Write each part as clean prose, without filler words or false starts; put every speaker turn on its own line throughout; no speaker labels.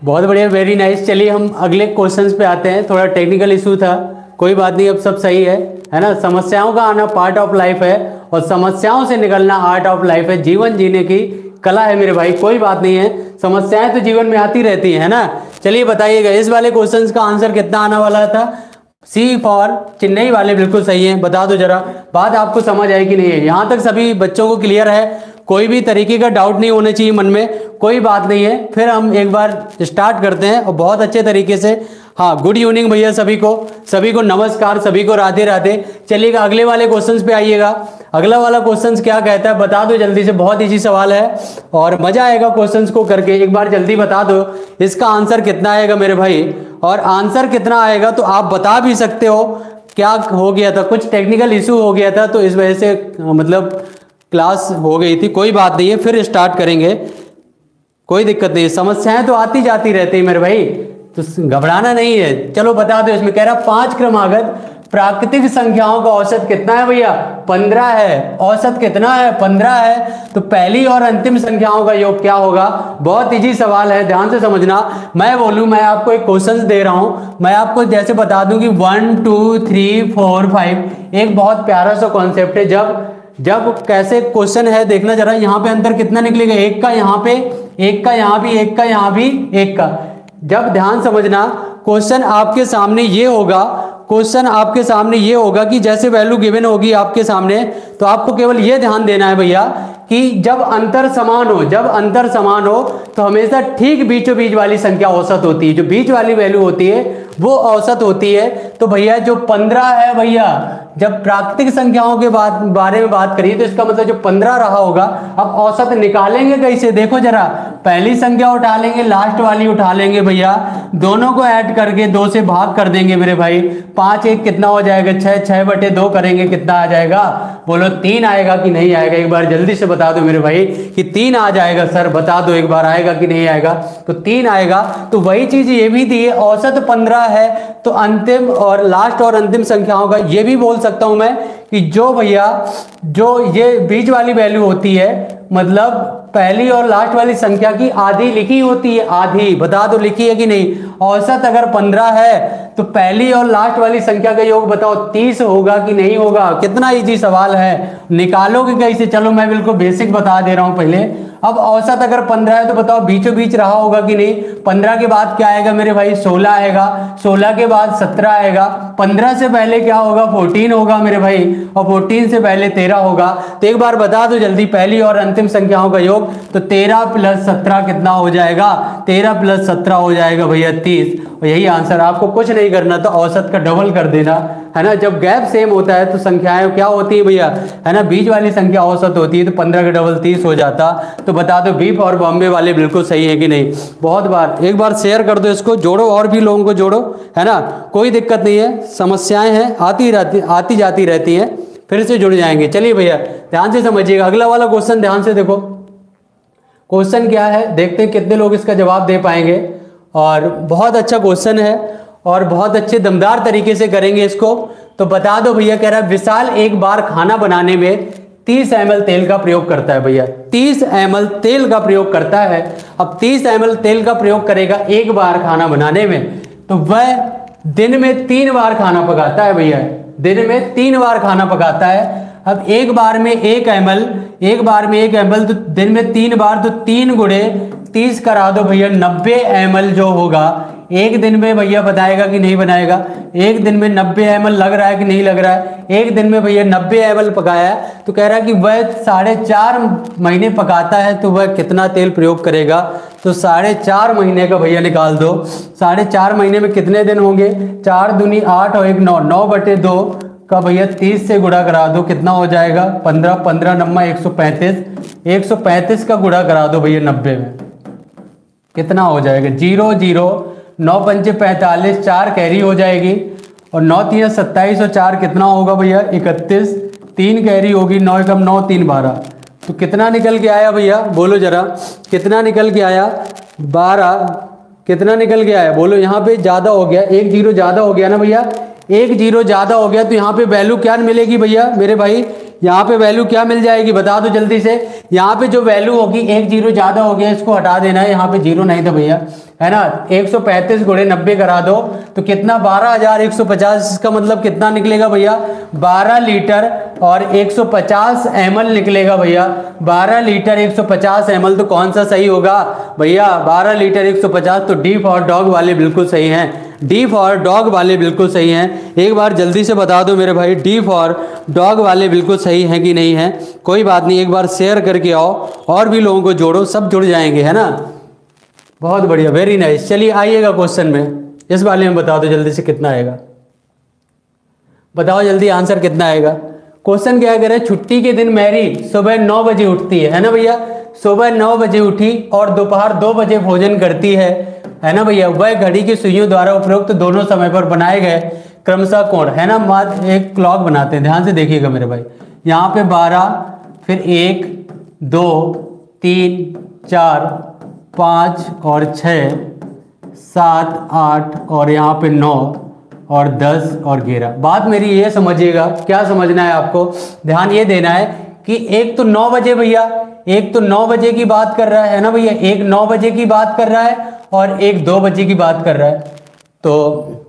बहुत बढ़िया, very nice. चलिए हम अगले क्वेश्चंस पे आते हैं। थोड़ा टेक्निकल इशू था, कोई बात नहीं, अब सब सही है ना। समस्याओं का आना पार्ट ऑफ लाइफ है और समस्याओं से निकलना आर्ट ऑफ लाइफ है। जीवन जीने की कला है मेरे भाई, कोई बात नहीं है। समस्याएं तो जीवन में आती रहती है ना। चलिए बताइएगा इस वाले क्वेश्चंस का आंसर कितना आने वाला था। सी फॉर चेन्नई वाले बिल्कुल सही है। बता दो जरा, बात आपको समझ आई कि नहीं है? यहाँ तक सभी बच्चों को क्लियर है? कोई भी तरीके का डाउट नहीं होना चाहिए मन में, कोई बात नहीं है। फिर हम एक बार स्टार्ट करते हैं और बहुत अच्छे तरीके से। हाँ, गुड इवनिंग भैया सभी को नमस्कार, सभी को राधे राधे। चलिएगा अगले वाले क्वेश्चंस पे आइएगा। अगला वाला क्वेश्चंस क्या कहता है बता दो जल्दी से, बहुत इजी सवाल है और मजा आएगा क्वेश्चंस को करके। एक बार जल्दी बता दो इसका आंसर कितना आएगा मेरे भाई। और आंसर कितना आएगा तो आप बता भी सकते हो। क्या हो गया था, कुछ टेक्निकल इशू हो गया था तो इस वजह से मतलब क्लास हो गई थी, कोई बात नहीं है, फिर स्टार्ट करेंगे, कोई दिक्कत नहीं है। समस्याएं तो आती जाती रहती है मेरे भाई, तो घबराना नहीं है। चलो बता दो, इसमें कह रहा 5 क्रमागत प्राकृतिक संख्याओं का औसत कितना है भैया? 15 है। औसत कितना है? 15 है। तो पहली और अंतिम संख्याओं का योग क्या होगा? बहुत इजी सवाल है, ध्यान से समझना। मैं बोलूं, मैं आपको एक क्वेश्चन दे रहा हूं, मैं आपको जैसे बता दूं कि 1 2 3 4 5 एक बहुत प्यारा सा कॉन्सेप्ट है। जब कैसे क्वेश्चन है देखना जरा, यहाँ पे अंतर कितना निकलेगा? एक का यहाँ पे, एक का यहाँ भी, एक का यहाँ भी, एक का। जब ध्यान समझना, क्वेश्चन आपके सामने ये होगा, क्वेश्चन आपके सामने ये होगा कि जैसे वैल्यू गिवन होगी आपके सामने, तो आपको केवल ये ध्यान देना है भैया कि जब अंतर समान हो, जब अंतर समान हो तो हमेशा ठीक बीचों बीच वाली संख्या औसत होती है। जो बीच वाली वैल्यू होती है वो औसत होती है। तो भैया जो 15 है भैया, जब प्राकृतिक संख्याओं के बारे में बात करिए तो इसका मतलब जो 15 रहा होगा। अब औसत निकालेंगे कैसे? देखो जरा, पहली संख्या उठा लेंगे, लास्ट वाली उठा लेंगे भैया, दोनों को ऐड करके 2 से भाग कर देंगे मेरे भाई। 5 1 कितना हो जाएगा? 6, 6/2 करेंगे, कितना आ जाएगा? बोलो 3 आएगा कि नहीं आएगा? एक बार जल्दी से बता दो मेरे भाई कि 3 आ जाएगा। सर बता दो एक बार, आएगा कि नहीं आएगा? तो 3 आएगा। तो वही चीज ये भी दी है, औसत 15 है, तो अंतिम और लास्ट और अंतिम संख्याओं का ये भी बोल सकता हूं मैं कि जो भैया जो ये बीच वाली वैल्यू होती है, मतलब पहली और लास्ट वाली संख्या की आधी लिखी होती है। आधी बता दो लिखी है कि नहीं? औसत अगर 15 है तो पहली और लास्ट वाली संख्या का योग बताओ 30 होगा कि नहीं होगा? कितना इजी सवाल है, निकालोगे कैसे? चलो मैं बिल्कुल बेसिक बता दे रहा हूं पहले। अब औसत अगर 15 है तो बताओ बीचों बीच रहा होगा कि नहीं? 15 के बाद क्या आएगा मेरे भाई? 16 आएगा। 16 के बाद 17 आएगा। 15 से पहले क्या होगा? 14 होगा मेरे भाई, और 14 से पहले 13 होगा। तो एक बार बता दो जल्दी, पहली और अंतिम संख्याओं का योग, तो 13 + 17 कितना हो जाएगा? 13 + 17 हो जाएगा भैया 30। और यही आंसर, आपको कुछ नहीं करना, तो औसत का डबल कर देना है ना। जब गैप सेम होता है तो संख्याएं क्या होती है भैया, है ना, बीच वाली संख्या औसत होती है। तो 15 का डबल 30 हो जाता। तो बता दो बी फॉर बॉम्बे वाले बिल्कुल सही है कि नहीं? बहुत बार एक बार शेयर कर दो इसको, जोड़ो और भी लोगों को जोड़ो, है ना, कोई दिक्कत नहीं है। समस्याएं हैं, आती जाती रहती हैं, फिर से जुड़ जाएंगे। चलिए भैया ध्यान से समझिएगा, अगला वाला क्वेश्चन ध्यान से देखो। क्वेश्चन क्या है देखते हैं कितने लोग इसका जवाब दे पाएंगे। और बहुत अच्छा क्वेश्चन है और बहुत अच्छे दमदार तरीके से करेंगे इसको। तो बता दो भैया, कह रहा है विशाल एक बार खाना बनाने में 30 ml तेल का प्रयोग करता है भैया। 30 ml तेल का प्रयोग करता है। अब 30 ml तेल का प्रयोग करेगा एक बार खाना बनाने में, तो वह दिन में 3 बार खाना पकाता है भैया। दिन में 3 बार खाना पकाता है। अब एक बार में 1 ml, तो दिन में 3 बार, तो 3 गुणे 30 करा दो भैया, 90 ml जो होगा एक दिन में भैया बताएगा कि नहीं बनाएगा? एक दिन में 90 ml लग रहा है कि नहीं लग रहा है? एक दिन में भैया 90 ml पकाया है, तो कह रहा है कि वह 4.5 महीने पकाता है, तो वह कितना तेल प्रयोग करेगा? तो 4.5 महीने का भैया निकाल दो। 4.5 महीने में कितने दिन होंगे? 4 दूनी 8 और 1 9, 9/2 का भैया 30 से गुणा करा दो, कितना हो जाएगा? 15, 15 नम्मा 135, 135 का गुणा करा दो भैया 90 में, कितना हो जाएगा? 0 0, 9 पंचे 45, 4 कैरी हो जाएगी, और 9 3 27 और 4 कितना होगा भैया? 31, 3 कैरी होगी, 9 एकम 9 3 12। तो कितना निकल के आया भैया? बोलो जरा, कितना निकल के आया? 12। कितना निकल के आया? बोलो, यहाँ पे ज़्यादा हो गया, 1 0 ज़्यादा हो गया ना भैया। एक जीरो ज़्यादा हो गया तो यहाँ पे वैल्यू क्या मिलेगी भैया मेरे भाई, यहाँ पे वैल्यू क्या मिल जाएगी बता दो जल्दी से। यहाँ पे जो वैल्यू होगी, एक जीरो ज़्यादा हो गया इसको हटा देना है, यहाँ पे जीरो नहीं था भैया, है ना। 135 गुणे 90 करा दो तो कितना 12,150, इसका मतलब कितना निकलेगा भैया 12 लीटर और 150 ml निकलेगा भैया। 12 लीटर 150 ml तो कौन सा सही होगा भैया, 12 लीटर 150, तो डी फॉर डॉग वाले बिल्कुल सही हैं, डी फॉर डॉग वाले बिल्कुल सही हैं। एक बार जल्दी से बता दो मेरे भाई, डी फॉर डॉग वाले बिल्कुल सही हैं कि नहीं है। कोई बात नहीं, एक बार शेयर करके आओ और भी लोगों को जोड़ो, सब जुड़ जाएंगे, है ना। बहुत बढ़िया, वेरी नाइस। चलिए आइएगा क्वेश्चन में, इस वाले में बता दो जल्दी से कितना आएगा, बताओ जल्दी आंसर कितना आएगा। क्वेश्चन क्या कह रहे हैं, छुट्टी के दिन मैरी सुबह 9 बजे उठती है ना भैया, सुबह 9 बजे उठी और दोपहर 2 बजे भोजन करती है ना भैया। वह घड़ी की सुइयों द्वारा उपरोक्त दोनों समय पर बनाए गए क्रमशः कोण, है ना। मात्र एक क्लॉक बनाते हैं, ध्यान से देखिएगा मेरे भाई। यहाँ पे 12, फिर 1 2 3 4 5 और 6 7 8 और यहाँ पे 9 और 10 और 11। बात मेरी ये समझिएगा, क्या समझना है आपको, ध्यान ये देना है कि एक तो 9 बजे भैया, एक तो 9 बजे की बात कर रहा है ना भैया, एक 9 बजे की बात कर रहा है और एक 2 बजे की बात कर रहा है। तो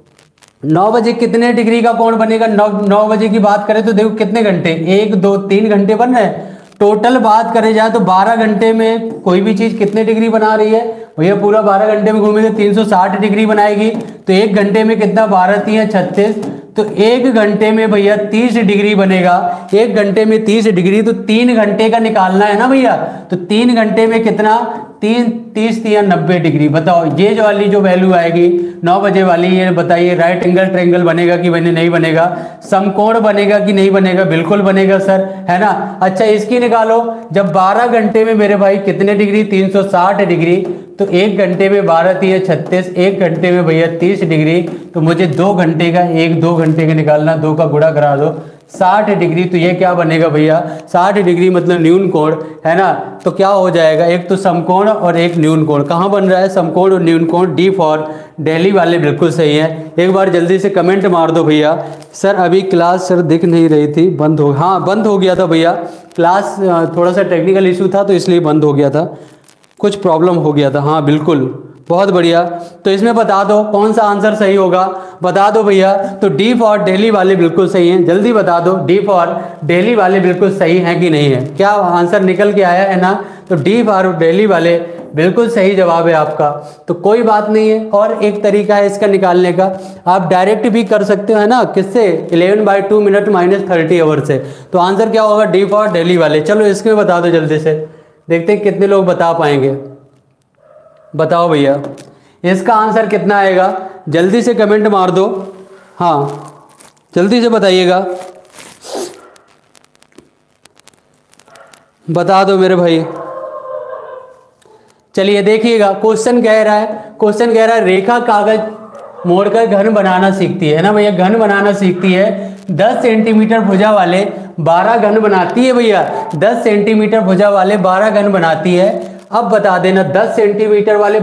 9 बजे कितने डिग्री का कोण बनेगा, 9 बजे की बात करें तो देखो कितने घंटे, 1 2 3 घंटे बन रहे हैं। टोटल बात करे जाए तो 12 घंटे में कोई भी चीज कितने डिग्री बना रही है भैया, पूरा 12 घंटे में घूमेंगे 360 डिग्री बनाएगी। तो एक घंटे में कितना, 12 3 36, तो एक घंटे में भैया 30 डिग्री बनेगा। एक घंटे में 30 डिग्री, तो 3 घंटे का निकालना है ना भैया। तो 3 घंटे में कितना, 30 3 90 डिग्री। बताओ ये जो वाली जो वैल्यू आएगी 9 बजे वाली, ये बताइए राइट एंगल ट्रायंगल बनेगा कि नहीं बनेगा, समकोण बनेगा कि नहीं बनेगा, बिल्कुल बनेगा सर, है ना। अच्छा इसकी निकालो, जब 12 घंटे में मेरे भाई कितने डिग्री, 360 डिग्री, तो एक घंटे में 12 3 36, एक घंटे में भैया 30 डिग्री। तो मुझे 2 घंटे का, 2 घंटे का निकालना, 2 का गुणा करा दो, 60 डिग्री। तो ये क्या बनेगा भैया, 60 डिग्री मतलब न्यून कोण, है ना। तो क्या हो जाएगा, एक तो समकोण और एक न्यून कोण। कहाँ बन रहा है समकोण और न्यून कोण, डी फॉर दिल्ली वाले बिल्कुल सही है। एक बार जल्दी से कमेंट मार दो भैया। सर अभी क्लास सर दिख नहीं रही थी, बंद हो, हाँ बंद हो गया था भैया, क्लास थोड़ा सा टेक्निकल इशू था तो इसलिए बंद हो गया था, कुछ प्रॉब्लम हो गया था, हाँ बिल्कुल, बहुत बढ़िया। तो इसमें बता दो कौन सा आंसर सही होगा, बता दो भैया। तो डी फॉर दिल्ली वाले बिल्कुल सही हैं, जल्दी बता दो डी फॉर दिल्ली वाले बिल्कुल सही हैं कि नहीं है। क्या आंसर निकल के आया है ना, तो डी फॉर दिल्ली वाले बिल्कुल सही जवाब है आपका। तो कोई बात नहीं है, और एक तरीका है इसका निकालने का, आप डायरेक्ट भी कर सकते हो, है ना। किससे, 11/2 मिनट -30 आवर से। तो आंसर क्या होगा, डी फॉर दिल्ली वाले। चलो इसमें बता दो जल्दी से, देखते हैं कितने लोग बता पाएंगे। बताओ भैया इसका आंसर कितना आएगा, जल्दी से कमेंट मार दो, हाँ जल्दी से बताइएगा, बता दो मेरे भाई। चलिए देखिएगा, क्वेश्चन कह रहा है रेखा कागज मोड़कर घन बनाना सीखती है ना भैया, घन बनाना सीखती है। 10 सेंटीमीटर भुजा वाले 12 घन बनाती है भैया, 10 सेंटीमीटर भुजा वाले 12 घन बनाती है। अब बता देना 10 सेंटीमीटर वाले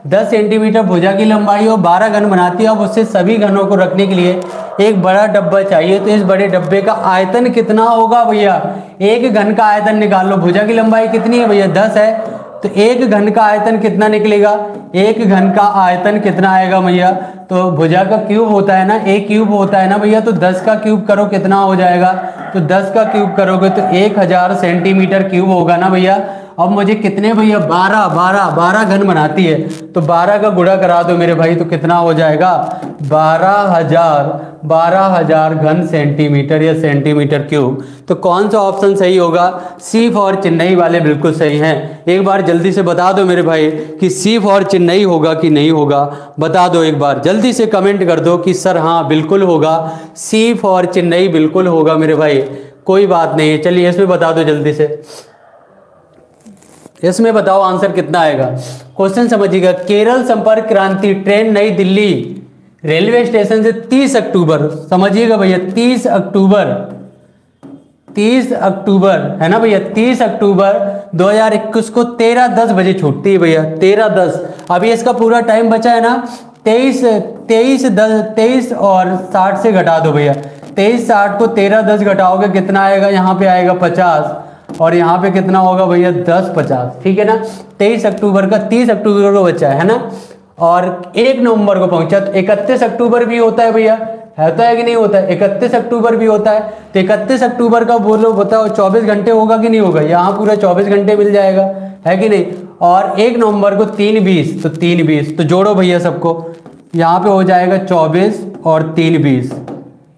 10 सेंटीमीटर भुजा की लंबाई और 12 घन बनाती है। अब उससे सभी घनों को रखने के लिए एक बड़ा डब्बा चाहिए, तो इस बड़े डब्बे का आयतन कितना होगा भैया, एक घन का आयतन निकाल लो। भुजा की लंबाई कितनी है भैया, 10 है, तो एक घन का आयतन कितना निकलेगा, एक घन का आयतन कितना आएगा भैया। तो भुजा का क्यूब होता है ना, एक क्यूब होता है ना भैया, तो 10 का क्यूब करो कितना हो जाएगा, तो 10 का क्यूब करोगे तो 1000 सेंटीमीटर क्यूब होगा ना भैया। अब मुझे कितने भैया, 12 घन बनाती है, तो 12 का गुणा करा दो मेरे भाई, तो कितना हो जाएगा, 12,000 घन सेंटीमीटर या सेंटीमीटर क्यूब। तो कौन सा ऑप्शन सही होगा, सी फॉर चेन्नई वाले बिल्कुल सही हैं। एक बार जल्दी से बता दो मेरे भाई कि सी फॉर चेन्नई होगा कि नहीं होगा, बता दो एक बार जल्दी से कमेंट कर दो कि सर हाँ बिल्कुल होगा, सी फॉर चेन्नई बिल्कुल होगा मेरे भाई, कोई बात नहीं है। चलिए इसमें बता दो जल्दी से, इसमें बताओ आंसर कितना आएगा। क्वेश्चन समझिएगा, केरल संपर्क क्रांति ट्रेन नई दिल्ली रेलवे स्टेशन से 30 अक्टूबर, समझिएगा भैया 30 अक्टूबर है ना भैया, 30 अक्टूबर 2021 को 13:10 बजे छूटती है भैया, 13:10। अभी इसका पूरा टाइम बचा है ना, 23 और 60 से घटा दो भैया। 23 60 को 13 10 घटाओगे कितना आएगा, यहाँ पे आएगा 50 और यहाँ पे कितना होगा भैया 10 50, ठीक है ना। 23 अक्टूबर का 30 अक्टूबर को बचा है ना, और 1 नवंबर को पहुंचा। तो 31 अक्टूबर भी होता है भैया, होता है कि नहीं होता है, 31 अक्टूबर भी होता है। तो 31 अक्टूबर का बोलो बताओ 24 घंटे होगा कि नहीं होगा, यहाँ पूरा 24 घंटे मिल जाएगा, है कि नहीं। और 1 नवंबर को 3-20, तो 3-20 तो जोड़ो भैया सबको, यहाँ पे हो जाएगा 24 और 3-20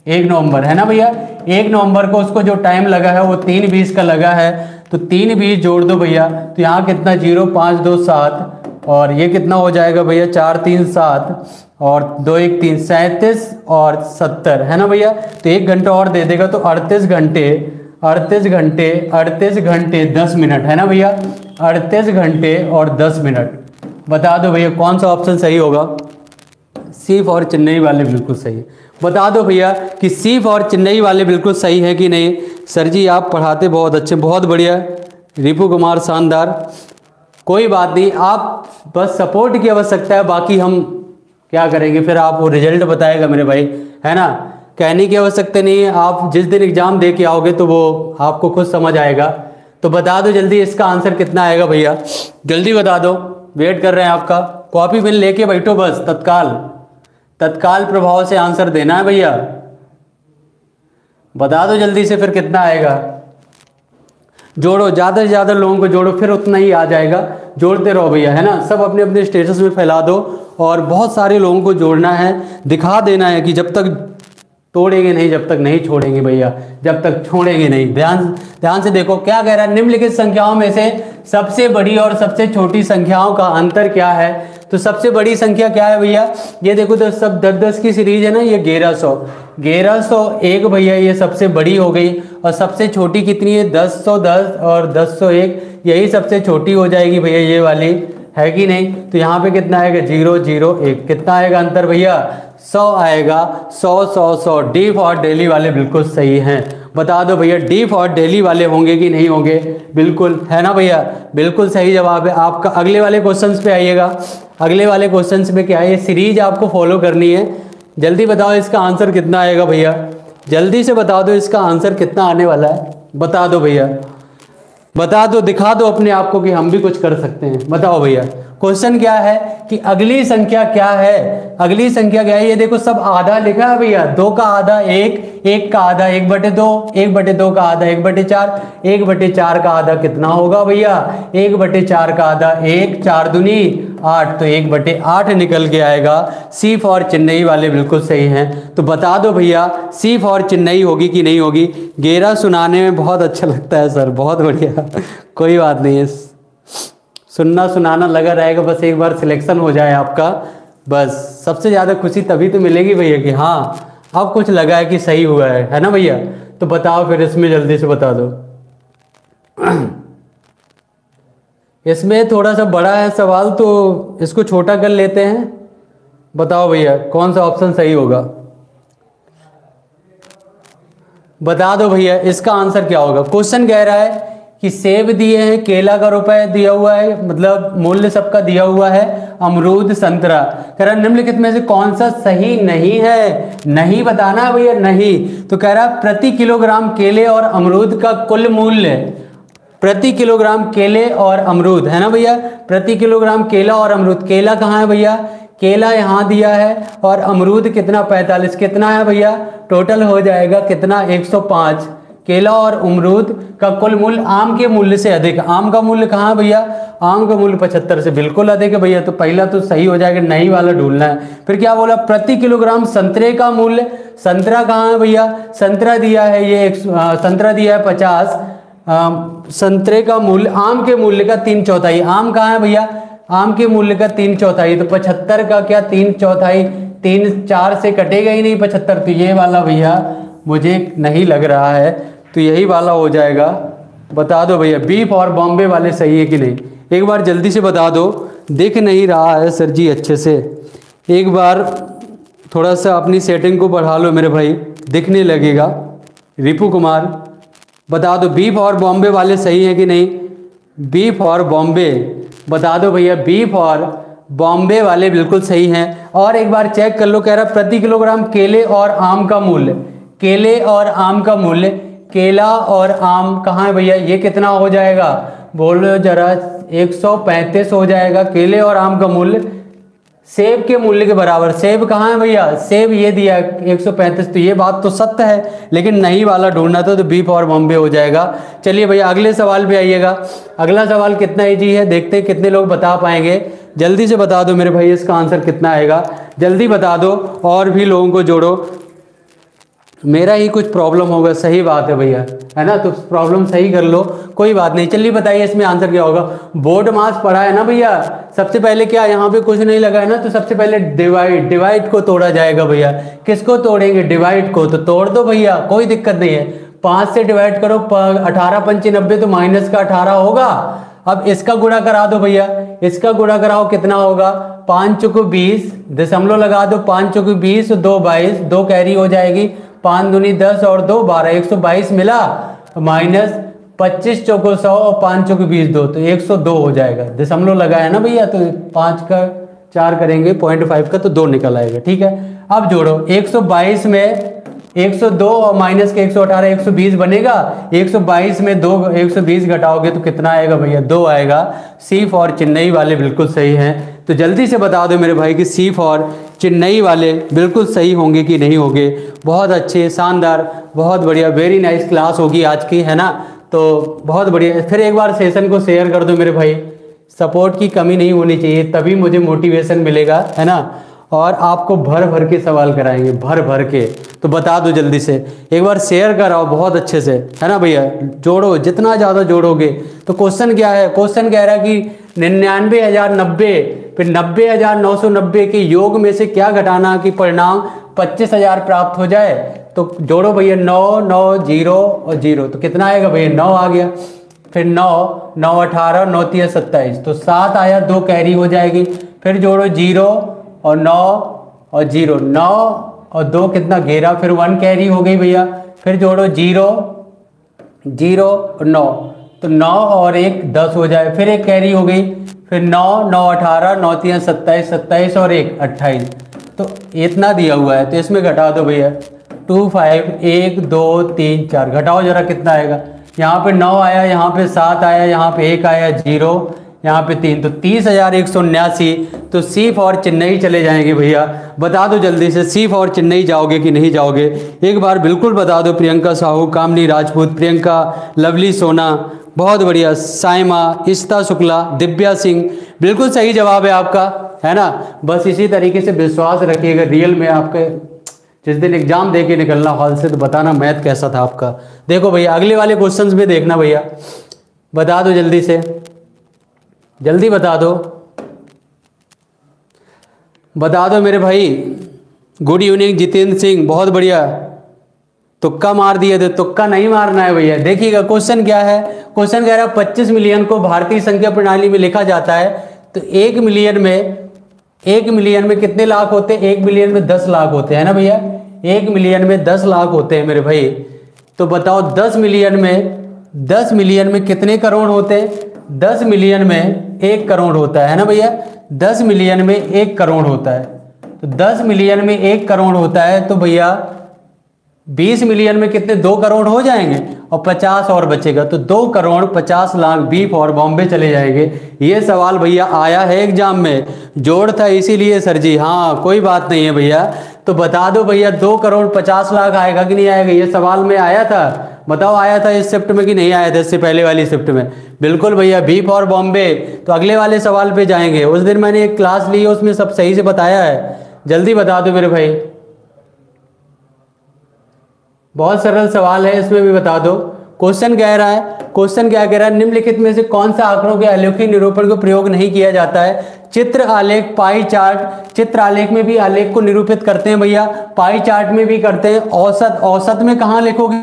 1 नवंबर, है ना भैया। 1 नवंबर को उसको जो टाइम लगा है वो 3-20 का लगा है, तो 3-20 जोड़ दो भैया। तो यहाँ कितना 0 5 2 7 और ये कितना हो जाएगा भैया 4 3 7 और 2 1 3 37 और 70, है ना भैया। तो 1 घंटा और दे देगा, तो 38 घंटे 10 मिनट, है ना भैया। 38 घंटे और 10 मिनट। बता दो भैया कौन सा ऑप्शन सही होगा। सी फॉर चेन्नई वाले बिल्कुल सही है। बता दो भैया कि सी फॉर चेन्नई वाले बिल्कुल सही है कि नहीं। सर जी आप पढ़ाते बहुत अच्छे, बहुत बढ़िया। रिपू कुमार शानदार, कोई बात नहीं, आप बस सपोर्ट की आवश्यकता है, बाकी हम क्या करेंगे फिर, आप वो रिजल्ट बताएगा मेरे भाई, है ना। कहने की आवश्यकता नहीं है, आप जिस दिन एग्जाम दे के आओगे तो वो आपको खुद समझ आएगा। तो बता दो जल्दी इसका आंसर कितना आएगा भैया, जल्दी बता दो, वेट कर रहे हैं आपका। कॉपी पेन लेके बैठो बस, तत्काल प्रभाव से आंसर देना है भैया। बता दो जल्दी से फिर कितना आएगा। जोड़ो, ज़्यादा से ज़्यादा लोगों को जोड़ो, फिर उतना ही आ जाएगा। जोड़ते रहो भैया, है ना। सब अपने अपने स्टेटस में फैला दो और बहुत सारे लोगों को जोड़ना है, दिखा देना है कि जब तक तोड़ेंगे नहीं, जब तक नहीं छोड़ेंगे भैया, जब तक छोड़ेंगे नहीं। ध्यान से देखो क्या कह रहा है। निम्नलिखित संख्याओं में से सबसे बड़ी और सबसे छोटी संख्याओं का अंतर क्या है। तो सबसे बड़ी संख्या क्या है भैया, ये देखो तो सब 10-10 की सीरीज है ना, ये 1101 भैया, ये सबसे बड़ी हो गई। और सबसे छोटी कितनी है, 1010 और 1001, यही सबसे छोटी हो जाएगी भैया ये वाली, है कि नहीं। तो यहाँ पे कितना आएगा 001, कितना आएगा अंतर भैया 100 आएगा। 100 डी फॉर डेली वाले बिल्कुल सही हैं। बता दो भैया डी फॉर डेली वाले होंगे कि नहीं होंगे, बिल्कुल, है ना भैया, बिल्कुल सही जवाब है आपका। अगले वाले क्वेश्चंस पे आइएगा। अगले वाले क्वेश्चंस में क्या है, ये सीरीज आपको फॉलो करनी है। जल्दी बताओ इसका आंसर कितना आएगा भैया, जल्दी से बता दो इसका आंसर कितना आने वाला है। बता दो भैया, बता दो, दिखा दो अपने आप को कि हम भी कुछ कर सकते हैं। बताओ भैया क्वेश्चन क्या है कि अगली संख्या क्या है, अगली संख्या क्या है। ये देखो सब आधा लिखा है भैया, 2 का आधा 1, 1 का आधा 1/2, 1/2 का आधा 1/4, 1/4 का आधा कितना होगा भैया 1/4 का आधा 1, 4 दूनी 8, तो 1/8 निकल के आएगा। सी फॉर चेन्नई वाले बिल्कुल सही हैं। तो बता दो भैया सी फॉर चेन्नई होगी कि नहीं होगी। गेरा सुनाने में बहुत अच्छा लगता है सर, बहुत बढ़िया, कोई बात नहीं है, सुनना सुनाना लगा रहेगा, बस एक बार सिलेक्शन हो जाए आपका, बस सबसे ज़्यादा खुशी तभी तो मिलेगी भैया कि हाँ अब कुछ लगा है कि सही हुआ है ना भैया। तो बताओ फिर इसमें जल्दी से बता दो। इसमें थोड़ा सा बड़ा है सवाल, तो इसको छोटा कर लेते हैं। बताओ भैया कौन सा ऑप्शन सही होगा, बता दो भैया इसका आंसर क्या होगा। क्वेश्चन कह रहा है कि सेब दिए हैं, केला का रुपए दिया हुआ है, मतलब मूल्य सबका दिया हुआ है, अमरूद संतरा। कह रहा निम्नलिखित में से कौन सा सही नहीं है, नहीं बताना है भैया, नहीं। तो कह रहा प्रति किलोग्राम केले और अमरूद का कुल मूल्य, प्रति किलोग्राम केले और अमरूद, है ना भैया, प्रति किलोग्राम केला और अमरूद। केला कहाँ है भैया, केला यहाँ दिया है, और अमरूद कितना 45, कितना है भैया टोटल हो जाएगा कितना 105। केला और अमरूद का कुल मूल्य आम के मूल्य से अधिक, आम का मूल्य कहाँ है भैया, आम का मूल्य 75 से बिल्कुल अधिक है भैया। तो पहला तो सही हो जाएगा, नहीं वाला ढूंढना है। फिर क्या बोला, प्रति किलोग्राम संतरे का मूल्य, संतरा कहाँ है भैया, संतरा दिया है ये संतरा दिया है 50, संतरे का मूल्य आम के मूल्य का 3/4, आम कहाँ है भैया, आम के मूल्य का 3/4, तो 75 का क्या 3/4, 3 4 से कटेगा ही नहीं 75, तो ये वाला भैया मुझे नहीं लग रहा है, तो यही वाला हो जाएगा। बता दो भैया बी फॉर बॉम्बे वाले सही है कि नहीं, एक बार जल्दी से बता दो, दिख नहीं रहा है सर जी अच्छे से, एक बार थोड़ा सा अपनी सेटिंग को बढ़ा लो मेरे भाई, दिखने लगेगा। रिपू कुमार बता दो बी फॉर बॉम्बे वाले सही है कि नहीं, बी फॉर बॉम्बे बता दो भैया, बी फॉर बॉम्बे वाले बिल्कुल सही हैं। और एक बार चेक कर लो, कह रहा प्रति किलोग्राम केले और आम का मूल्य, केले और आम का मूल्य, केला और आम कहाँ है भैया, ये कितना हो जाएगा बोलो जरा, 135 हो जाएगा केले और आम का मूल्य सेब के मूल्य के बराबर। सेब कहाँ है भैया, सेब ये दिया 135, तो ये बात तो सत्य है, लेकिन नहीं वाला ढूंढना था तो बी फॉर बॉम्बे हो जाएगा। चलिए भैया अगले सवाल पे आइएगा। अगला सवाल कितना इजी है, देखते हैं कितने लोग बता पाएंगे। जल्दी से बता दो मेरे भाई इसका आंसर कितना आएगा, जल्दी बता दो और भी लोगों को जोड़ो। मेरा ही कुछ प्रॉब्लम होगा, सही बात है भैया, है ना, तो प्रॉब्लम सही कर लो, कोई बात नहीं। चलिए बताइए इसमें आंसर क्या होगा। बोर्ड मास पढ़ा है ना भैया, सबसे पहले क्या यहाँ पे कुछ नहीं लगा है ना, तो सबसे पहले डिवाइड को तोड़ा जाएगा भैया। किसको तोड़ेंगे, डिवाइड को, तो तोड़ दो भैया, कोई दिक्कत नहीं है। 5 से डिवाइड करो, 18 पंचे 90, तो माइनस का 18 होगा। अब इसका गुणा करा दो भैया, इसका गुणा कराओ, कितना होगा, 5 चौको 20, दशमलव लगा दो, 5 चौको 20, 2 22, 2 कैरी हो जाएगी, 5 दूनी 10 और 2 12, 122 मिला, माइनस 25 चौको 100 और 5 चौको 20 2, तो 102 हो जाएगा। दशमलव लगाया ना भैया, तो 5 का 4 करेंगे 0.5 का, तो 2 निकल आएगा। ठीक है, अब जोड़ो 122 में 102 और माइनस के 118, 120 बनेगा। 122 में 2 120 घटाओगे तो कितना आएगा भैया, 2 आएगा। सी फॉर चेन्नई वाले बिल्कुल सही हैं, तो जल्दी से बता दो मेरे भाई कि सी फॉर चेन्नई वाले बिल्कुल सही होंगे कि नहीं होंगे। बहुत अच्छे, शानदार, बहुत बढ़िया, वेरी नाइस क्लास होगी आज की, है ना, तो बहुत बढ़िया। फिर एक बार सेशन को शेयर कर दो मेरे भाई, सपोर्ट की कमी नहीं होनी चाहिए, तभी मुझे मोटिवेशन मिलेगा, है ना। और आपको भर भर के सवाल कराएंगे, भर भर के, तो बता दो जल्दी से, एक बार शेयर कराओ बहुत अच्छे से, है ना भैया। जोड़ो, जितना ज़्यादा जोड़ोगे। तो क्वेश्चन क्या है, क्वेश्चन कह रहा है कि 99,090 फिर 90,990 के योग में से क्या घटाना कि परिणाम 25,000 प्राप्त हो जाए। तो जोड़ो भैया, 9 9 0 और 0, तो कितना आएगा भैया, 9 आ गया। फिर 9 9 18 9 3 27, तो 7 आया, 2 कैरी हो जाएगी। फिर जोड़ो 0 और 9 और 0, 9 और 2 कितना, 11, फिर 1 कैरी हो गई भैया। फिर जोड़ो 0 0 और 9, तो 9 और 1 10 हो जाए, फिर 1 कैरी हो गई। फिर 9 9 18 9 3 27, 27 और 1 28, तो इतना दिया हुआ है, तो इसमें घटा दो भैया 2 5 1 2 3 4, घटाओ जरा कितना आएगा। यहाँ पे 9 आया, यहाँ पे 7 आया, यहाँ पे 1 आया 0, यहाँ पे 3, तो 30,179। तो सी फॉर चेन्नई चले जाएंगे भैया। बता दो जल्दी से, सी फॉर चेन्नई जाओगे कि नहीं जाओगे, एक बार बिल्कुल बता दो। प्रियंका साहू, कामनी राजपूत, प्रियंका, लवली सोना, बहुत बढ़िया, साइमा, इस्ता शुक्ला, दिव्या सिंह, बिल्कुल सही जवाब है आपका, है ना। बस इसी तरीके से विश्वास रखिएगा, रियल में आपके जिस दिन एग्जाम दे के निकलना हॉल से, तो बताना मैथ कैसा था आपका। देखो भैया अगले वाले क्वेश्चंस में देखना भैया, बता दो जल्दी से, जल्दी बता दो, बता दो मेरे भाई। गुड इवनिंग जितेंद्र सिंह, बहुत बढ़िया, तुक्का मार दिए थे, तुक्का नहीं मारना है भैया। देखिएगा क्वेश्चन क्या है, क्वेश्चन कह रहा है 25 मिलियन को भारतीय संख्या प्रणाली में लिखा जाता है, तो 1 मिलियन में कितने लाख होते हैं, 1 मिलियन में 10 लाख होते हैं ना भैया, 1 मिलियन में 10 लाख होते हैं मेरे भाई। तो बताओ 10 मिलियन में कितने करोड़ होते हैं, 10 मिलियन में 1 करोड़ होता है ना भैया, 10 मिलियन में 1 करोड़ होता है। तो 10 मिलियन में 1 करोड़ होता है, तो भैया 20 मिलियन में कितने, 2 करोड़ हो जाएंगे, और 50 और बचेगा, तो 2 करोड़ 50 लाख बी फॉर बॉम्बे चले जाएंगे। ये सवाल भैया आया है एग्जाम में, जोड़ था इसीलिए सर जी, हाँ कोई बात नहीं है भैया। तो बता दो भैया 2 करोड़ 50 लाख आएगा कि नहीं आएगा, ये सवाल में आया था, बताओ आया था इस शिफ्ट में कि नहीं आया था, इससे पहले वाली शिफ्ट में। बिल्कुल भैया, बी फॉर बॉम्बे। तो अगले वाले सवाल पे जाएंगे, उस दिन मैंने एक क्लास ली है, उसमें सब सही से बताया है, जल्दी बता दो मेरे भाई। बहुत सरल सवाल है, इसमें भी बता दो। क्वेश्चन कह रहा है, क्वेश्चन क्या कह रहा है, निम्नलिखित में से कौन सा आंकड़ों के आलेखी निरूपण को प्रयोग नहीं किया जाता है। चित्र आलेख, पाई चार्ट, चित्र आलेख में भी आलेख को निरूपित करते हैं भैया, पाई चार्ट में भी करते हैं, औसत, औसत में कहाँ लिखोगे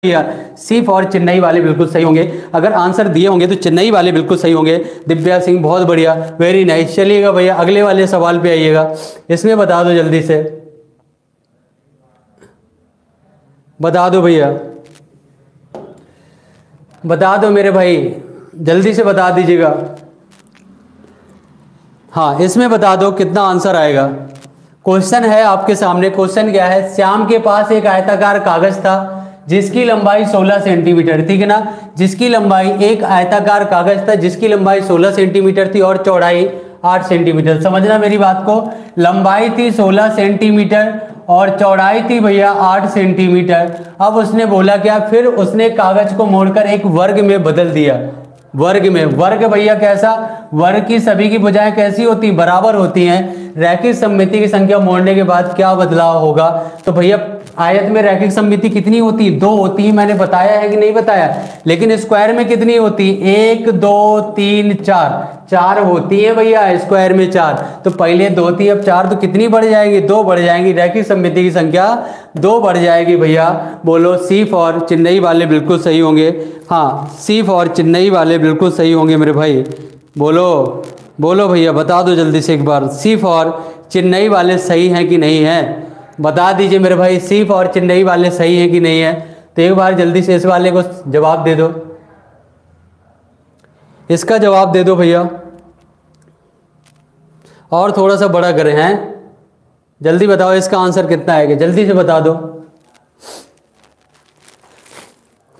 भैया, सी फॉर चेन्नई वाले बिल्कुल सही होंगे। अगर आंसर दिए होंगे तो चेन्नई वाले बिल्कुल सही होंगे। दिव्या सिंह, बहुत बढ़िया, वेरी नाइस। चलिएगा भैया अगले वाले सवाल पे आइएगा, इसमें बता दो जल्दी से, बता दो भैया, बता दो मेरे भाई, जल्दी से बता दीजिएगा। हाँ, इसमें बता दो कितना आंसर आएगा। क्वेश्चन है आपके सामने। क्वेश्चन क्या है? श्याम के पास एक आयताकार कागज था जिसकी लंबाई 16 सेंटीमीटर, ठीक है ना। जिसकी लंबाई, एक आयताकार कागज था जिसकी लंबाई 16 सेंटीमीटर थी और चौड़ाई 8 सेंटीमीटर। समझना मेरी बात को, लंबाई थी 16 सेंटीमीटर और चौड़ाई थी भैया 8 सेंटीमीटर। अब उसने बोला क्या? फिर उसने कागज को मोड़कर एक वर्ग में बदल दिया। वर्ग में, वर्ग भैया कैसा? वर्ग की सभी की भुजाएं कैसी होती? बराबर होती हैं। रैखिक सममिति की संख्या मोड़ने के बाद क्या बदलाव होगा? तो भैया आयत में रैखिक सममिति कितनी होती? 2 होती है। मैंने बताया है कि नहीं बताया? लेकिन स्क्वायर में कितनी होती? 1 2 3 4 होती है भैया, स्क्वायर में 4। तो पहले 2 थी, अब 4, तो कितनी बढ़ जाएगी? 2 बढ़ जाएंगी। रैखिक सममिति की संख्या 2 बढ़ जाएगी भैया। बोलो सी फॉर चेन्नई वाले बिल्कुल सही होंगे। हाँ, सी फॉर चेन्नई वाले बिल्कुल सही होंगे मेरे भाई। बोलो बोलो भैया, बता दो जल्दी से एक बार, सी फॉर चेन्नई वाले सही हैं कि नहीं है? बता दीजिए मेरे भाई, सी फॉर चेन्नई वाले सही हैं कि नहीं है? तो एक बार जल्दी से इस वाले को जवाब दे दो, इसका जवाब दे दो भैया। और थोड़ा सा बड़ा करें हैं, जल्दी बताओ इसका आंसर कितना आएगा, जल्दी से बता दो,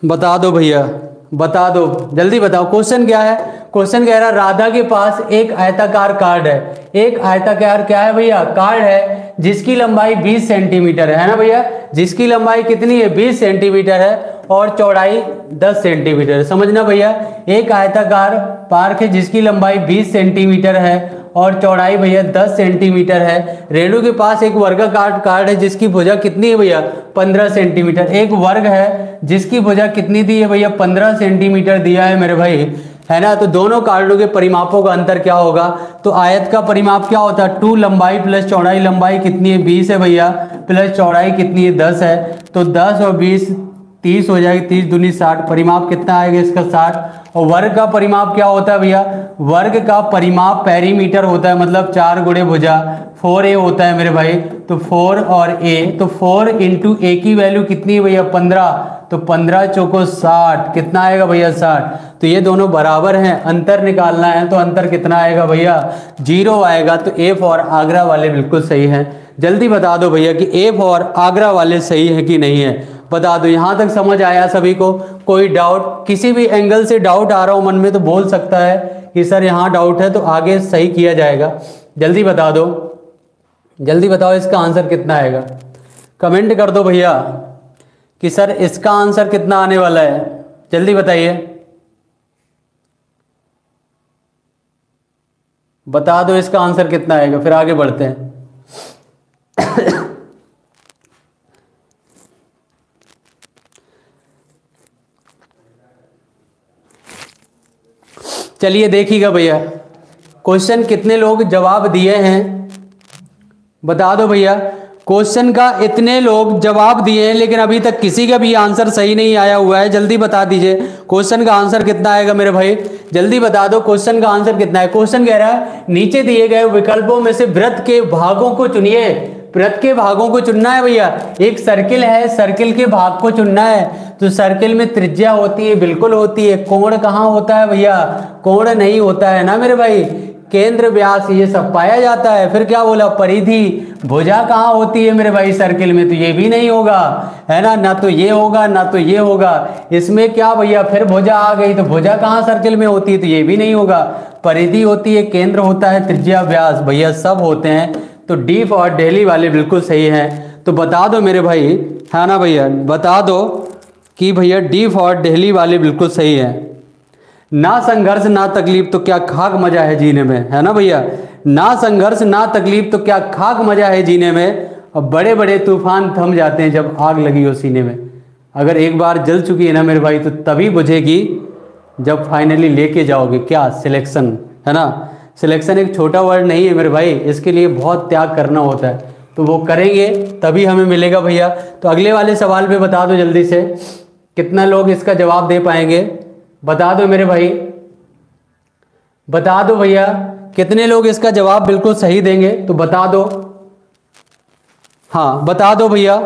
बता दो भैया, बता दो, जल्दी बताओ। क्वेश्चन क्या है? क्वेश्चन कह रहा राधा के पास एक आयताकार कार्ड है। एक आयताकार क्या है भैया? कार्ड है जिसकी लंबाई 20 सेंटीमीटर है ना भैया। जिसकी लंबाई कितनी है? 20 सेंटीमीटर है और चौड़ाई 10 सेंटीमीटर है। समझना भैया, एक आयताकार पार्क है जिसकी लंबाई 20 सेंटीमीटर है और चौड़ाई भैया 10 सेंटीमीटर है। रेणु के पास एक वर्गाकार कार्ड है जिसकी भुजा कितनी है भैया? 15 सेंटीमीटर। एक वर्ग है जिसकी भुजा कितनी दी है भैया? 15 सेंटीमीटर दिया है मेरे भाई, है ना। तो दोनों कार्डों के परिमापों का अंतर क्या होगा? तो आयत का परिमाप क्या होता है? 2 लंबाई प्लस चौड़ाई, लंबाई कितनी है? 20 है भैया, प्लस चौड़ाई कितनी है? 10 है। तो 10 और 20 30 हो जाएगी, 30 दूनी 60। परिमाप कितना आएगा इसका? 60। और वर्ग का परिमाप क्या होता है भैया? वर्ग का परिमाप पेरीमीटर होता है, मतलब 4 गुणे भुजा 4a होता है मेरे भाई। तो 4 और a, तो 4 इंटू a की वैल्यू कितनी है भैया? 15। तो 15 चौको 60, कितना आएगा भैया? 60। तो ये दोनों बराबर हैं, अंतर निकालना है तो अंतर कितना आएगा भैया? 0 आएगा। तो ए फॉर आगरा वाले बिल्कुल सही है। जल्दी बता दो भैया कि ए फॉर आगरा वाले सही है कि नहीं है? बता दो। यहां तक समझ आया सभी को? कोई डाउट, किसी भी एंगल से डाउट आ रहा हो मन में तो बोल सकता है कि सर यहाँ डाउट है, तो आगे सही किया जाएगा। जल्दी बता दो, जल्दी बताओ इसका आंसर कितना आएगा। कमेंट कर दो भैया कि सर इसका आंसर कितना आने वाला है, जल्दी बताइए, बता दो इसका आंसर कितना आएगा, फिर आगे बढ़ते हैं। चलिए देखिएगा भैया, क्वेश्चन कितने लोग जवाब दिए हैं बता दो भैया। क्वेश्चन का इतने लोग जवाब दिए हैं लेकिन अभी तक किसी का भी आंसर सही नहीं आया हुआ है। जल्दी बता दीजिए क्वेश्चन का आंसर कितना आएगा मेरे भाई, जल्दी बता दो क्वेश्चन का आंसर कितना है। क्वेश्चन कह रहा है नीचे दिए गए विकल्पों में से वृत्त के भागों को चुनिए। वृत्त के भागों को चुनना है भैया। एक सर्किल है, सर्किल के भाग को चुनना है। तो सर्किल में त्रिज्या होती है, बिल्कुल होती है। कोण कहाँ होता है भैया? कोण नहीं होता है ना मेरे भाई। केंद्र, व्यास, ये सब पाया जाता है। फिर क्या बोला? परिधि, भुजा कहाँ होती है मेरे भाई सर्किल में? तो ये भी नहीं होगा, है ना, ना तो ये होगा ना तो ये होगा। इसमें क्या भैया? फिर भुजा आ गई, तो भुजा कहाँ सर्किल में होती है? तो ये भी नहीं होगा। परिधि होती है, केंद्र होता है, त्रिज्या, व्यास, भैया सब होते हैं। तो डी फॉर दिल्ली वाले बिल्कुल सही है। तो बता दो मेरे भाई, है ना भैया, बता दो कि भैया डी फॉर दिल्ली वाले बिल्कुल सही है। ना संघर्ष ना तकलीफ तो क्या खाक मजा है जीने में, है ना भैया। ना संघर्ष ना तकलीफ तो क्या खाक मजा है जीने में। और बड़े बड़े तूफान थम जाते हैं जब आग लगी हो सीने में। अगर एक बार जल चुकी है ना मेरे भाई तो तभी बुझेगी जब फाइनली लेके जाओगे क्या? सिलेक्शन, है ना। सिलेक्शन एक छोटा वर्ड नहीं है मेरे भाई, इसके लिए बहुत त्याग करना होता है। तो वो करेंगे तभी हमें मिलेगा भैया। तो अगले वाले सवाल पे बता दो जल्दी से, कितना लोग इसका जवाब दे पाएंगे बता दो मेरे भाई, बता दो भैया कितने लोग इसका जवाब बिल्कुल सही देंगे। तो बता दो, हाँ बता दो भैया।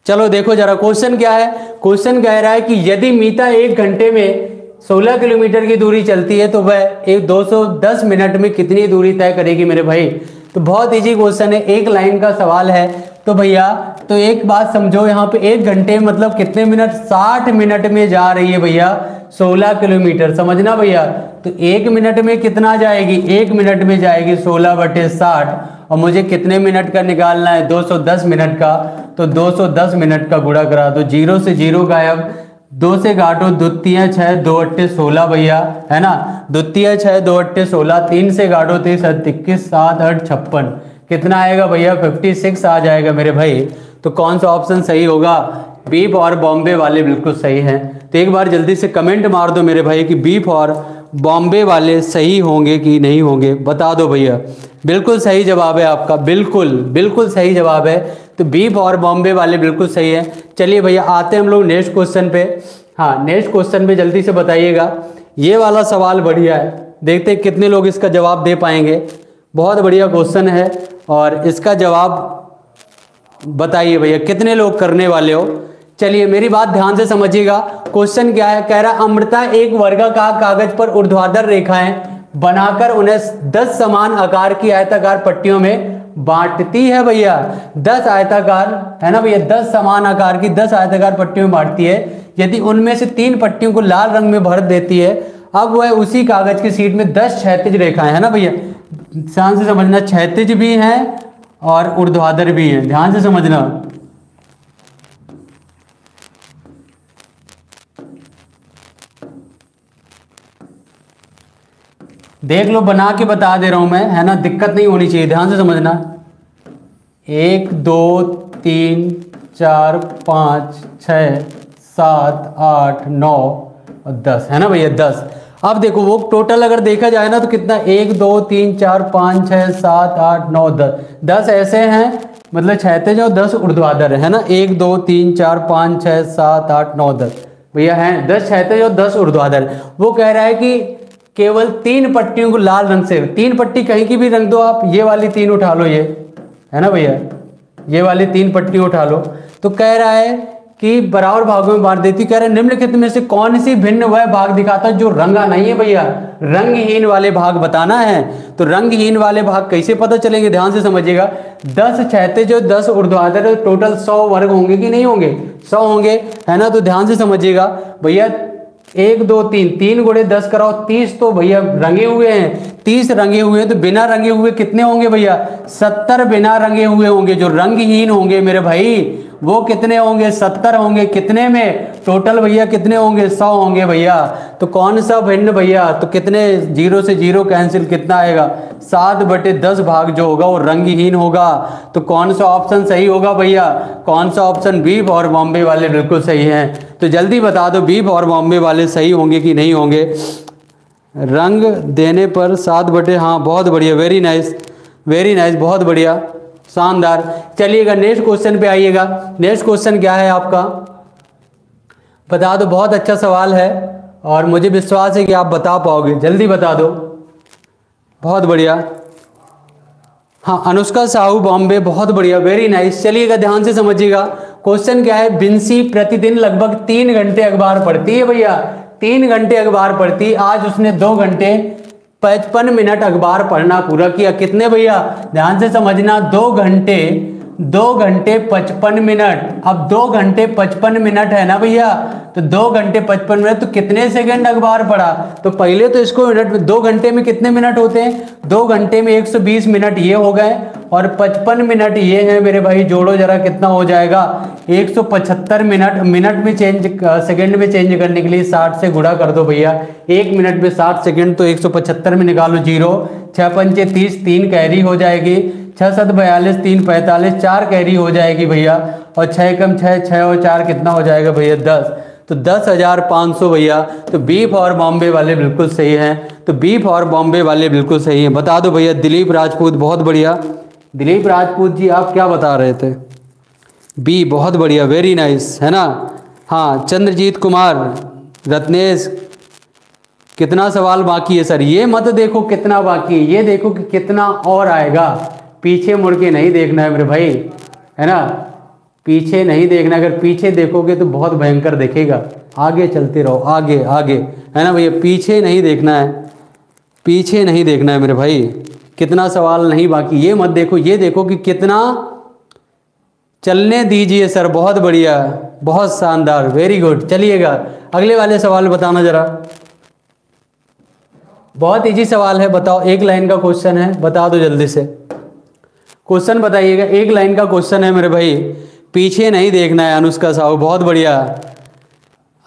चलो देखो जरा क्वेश्चन क्या है। क्वेश्चन कह रहा है कि यदि मीता 1 घंटे में 16 किलोमीटर की दूरी चलती है तो वह एक 210 मिनट में कितनी दूरी तय करेगी मेरे भाई। तो बहुत इजी क्वेश्चन है, एक लाइन का सवाल है। तो भैया तो एक बात समझो, यहाँ पे 1 घंटे मतलब कितने मिनट, 60 मिनट में जा रही है भैया 16 किलोमीटर, समझना भैया। तो 1 मिनट में कितना जाएगी, 1 मिनट में जाएगी 16/60, और मुझे कितने मिनट का निकालना है, 210 मिनट का। तो 210 मिनट का गुणा करा दो, 0 से 0 गायब, 2 से काटो, 2 तियां 6, 2 अट्ठे 16 भैया, है ना, 2 तियां 6, 2 अट्ठे 16, 3 से काटो 23 21, 7 8 56, कितना आएगा भैया 56 आ जाएगा मेरे भाई। तो कौन सा ऑप्शन सही होगा, बीफ और बॉम्बे वाले बिल्कुल सही हैं। तो एक बार जल्दी से कमेंट मार दो मेरे भाई कि बीफ और बॉम्बे वाले सही होंगे कि नहीं होंगे, बता दो भैया। बिल्कुल सही जवाब है आपका, बिल्कुल बिल्कुल सही जवाब है। तो बीफ और बॉम्बे वाले बिल्कुल सही है। चलिए भैया आते हैं हम लोग नेक्स्ट क्वेश्चन पे। हाँ नेक्स्ट क्वेश्चन पे जल्दी से बताइएगा। ये वाला सवाल बढ़िया है, देखते हैं कितने लोग इसका जवाब दे पाएंगे। बहुत बढ़िया क्वेश्चन है और इसका जवाब बताइए भैया कितने लोग करने वाले हो। चलिए मेरी बात ध्यान से समझिएगा। क्वेश्चन क्या है, कह रहा अमृता एक वर्गाकार कागज पर ऊर्ध्वाधर रेखाएं बनाकर उन्हें 10 समान आकार की आयताकार पट्टियों में बांटती है भैया। 10 आयताकार है ना भैया, 10 समान आकार की 10 आयताकार पट्टियों में बांटती है। यदि उनमें से 3 पट्टियों को लाल रंग में भर देती है, अब वह उसी कागज की शीट में 10 क्षैतिज रेखाएं, है ना भैया, ध्यान से समझना, क्षैतिज भी हैं और ऊर्ध्वाधर भी हैं, ध्यान से समझना। देख लो बना के बता दे रहा हूं मैं, है ना, दिक्कत नहीं होनी चाहिए, ध्यान से समझना। 1 2 3 4 5 6 7 8 9 और 10, है ना भैया 10। अब देखो वो टोटल अगर देखा जाए ना तो कितना, 1 2 3 4 5 6 7 8 9 10, 10 ऐसे हैं मतलब क्षैतिज और 10 ऊर्ध्वाधर है ना। 1 2 3 4 5 6 7 8 9 10 भैया हैं, 10 क्षैतिज और 10 ऊर्ध्वाधर। वो कह रहा है कि केवल 3 पट्टियों को लाल रंग से, 3 पट्टी कहीं की भी रंग दो आप, ये वाली 3 उठा लो, ये है ना भैया, ये वाली 3 पट्टी उठा लो। तो कह रहा है कि बराबर भागों में बांट देती। कह रहे निम्नलिखित में से कौन सी भिन्न वह भाग दिखाता जो रंगा नहीं है भैया, रंगहीन वाले भाग बताना है। तो रंगहीन वाले भाग कैसे पता चलेंगे, ध्यान से समझिएगा। 10 क्षैतिज और 10 ऊर्ध्वाधर, टोटल 100 वर्ग होंगे कि नहीं होंगे, 100 होंगे, है ना। तो ध्यान से समझिएगा भैया, 1 2 3, 3 गुणे 10 कराओ 30, तो भैया रंगे हुए हैं, 30 रंगे हुए हैं। तो बिना रंगे हुए कितने होंगे भैया, 70 बिना रंगे हुए होंगे। जो रंगहीन होंगे मेरे भाई वो कितने होंगे, 70 होंगे। कितने में टोटल भैया कितने होंगे, 100 होंगे भैया। तो कौन सा भिन्न भैया, तो कितने, 0 से 0 कैंसिल, कितना आएगा 7/10 भाग जो होगा वो रंगहीन होगा। तो कौन सा ऑप्शन सही होगा भैया, कौन सा ऑप्शन, बीफ और बॉम्बे वाले बिल्कुल सही हैं। तो जल्दी बता दो बीफ और बॉम्बे वाले सही होंगे कि नहीं होंगे। रंग देने पर 7/, हाँ बहुत बढ़िया, वेरी नाइस वेरी नाइस, बहुत बढ़िया, शानदार। चलिएगा नेक्स्ट क्वेश्चन पे आइएगा। नेक्स्ट क्वेश्चन क्या है आपका, बता दो। बहुत अच्छा सवाल है और मुझे विश्वास है कि आप बता पाओगे, जल्दी बता दो, बहुत बढ़िया। हाँ अनुष्का साहू बॉम्बे, बहुत बढ़िया, वेरी नाइस। चलिएगा ध्यान से समझिएगा। क्वेश्चन क्या है, बिंसी प्रतिदिन लगभग 3 घंटे अखबार पढ़ती है भैया, 3 घंटे अखबार पढ़ती। आज उसने 2 घंटे 55 मिनट अखबार पढ़ना पूरा किया। कितने भैया, ध्यान से समझना, 2 घंटे 55 मिनट। अब 2 घंटे 55 मिनट है ना भैया, तो 2 घंटे 55 मिनट, तो कितने सेकंड अखबार पढ़ा। तो पहले तो इसको मिनट में, 2 घंटे में कितने मिनट होते हैं, 2 घंटे में 120 मिनट ये हो गए और 55 मिनट ये हैं मेरे भाई, जोड़ो जरा कितना हो जाएगा, 175 मिनट। मिनट में चेंज, सेकंड में चेंज करने के लिए 60 से गुणा कर दो भैया। 1 मिनट में 60 सेकंड, तो 175 में निकालो 0, 6 पंचे 30, 3 कैरी हो जाएगी, 6 7 42, 3 45, 4 कैरी हो जाएगी भैया, और 6 कम 6, 6 और 4 कितना हो जाएगा भैया 10। तो 10,500 भैया। तो बीफ और बॉम्बे वाले बिल्कुल सही हैं। तो बीफ और बॉम्बे वाले बिल्कुल सही हैं। बता दो भैया दिलीप राजपूत, बहुत बढ़िया दिलीप राजपूत जी, आप क्या बता रहे थे, बी, बहुत बढ़िया, वेरी नाइस, है ना। हाँ चंद्रजीत कुमार, रत्नेश, कितना सवाल बाकी है सर, ये मत देखो कितना बाकी है, ये देखो कि कितना और आएगा। पीछे मुड़ के नहीं देखना है मेरे भाई, है ना, पीछे नहीं देखना, अगर पीछे देखोगे तो बहुत भयंकर दिखेगा, आगे चलते रहो, आगे आगे, है ना भैया, पीछे नहीं देखना है, पीछे नहीं देखना है मेरे भाई। कितना सवाल नहीं बाकी, ये मत देखो, ये देखो कि कितना चलने दीजिए सर। बहुत बढ़िया, बहुत शानदार, वेरी गुड। चलिएगा अगले वाले सवाल बताना जरा। बहुत इजी सवाल है, बताओ। एक लाइन का क्वेश्चन है, बता दो जल्दी से। क्वेश्चन बताइएगा, एक लाइन का क्वेश्चन है मेरे भाई, पीछे नहीं देखना है। अनुष्का साहू, बहुत बढ़िया।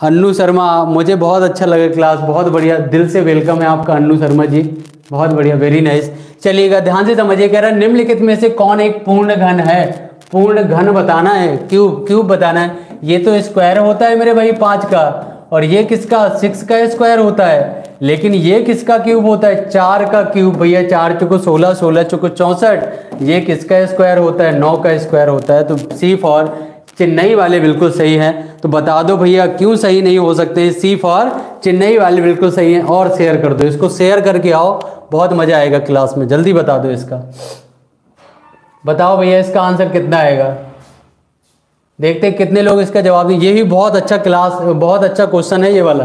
अन्नू शर्मा, मुझे बहुत अच्छा लगा क्लास, बहुत बढ़िया, दिल से वेलकम है आपका अन्नू शर्मा जी, बहुत बढ़िया, वेरी नाइस। चलिएगा ध्यान से समझिए, कह रहा है निम्नलिखित में से कौन एक पूर्ण घन है। पूर्ण घन बताना है, क्यूब, क्यूब बताना है। ये तो स्क्वायर होता है मेरे भाई 5 का, और ये किसका 6 का स्क्वायर होता है, लेकिन ये किसका क्यूब होता है 4 का क्यूब भैया। 4 चौको 16, 16 चौको 64, ये किसका स्क्वायर होता है 9 का स्क्वायर होता है। तो सी फॉर चेन्नई वाले बिल्कुल सही है। तो बता दो भैया क्यों सही नहीं हो सकते हैं। सी फॉर चेन्नई वाले बिल्कुल सही है। और शेयर कर दो इसको, शेयर करके आओ, बहुत मजा आएगा क्लास में। जल्दी बता दो इसका, बताओ भैया इसका आंसर कितना आएगा। देखते हैं कितने लोग इसका जवाब दें। ये भी बहुत अच्छा क्लास, बहुत अच्छा क्वेश्चन है ये वाला,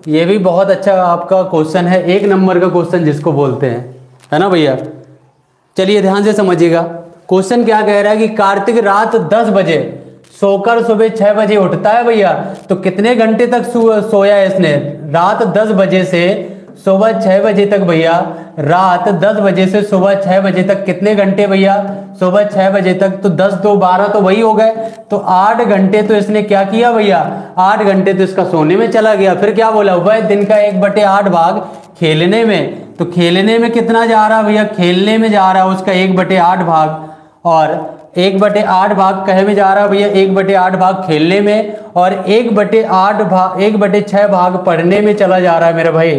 ये भी बहुत अच्छा आपका क्वेश्चन है, 1 नंबर का क्वेश्चन जिसको बोलते हैं, है ना भैया। चलिए ध्यान से समझिएगा, क्वेश्चन क्या कह रहा है कि कार्तिक रात 10 बजे सोकर सुबह 6 बजे उठता है भैया। तो कितने घंटे तक सोया इसने। रात 10 बजे से सुबह 6 बजे तक भैया, रात 10 बजे से सुबह 6 बजे तक कितने घंटे भैया, सुबह 6 बजे तक। तो 10 2 12 तो वही हो गए। तो 8 घंटे तो इसने क्या किया भैया, 8 घंटे तो इसका सोने में चला गया। फिर क्या बोला, वह दिन का 1/8 भाग खेलने में। तो खेलने में कितना जा रहा भैया, खेलने में जा रहा है उसका 1/8 भाग, और 1/8 भाग कहे में जा रहा है भैया, 1/8 भाग खेलने में, और 1/8 भाग 1/6 भाग पढ़ने में चला जा रहा है मेरे भाई।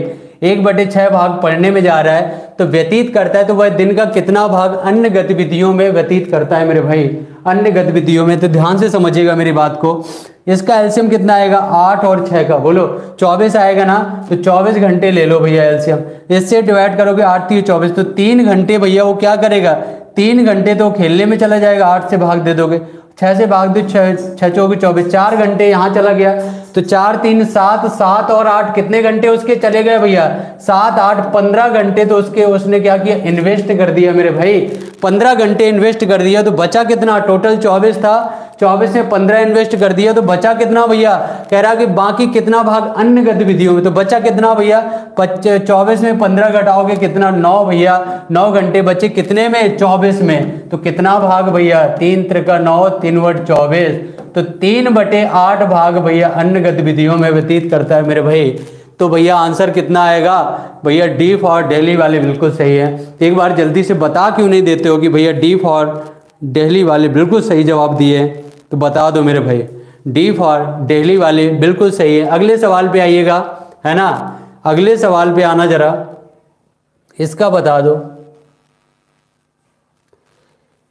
1/6 भाग पढ़ने में जा रहा है। तो व्यतीत करता है, तो वह दिन का कितना भाग अन्य गतिविधियों में व्यतीत करता है मेरे भाई, अन्य गतिविधियों में। तो ध्यान से समझिएगा मेरी बात को। इसका एलसीएम कितना आएगा, 8 और 6 का बोलो 24 आएगा ना। तो 24 घंटे ले लो भैया एलसीएम, इससे डिवाइड करोगे 8 3 24, तो 3 घंटे भैया वो क्या करेगा, 3 घंटे तो खेलने में चला जाएगा। 8 से भाग दे दोगे, 6 से भाग दो, 6 चौके 24, 4 घंटे यहाँ चला गया। तो 4 3 7, 7 और 8 कितने घंटे उसके चले गए भैया, 7 8 15 घंटे तो उसने क्या किया, इन्वेस्ट कर दिया मेरे भाई। 15 घंटे इन्वेस्ट कर दिया, तो बचा कितना, टोटल 24 था, 24 में 15 इन्वेस्ट कर दिया, तो बचा कितना भैया, कह रहा कि बाकी कितना भाग अन्य गतिविधियों में। तो बचा कितना भैया, 24 में 15 घटाओगे कितना, 9 भैया, 9 घंटे बचे कितने में, 24 में। तो कितना भाग भैया, 3 त्रिका 9, 3 वट 24, तो 3/8 भाग भैया अन्य गतिविधियों में व्यतीत करता है मेरे भाई। तो भैया आंसर कितना आएगा भैया, डी फॉर दिल्ली वाले बिल्कुल सही है। एक बार जल्दी से बता क्यों नहीं देते हो कि भैया डी फॉर दिल्ली वाले बिल्कुल सही जवाब दिए, तो बता दो मेरे भाई, डी फॉर दिल्ली वाले बिल्कुल सही है। अगले सवाल पे आइएगा, है ना, अगले सवाल पे आना जरा, इसका बता दो,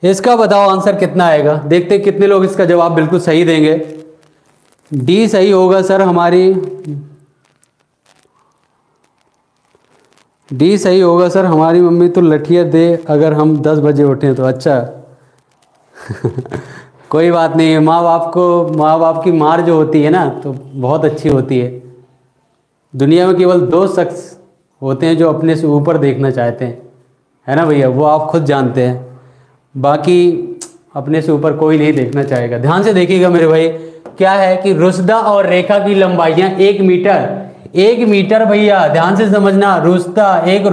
इसका बताओ आंसर कितना आएगा। देखते कितने लोग इसका जवाब बिल्कुल सही देंगे। डी सही होगा सर, हमारी डी सही होगा सर, हमारी मम्मी तो लठिया दे अगर हम 10 बजे उठें तो। अच्छा कोई बात नहीं है, माँ बाप की मार जो होती है ना तो बहुत अच्छी होती है। दुनिया में केवल 2 शख्स होते हैं जो अपने से ऊपर देखना चाहते हैं, है ना भैया, वो आप खुद जानते हैं, बाकी अपने से ऊपर कोई नहीं देखना चाहेगा। ध्यान से देखिएगा मेरे भाई, क्या है कि रुस्दा और रेखा की लंबाइयाँ 1 मीटर, 1 मीटर भैया, ध्यान से समझना। रुस्दा, एक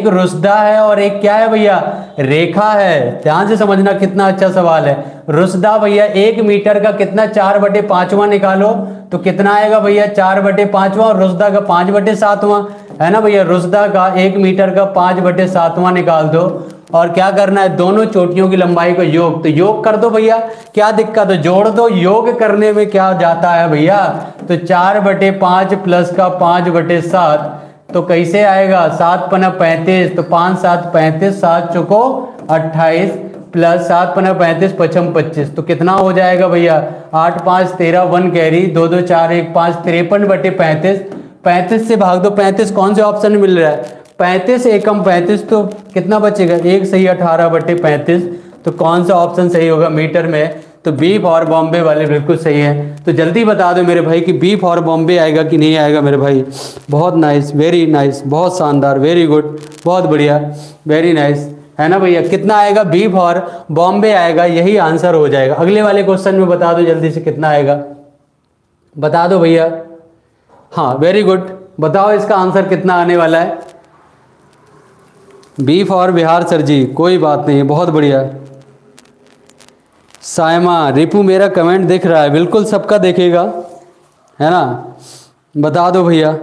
रुस्दा है और एक क्या है भैया, रेखा है। ध्यान से समझना, कितना अच्छा सवाल है। रुस्दा भैया 1 मीटर का कितना, 4/5 निकालो तो कितना आएगा भैया, 4/5, और रुस्दा का 5/7, है ना भैया। रुस्दा का 1 मीटर का 5/7 निकाल दो, और क्या करना है, दोनों चोटियों की लंबाई को योग, तो योग कर दो भैया, क्या दिक्कत है, जोड़ दो। योग करने में क्या जाता है भैया, तो 4/5 प्लस का 5/7, तो कैसे आएगा, 7 पना 35, तो 5 7 35, 7 चौको 28, प्लस 7 पना 35 पचम 25, तो कितना हो जाएगा भैया, 8 5 13, 1 कैरी, 2 2 4 1 5, 53/35, 35 से भाग दो। 35 कौन से ऑप्शन में मिल रहा है, 35 एकम 35, तो कितना बचेगा, 1 सही 18/35, तो कौन सा ऑप्शन सही होगा मीटर में, तो बी फॉर बॉम्बे वाले बिल्कुल सही है। तो जल्दी बता दो मेरे भाई कि बी फॉर बॉम्बे आएगा कि नहीं आएगा मेरे भाई। बहुत नाइस, वेरी नाइस, बहुत शानदार, वेरी गुड, बहुत बढ़िया, वेरी नाइस, है ना भैया। कितना आएगा? बी फॉर बॉम्बे आएगा, यही आंसर हो जाएगा। अगले वाले क्वेश्चन में बता दो जल्दी से कितना आएगा, बता दो भैया। हाँ वेरी गुड, बताओ इसका आंसर कितना आने वाला है। बी फॉर बिहार सर जी, कोई बात नहीं, बहुत बढ़िया। सायमा, रिपू मेरा कमेंट दिख रहा है, बिल्कुल सबका देखेगा, है ना। बता दो भैया।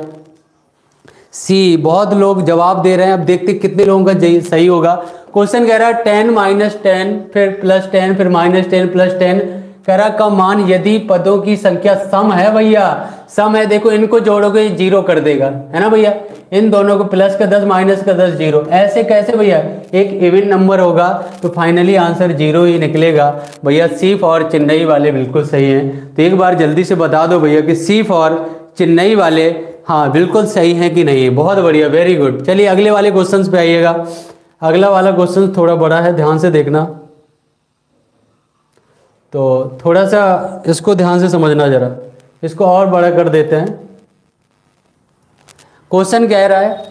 सी, बहुत लोग जवाब दे रहे हैं, अब देखते कितने लोगों का सही होगा। क्वेश्चन कह रहा है 10 - 10 फिर +10 फिर -10 +10, कह रहा का मान यदि पदों की संख्या सम है भैया, सम है, देखो इनको जोड़ोगे 0 कर देगा, है ना भैया। इन दोनों को प्लस का 10 माइनस का 10 0, ऐसे कैसे भैया, एक इवन नंबर होगा तो फाइनली आंसर 0 ही निकलेगा भैया। सी फॉर चेन्नई वाले बिल्कुल सही हैं। तो एक बार जल्दी से बता दो भैया कि सी फॉर चेन्नई वाले हाँ बिल्कुल सही है कि नहीं। बहुत बढ़िया, वेरी गुड। चलिए अगले वाले क्वेश्चन पे आइएगा। अगला वाला क्वेश्चन थोड़ा बड़ा है, ध्यान से देखना, तो थोड़ा सा इसको ध्यान से समझना, जरा इसको और बड़ा कर देते हैं। क्वेश्चन कह रहा है,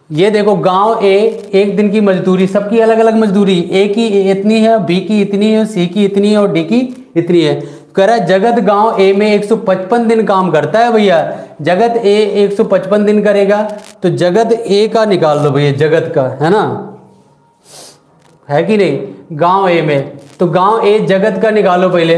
ये देखो गांव ए, एक दिन की मजदूरी, सबकी अलग अलग मजदूरी, ए की इतनी है, बी की इतनी है, सी की इतनी है और डी की इतनी है। कह रहा है जगत गांव ए में 155 दिन काम करता है भैया। जगत ए 155 दिन करेगा, तो जगत ए का निकाल दो भैया, जगत का, है ना, है कि नहीं। गांव ए में, तो गांव ए जगत का निकालो पहले,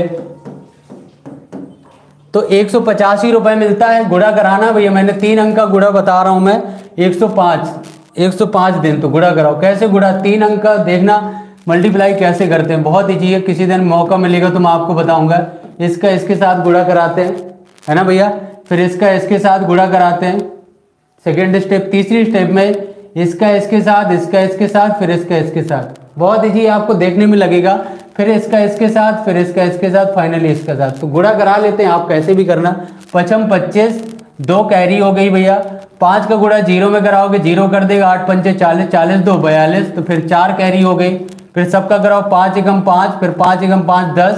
तो 185 रुपए मिलता है। गुणा कराना भैया, मैंने 3 अंक का गुणा बता रहा हूं मैं, 105 दिन, तो गुणा कराओ। कैसे गुणा, 3 अंक का देखना मल्टीप्लाई कैसे करते हैं, बहुत ईजी है। किसी दिन मौका मिलेगा तो मैं आपको बताऊंगा। इसका इसके साथ गुणा कराते हैं, है ना भैया, फिर इसका इसके साथ गुणा कराते हैं, सेकेंड स्टेप। तीसरी स्टेप में इसका इसके साथ, इसका इसके साथ, फिर इसका इसके साथ। बहुत ईजी आपको देखने में लगेगा। फिर इसका इसके साथ, फिर इसका इसके साथ, फाइनली इसके साथ। तो गुणा करा लेते हैं, आप कैसे भी करना। 55 25, 2 कैरी हो गई भैया। 5 का गुणा 0 में कराओगे, 0 कर देगा, 8 पंचे 40, 40 2 42, तो फिर 4 कैरी हो गई। फिर सबका कराओ, 5 एकम 5, फिर 5 एकम 5 10,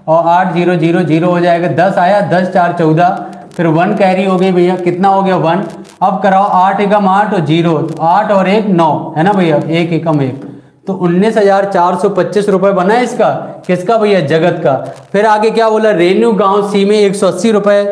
और 8 0 0 0 हो जाएगा। 10 आया, 10 4 14, फिर 1 कैरी हो गई भैया। कितना हो गया 1। अब कराओ 8 एकम 8 और 0, तो 8 और 1 9, है ना भैया, 1 एकम 1, तो 19,425 रुपए बना है इसका। किसका भैया, जगत का। फिर आगे क्या बोला, रेनू गांव सी में 180 रुपए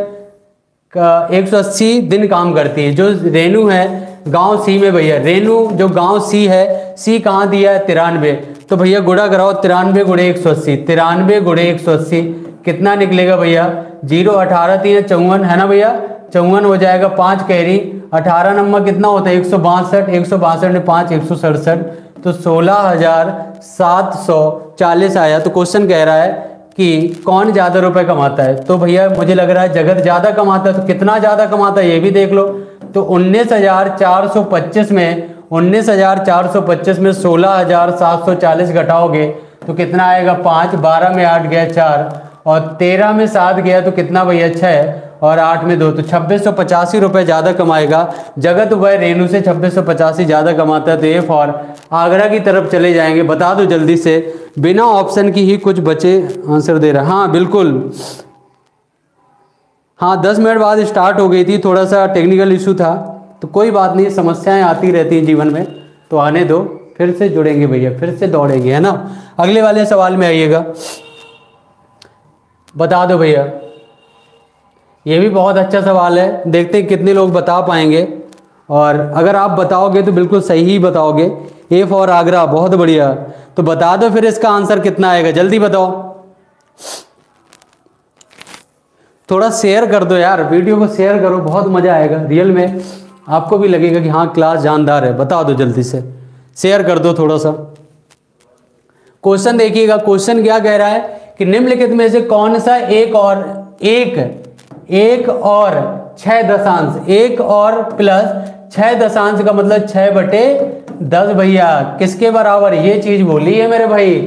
का 180 दिन काम करती है। जो रेनू है गांव सी में भैया, रेनू जो गांव सी है, सी कहाँ दिया है 93, तो भैया गुणा कराओ 93 गुणे 180, 93 गुणे 180 कितना निकलेगा भैया, 0 18 3 54, है ना भैया, 54 हो जाएगा। 5 कैरी, 18 नंबर कितना होता है 162, 162 में 5 167, तो 16,740 आया। तो क्वेश्चन कह रहा है कि कौन ज़्यादा रुपए कमाता है। तो भैया मुझे लग रहा है जगत ज़्यादा कमाता है। तो कितना ज़्यादा कमाता है ये भी देख लो। तो 19,425 में 19,425 में 16,740 घटाओगे तो कितना आएगा 5, 12 में 8 गया 4, और 13 में 7 गया तो कितना भैया 6, और 8 में 2, तो 2685 रुपये ज़्यादा कमाएगा जगत। वह रेनू से 2685 ज़्यादा कमाता है। तो ये फॉर आगरा की तरफ चले जाएंगे। बता दो जल्दी से, बिना ऑप्शन की ही कुछ बचे आंसर दे रहा है। हाँ बिल्कुल, हाँ 10 मिनट बाद स्टार्ट हो गई थी, थोड़ा सा टेक्निकल इशू था, तो कोई बात नहीं, समस्याएं आती रहती हैं जीवन में, तो आने दो, फिर से जुड़ेंगे भैया, फिर से दौड़ेंगे, है ना। अगले वाले सवाल में आइएगा। बता दो भैया, ये भी बहुत अच्छा सवाल है, देखते हैं कितने लोग बता पाएंगे, और अगर आप बताओगे तो बिल्कुल सही ही बताओगे। ए फॉर आगरा, बहुत बढ़िया। तो बता दो फिर इसका आंसर कितना आएगा, जल्दी बताओ। थोड़ा शेयर कर दो यार, वीडियो को शेयर करो, बहुत मजा आएगा, रियल में आपको भी लगेगा कि हाँ क्लास जानदार है। बता दो जल्दी से, शेयर कर दो थोड़ा सा। क्वेश्चन देखिएगा, क्वेश्चन क्या कह रहा है कि निम्नलिखित में से कौन सा एक और 6 दशांश, 1 और प्लस 6 दशांश का मतलब 6/10 भैया किसके बराबर, ये चीज बोली है मेरे भाई।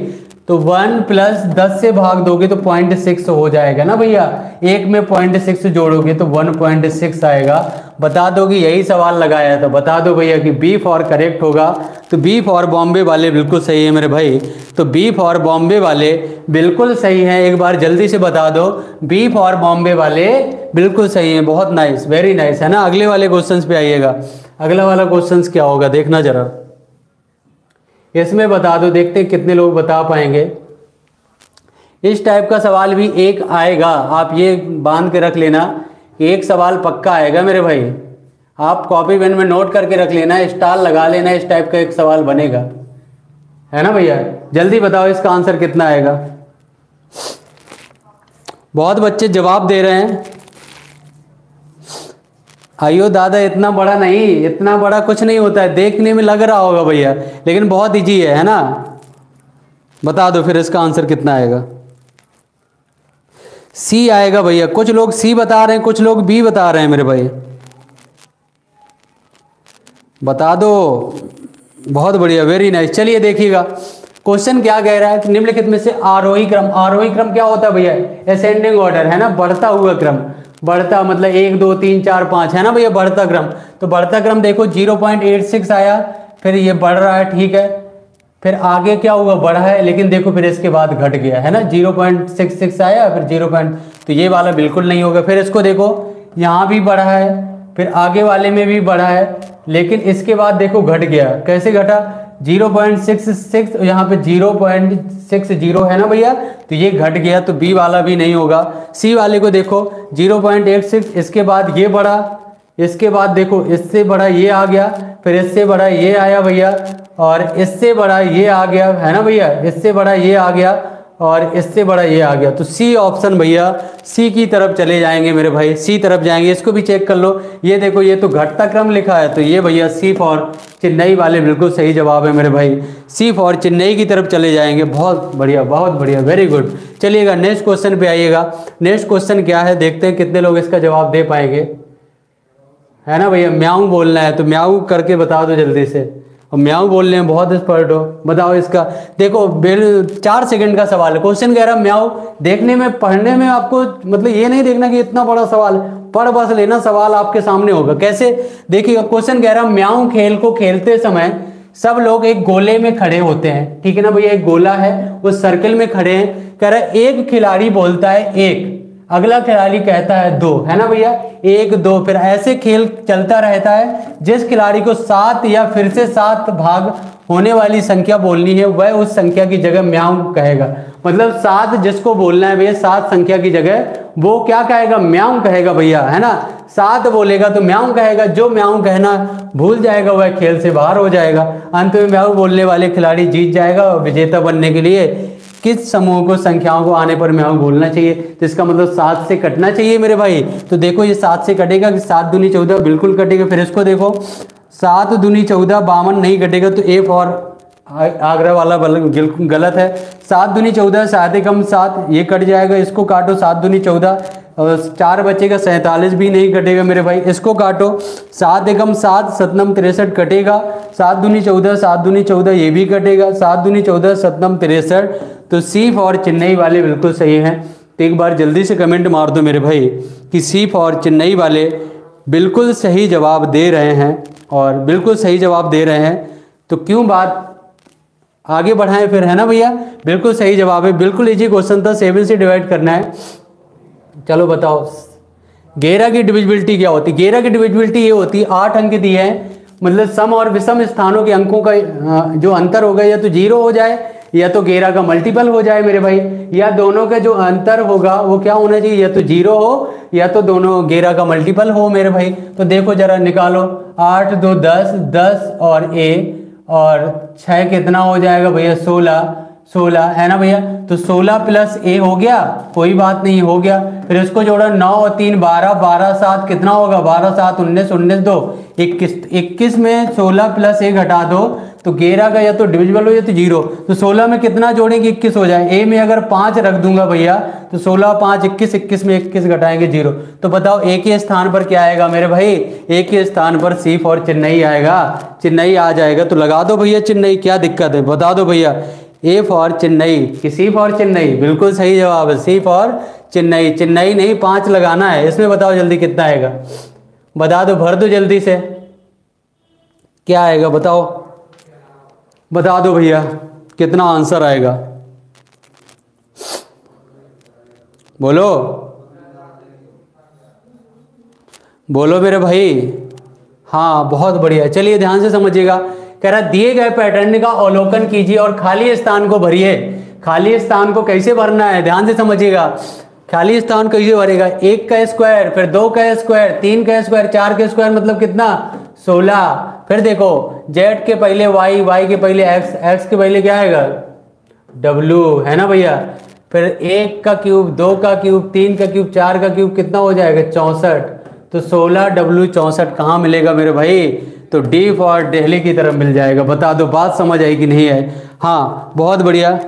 तो 1 प्लस 10 से भाग दोगे तो 0.6 हो जाएगा ना भैया, एक में 0.6 जोड़ोगे तो 1.6 आएगा। बता दो कि यही सवाल लगाया था, बता दो भैया कि बी फॉर करेक्ट होगा। तो बी फॉर बॉम्बे वाले बिल्कुल सही है मेरे भाई, तो बी फॉर बॉम्बे वाले बिल्कुल सही है। एक बार जल्दी से बता दो, बी फॉर बॉम्बे वाले बिल्कुल सही है। बहुत नाइस, वेरी नाइस, है ना। अगले वाले क्वेश्चंस पे आइएगा, अगला वाला क्वेश्चंस क्या होगा देखना जरा, इसमें बता दो, देखते हैं कितने लोग बता पाएंगे। इस टाइप का सवाल भी एक आएगा, आप ये बांध के रख लेना, एक सवाल पक्का आएगा मेरे भाई। आप कॉपी पेन में नोट करके रख लेना, स्टार लगा लेना, इस टाइप का एक सवाल बनेगा, है ना भैया। जल्दी बताओ इसका आंसर कितना आएगा। बहुत बच्चे जवाब दे रहे हैं। आइयो दादा, इतना बड़ा नहीं, इतना बड़ा कुछ नहीं होता है, देखने में लग रहा होगा भैया, लेकिन बहुत इजी है ना। बता दो फिर इसका आंसर कितना आएगा। सी आएगा भैया, कुछ लोग सी बता रहे हैं, कुछ लोग बी बता रहे हैं मेरे भाई, बता दो। बहुत बढ़िया, वेरी नाइस। चलिए देखिएगा क्वेश्चन क्या कह रहा है कि निम्नलिखित में से आरोही क्रम, आरोही क्रम क्या होता है भैया, असेंडिंग ऑर्डर, है ना, बढ़ता हुआ क्रम, बढ़ता मतलब 1 2 3 4 5, है ना भैया, बढ़ता क्रम। तो बढ़ता क्रम देखो 0.86 आया, फिर ये बढ़ रहा है, ठीक है, फिर आगे क्या हुआ, बढ़ा है, लेकिन देखो फिर इसके बाद घट गया, है ना, 0.66 आया, फिर 0. तो ये वाला बिल्कुल नहीं होगा। फिर इसको देखो, यहाँ भी बढ़ा है, फिर आगे वाले में भी बढ़ा है, लेकिन इसके बाद देखो घट गया। कैसे घटा, 0.66, यहाँ पे 0.60 है ना भैया, तो ये घट गया, तो बी वाला भी नहीं होगा। सी वाले को देखो 0.86, इसके बाद ये बढ़ा, इसके बाद देखो इससे बड़ा ये आ गया, फिर इससे बड़ा ये आया भैया, और इससे बड़ा ये आ गया, है ना भैया, इससे बड़ा ये आ गया, और इससे बड़ा ये आ गया। तो सी ऑप्शन भैया, सी की तरफ चले जाएंगे मेरे भाई, सी तरफ जाएंगे। इसको भी चेक कर लो, ये देखो ये तो घटता क्रम लिखा है, तो ये भैया सी फॉर चेन्नई वाले बिल्कुल सही जवाब है मेरे भाई, सी फॉर चेन्नई की तरफ चले जाएंगे। बहुत बढ़िया, बहुत बढ़िया, वेरी गुड। चलिएगा नेक्स्ट क्वेश्चन पे आइएगा। नेक्स्ट क्वेश्चन क्या है देखते हैं कितने लोग इसका जवाब दे पाएंगे, है ना भैया। म्याऊ बोलना है तो म्याऊ करके बता दो जल्दी से, और म्याऊ बोलने में बहुत एक्सपर्ट हो। बताओ इसका, देखो 4 सेकंड का सवाल है, क्वेश्चन कह रहा म्याऊ। देखने में, पढ़ने में आपको मतलब ये नहीं देखना कि इतना बड़ा सवाल, पढ़ बस लेना, सवाल आपके सामने होगा। कैसे देखिएगा, क्वेश्चन कह रहा म्याऊ खेल को खेलते समय सब लोग एक गोले में खड़े होते हैं, ठीक है ना भैया, एक गोला है, वो सर्कल में खड़े हैं। कह रहा है एक खिलाड़ी बोलता है 1, अगला खिलाड़ी कहता है 2, है ना भैया, 1 2, फिर ऐसे खेल चलता रहता है। जिस खिलाड़ी को 7 या फिर से 7 भाग होने वाली संख्या बोलनी है, वह उस संख्या की जगह म्याऊ कहेगा। मतलब 7 जिसको बोलना है भैया, 7 संख्या की जगह वो क्या कहेगा, म्याऊ कहेगा भैया, है ना। 7 बोलेगा तो म्याऊ कहेगा, जो म्याऊ कहना भूल जाएगा वह खेल से बाहर हो जाएगा। अंत में म्याऊ बोलने वाले खिलाड़ी जीत जाएगा। और विजेता बनने के लिए किस समूह को संख्याओं को आने पर म्याऊ बोलना चाहिए, तो इसका मतलब 7 से कटना चाहिए मेरे भाई। तो देखो ये 7 से कटेगा कि 7 दूनी 14 बिल्कुल कटेगा। फिर इसको देखो 7 दूनी 14 52 नहीं कटेगा, तो ए फॉर आगरा वाला बिल्कुल गलत है। 7 दूनी 14 7 कम 7 ये कट जाएगा, इसको काटो 7 दूनी 14 और 4 बचेगा 47 भी नहीं कटेगा मेरे भाई, इसको काटो 7 एकम 7 सतनम 63 कटेगा। 7 दूनी 14 7 दूनी 14 ये भी कटेगा, 7 दूनी 14 सतनम 63। तो सी फॉर चेन्नई वाले बिल्कुल सही हैं। तो एक बार जल्दी से कमेंट मार दो मेरे भाई कि सी फॉर चेन्नई वाले बिल्कुल सही जवाब दे रहे हैं, और बिल्कुल सही जवाब दे रहे हैं। तो क्यों बात आगे बढ़ाएं फिर, है ना भैया, बिल्कुल सही जवाब है। बिल्कुल इजी क्वेश्चन था, 7 से डिवाइड करना है। चलो बताओ घेरा की डिविजिबिलिटी क्या होती है। घेरा की डिविजिबिलिटी ये होती है, 8 अंक दिए हैं, मतलब सम और विषम स्थानों के अंकों का जो अंतर होगा या तो 0 हो जाए या तो घेरा का मल्टीपल हो जाए मेरे भाई, या दोनों का जो अंतर होगा वो क्या होना चाहिए, या तो 0 हो या तो दोनों घेरा का मल्टीपल हो मेरे भाई। तो देखो जरा निकालो, 8 2 10 10 और a और 6 कितना हो जाएगा भैया, 16 है ना भैया। तो 16 प्लस a हो गया, कोई बात नहीं, हो गया। फिर इसको जोड़ा 9 और 3 12 12 7 कितना होगा, 12 7 19 19 2 21 21 में 16 प्लस a घटा दो तो घेरा का या तो डिविजिबल हो या तो 0। तो 16 में कितना जोड़ेंगे, 21 हो जाए। a में अगर 5 रख दूंगा भैया तो 16 5 21 21 में 21 घटाएंगे 0। तो बताओ a के स्थान पर क्या आएगा मेरे भाई, a के स्थान पर सी फॉर चेन्नई आएगा, चेन्नई आ जाएगा। तो लगा दो भैया चेन्नई, क्या दिक्कत है, बता दो भैया। ए फॉर चेन्नई कि सी फॉर चेन्नई? बिल्कुल सही जवाब है, सी फॉर चेन्नई। चेन्नई नहीं, 5 लगाना है। इसमें बताओ जल्दी कितना आएगा, बता दो, भर दो जल्दी से, क्या आएगा बताओ, बता दो भैया कितना आंसर आएगा, बोलो बोलो मेरे भाई। हाँ बहुत बढ़िया, चलिए ध्यान से समझिएगा। कह रहा दिए गए पैटर्न का अवलोकन कीजिए और खाली स्थान को भरिए। खाली स्थान को कैसे भरना है, ध्यान से समझिएगा। खाली स्थान कैसे भरेगा, 1 का स्क्वायर, फिर 2 का स्क्वायर, 3 का स्क्वायर, 4 का स्क्वायर, मतलब कितना, 16। फिर देखो जेड के पहले वाई, वाई के पहले एक्स, एक्स के पहले क्या आएगा, डब्लू, है ना भैया। फिर 1 का क्यूब, 2 का क्यूब, 3 का क्यूब, 4 का क्यूब, कितना हो जाएगा, 64। तो 16W 64 कहाँ मिलेगा मेरे भाई, तो डी फॉर दिल्ली की तरफ मिल जाएगा। बता दो बात समझ आई कि नहीं है। हाँ बहुत बढ़िया।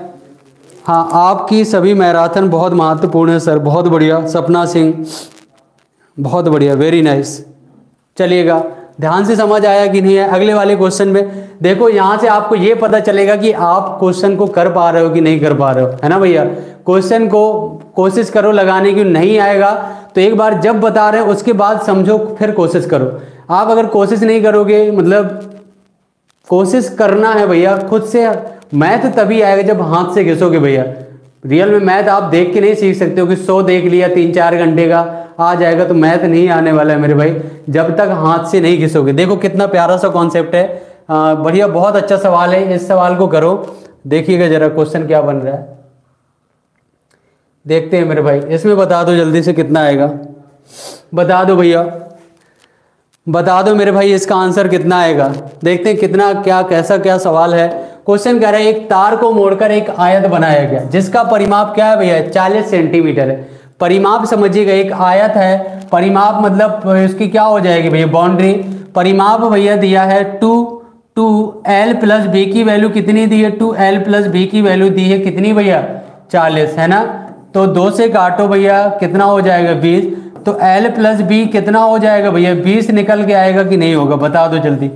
हाँ आपकी सभी मैराथन बहुत महत्वपूर्ण है सर, बहुत बढ़िया। सपना सिंह बहुत बढ़िया, वेरी नाइस। चलिएगा ध्यान से समझ आया कि नहीं है। अगले वाले क्वेश्चन में देखो, यहाँ से आपको ये पता चलेगा कि आप क्वेश्चन को कर पा रहे हो कि नहीं कर पा रहे हो, है ना भैया। क्वेश्चन को कोशिश करो लगाने की, नहीं आएगा तो एक बार जब बता रहे हैं उसके बाद समझो, फिर कोशिश करो। आप अगर कोशिश नहीं करोगे, मतलब कोशिश करना है भैया खुद से। मैथ तभी आएगा जब हाथ से घिसोगे भैया। रियल में मैथ आप देख के नहीं सीख सकते हो कि 100 देख लिया 3-4 घंटे का आ जाएगा, तो मैथ नहीं आने वाला है मेरे भाई जब तक हाथ से नहीं घिसोगे। देखो कितना प्यारा सा कॉन्सेप्ट है, बढ़िया, बहुत अच्छा सवाल है। इस सवाल को करो, देखिएगा जरा क्वेश्चन क्या बन रहा है, देखते हैं मेरे भाई। इसमें बता दो जल्दी से कितना आएगा, बता दो भैया, बता दो मेरे भाई इसका आंसर कितना आएगा। देखते हैं कितना, क्या कैसा क्या सवाल है। क्वेश्चन कह रहा है एक तार को मोड़कर एक आयत बनाया गया जिसका परिमाप क्या है भैया, 40 सेंटीमीटर है। परिमाप समझिएगा, एक आयत है, परिमाप मतलब इसकी क्या हो जाएगी भैया, बाउंड्री। परिमाप भैया दिया है 2l प्लस बी की वैल्यू कितनी दी है, 2l प्लस बी की वैल्यू दी है कितनी भैया, 40, है ना। तो 2 से काटो भैया, कितना हो जाएगा 20। तो l प्लस बी कितना हो जाएगा भैया, 20 निकल के आएगा कि नहीं होगा, बता दो जल्दी।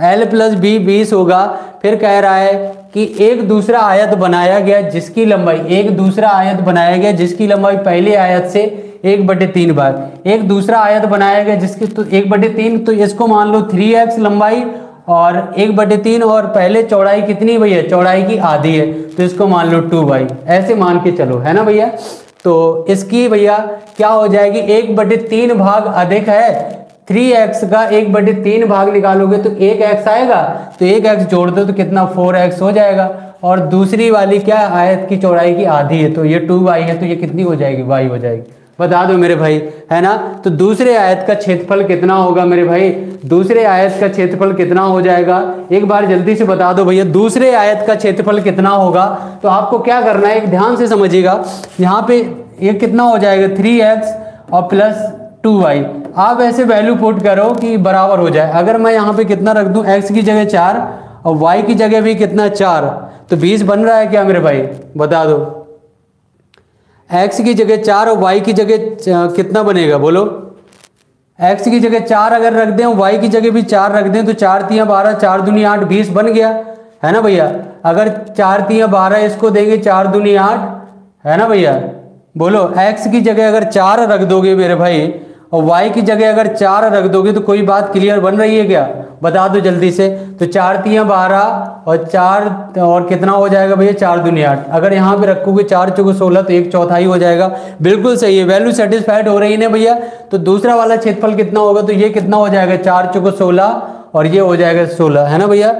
l प्लस बी 20 होगा। फिर कह रहा है कि एक दूसरा आयत बनाया गया जिसकी लंबाई, एक दूसरा आयत बनाया गया जिसकी लंबाई पहले आयत से 1/3 बार। एक दूसरा आयत बनाया गया जिसकी, तो 1/3, तो इसको मान लो 3x लंबाई और 1/3, और पहले चौड़ाई कितनी भैया, चौड़ाई की आधी है, तो इसको मान लो 2y, ऐसे मान के चलो, है ना भैया। तो इसकी भैया क्या हो जाएगी, 1/3 भाग अधिक है। 3x का 1/3 भाग निकालोगे तो 1x आएगा, तो 1x जोड़ दो तो कितना, 4x हो जाएगा। और दूसरी वाली क्या, आयत की चौड़ाई की आधी है, तो ये 2y है, तो ये कितनी हो जाएगी, y हो जाएगी। बता दो मेरे भाई, है ना। तो दूसरे आयत का क्षेत्रफल कितना होगा मेरे भाई, दूसरे आयत का क्षेत्रफल कितना हो जाएगा, एक बार जल्दी से बता दो भैया, दूसरे आयत का क्षेत्रफल कितना होगा। तो आपको क्या करना है, एक ध्यान से समझिएगा। यहाँ पे ये कितना हो जाएगा, 3x और प्लस 2y। आप ऐसे वैल्यू पुट करो कि बराबर हो जाए। अगर मैं यहाँ पे कितना रख दूं, x की जगह 4 और y की जगह भी कितना 4, तो 20 बन रहा है क्या मेरे भाई, बता दो। x की जगह 4 और y की जगह कितना बनेगा, बोलो। x की जगह 4 अगर रख दें, y की जगह भी 4 रख दें, तो 4 3 12, 4 दूनी 8, 20 बन गया, है ना भैया। अगर 4 3 12 इसको देंगे, 4 दूनी 8, है ना भैया। बोलो x की जगह अगर 4 रख दोगे मेरे भाई और y की जगह अगर 4 रख दोगे, तो कोई बात क्लियर बन रही है क्या, बता दो जल्दी से। तो 4 3 12 और 4 और कितना हो जाएगा भैया, 4 दूनी 8। अगर यहाँ पे रखोगे 4 चौको 16, तो 1/4 हो जाएगा। बिल्कुल सही है, वैल्यू सेटिस्फाइड हो रही है ना भैया। तो दूसरा वाला क्षेत्रफल कितना होगा, तो ये कितना हो जाएगा, 4 चौको 16 और ये हो जाएगा 16, है ना भैया।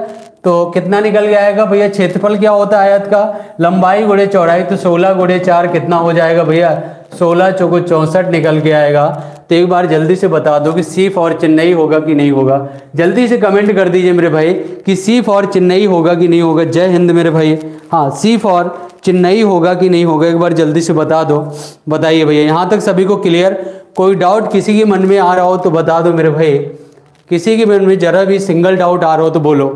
तो कितना निकल के आएगा भैया, क्षेत्रफल क्या होता है आयत का, लंबाई गुणे चौड़ाई, तो 16 गुणे 4 कितना हो जाएगा भैया, 16 चौको 64 निकल के आएगा। तो एक बार जल्दी से बता दो कि सी फॉर चेन्नई होगा कि नहीं होगा। जल्दी से कमेंट कर दीजिए मेरे भाई कि सी फॉर चेन्नई होगा कि नहीं होगा। जय हिंद मेरे भाई। हाँ सी फॉर चेन्नई होगा कि नहीं होगा, एक बार जल्दी से बता दो। बताइए भैया, यहाँ तक सभी को क्लियर। कोई डाउट किसी के मन में आ रहा हो तो बता दो मेरे भाई। किसी के मन में जरा भी सिंगल डाउट आ रहा हो तो बोलो।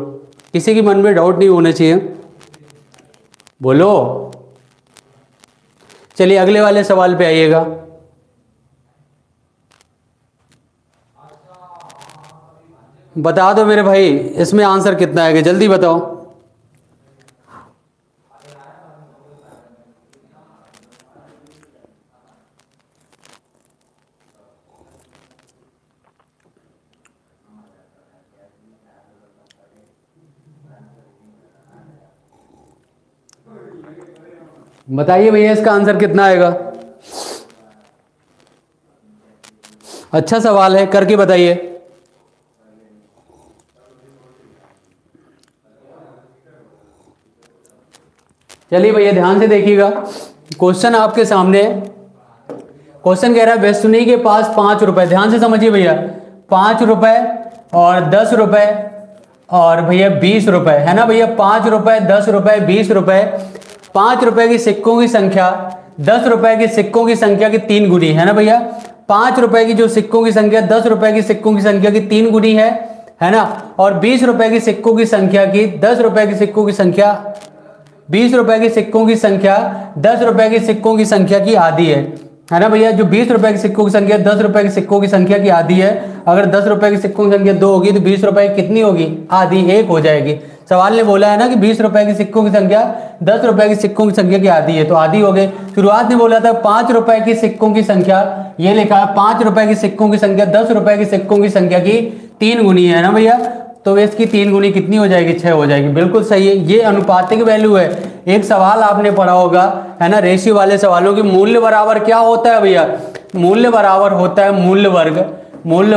किसी के मन में डाउट नहीं होना चाहिए, बोलो। चलिए अगले वाले सवाल पे आइएगा। बता दो मेरे भाई इसमें आंसर कितना आएगा, जल्दी बताओ। बताइए भैया इसका आंसर कितना आएगा। अच्छा सवाल है, करके बताइए। चलिए भैया ध्यान से देखिएगा, क्वेश्चन आपके सामने है। क्वेश्चन कह रहा है वेस्टुनी के पास 5 रुपए, ध्यान से समझिए भैया, 5 रुपए और 10 रुपए और भैया 20 रुपए, है ना भैया। 5 रुपए, 10 रुपए, 20 रुपए। 5 रुपए की सिक्कों की संख्या 10 रुपए के सिक्कों की संख्या की 3 गुनी, है ना भैया। 5 रुपए की जो सिक्कों की संख्या 10 रुपए की सिक्कों की संख्या की 3 गुनी है ना। और 20 रुपए की सिक्कों की संख्या की 10 रुपए की सिक्कों की संख्या 20 रुपए के सिक्कों की संख्या 10 रुपए के सिक्कों की संख्या की आधी है ना भैया। जो 20 रुपए के सिक्कों की संख्या 10 रुपए के सिक्कों की संख्या की आधी है। अगर 10 रुपए के सिक्कों की संख्या 2 होगी तो 20 रुपए की कितनी होगी, आधी, 1 हो जाएगी। सवाल ने बोला है ना कि 20 रुपए के सिक्कों की संख्या 10 रुपए के सिक्कों की संख्या की आधी है, तो आधी हो गई। शुरुआत में बोला था 5 रुपए की सिक्कों की संख्या, ये लिखा है 5 रुपए के सिक्कों की संख्या 10 रुपए के सिक्कों की संख्या की 3 गुनी है ना भैया। तो इसकी 3 गुनी कितनी हो जाएगी, 6 हो जाएगी। बिल्कुल सही है, ये अनुपातिक वैल्यू है। एक सवाल आपने पढ़ा होगा, है ना, रेशियो वाले सवालों की, मूल्य बराबर क्या होता है भैया, मूल्य बराबर होता है मूल्य वर्ग। मूल्य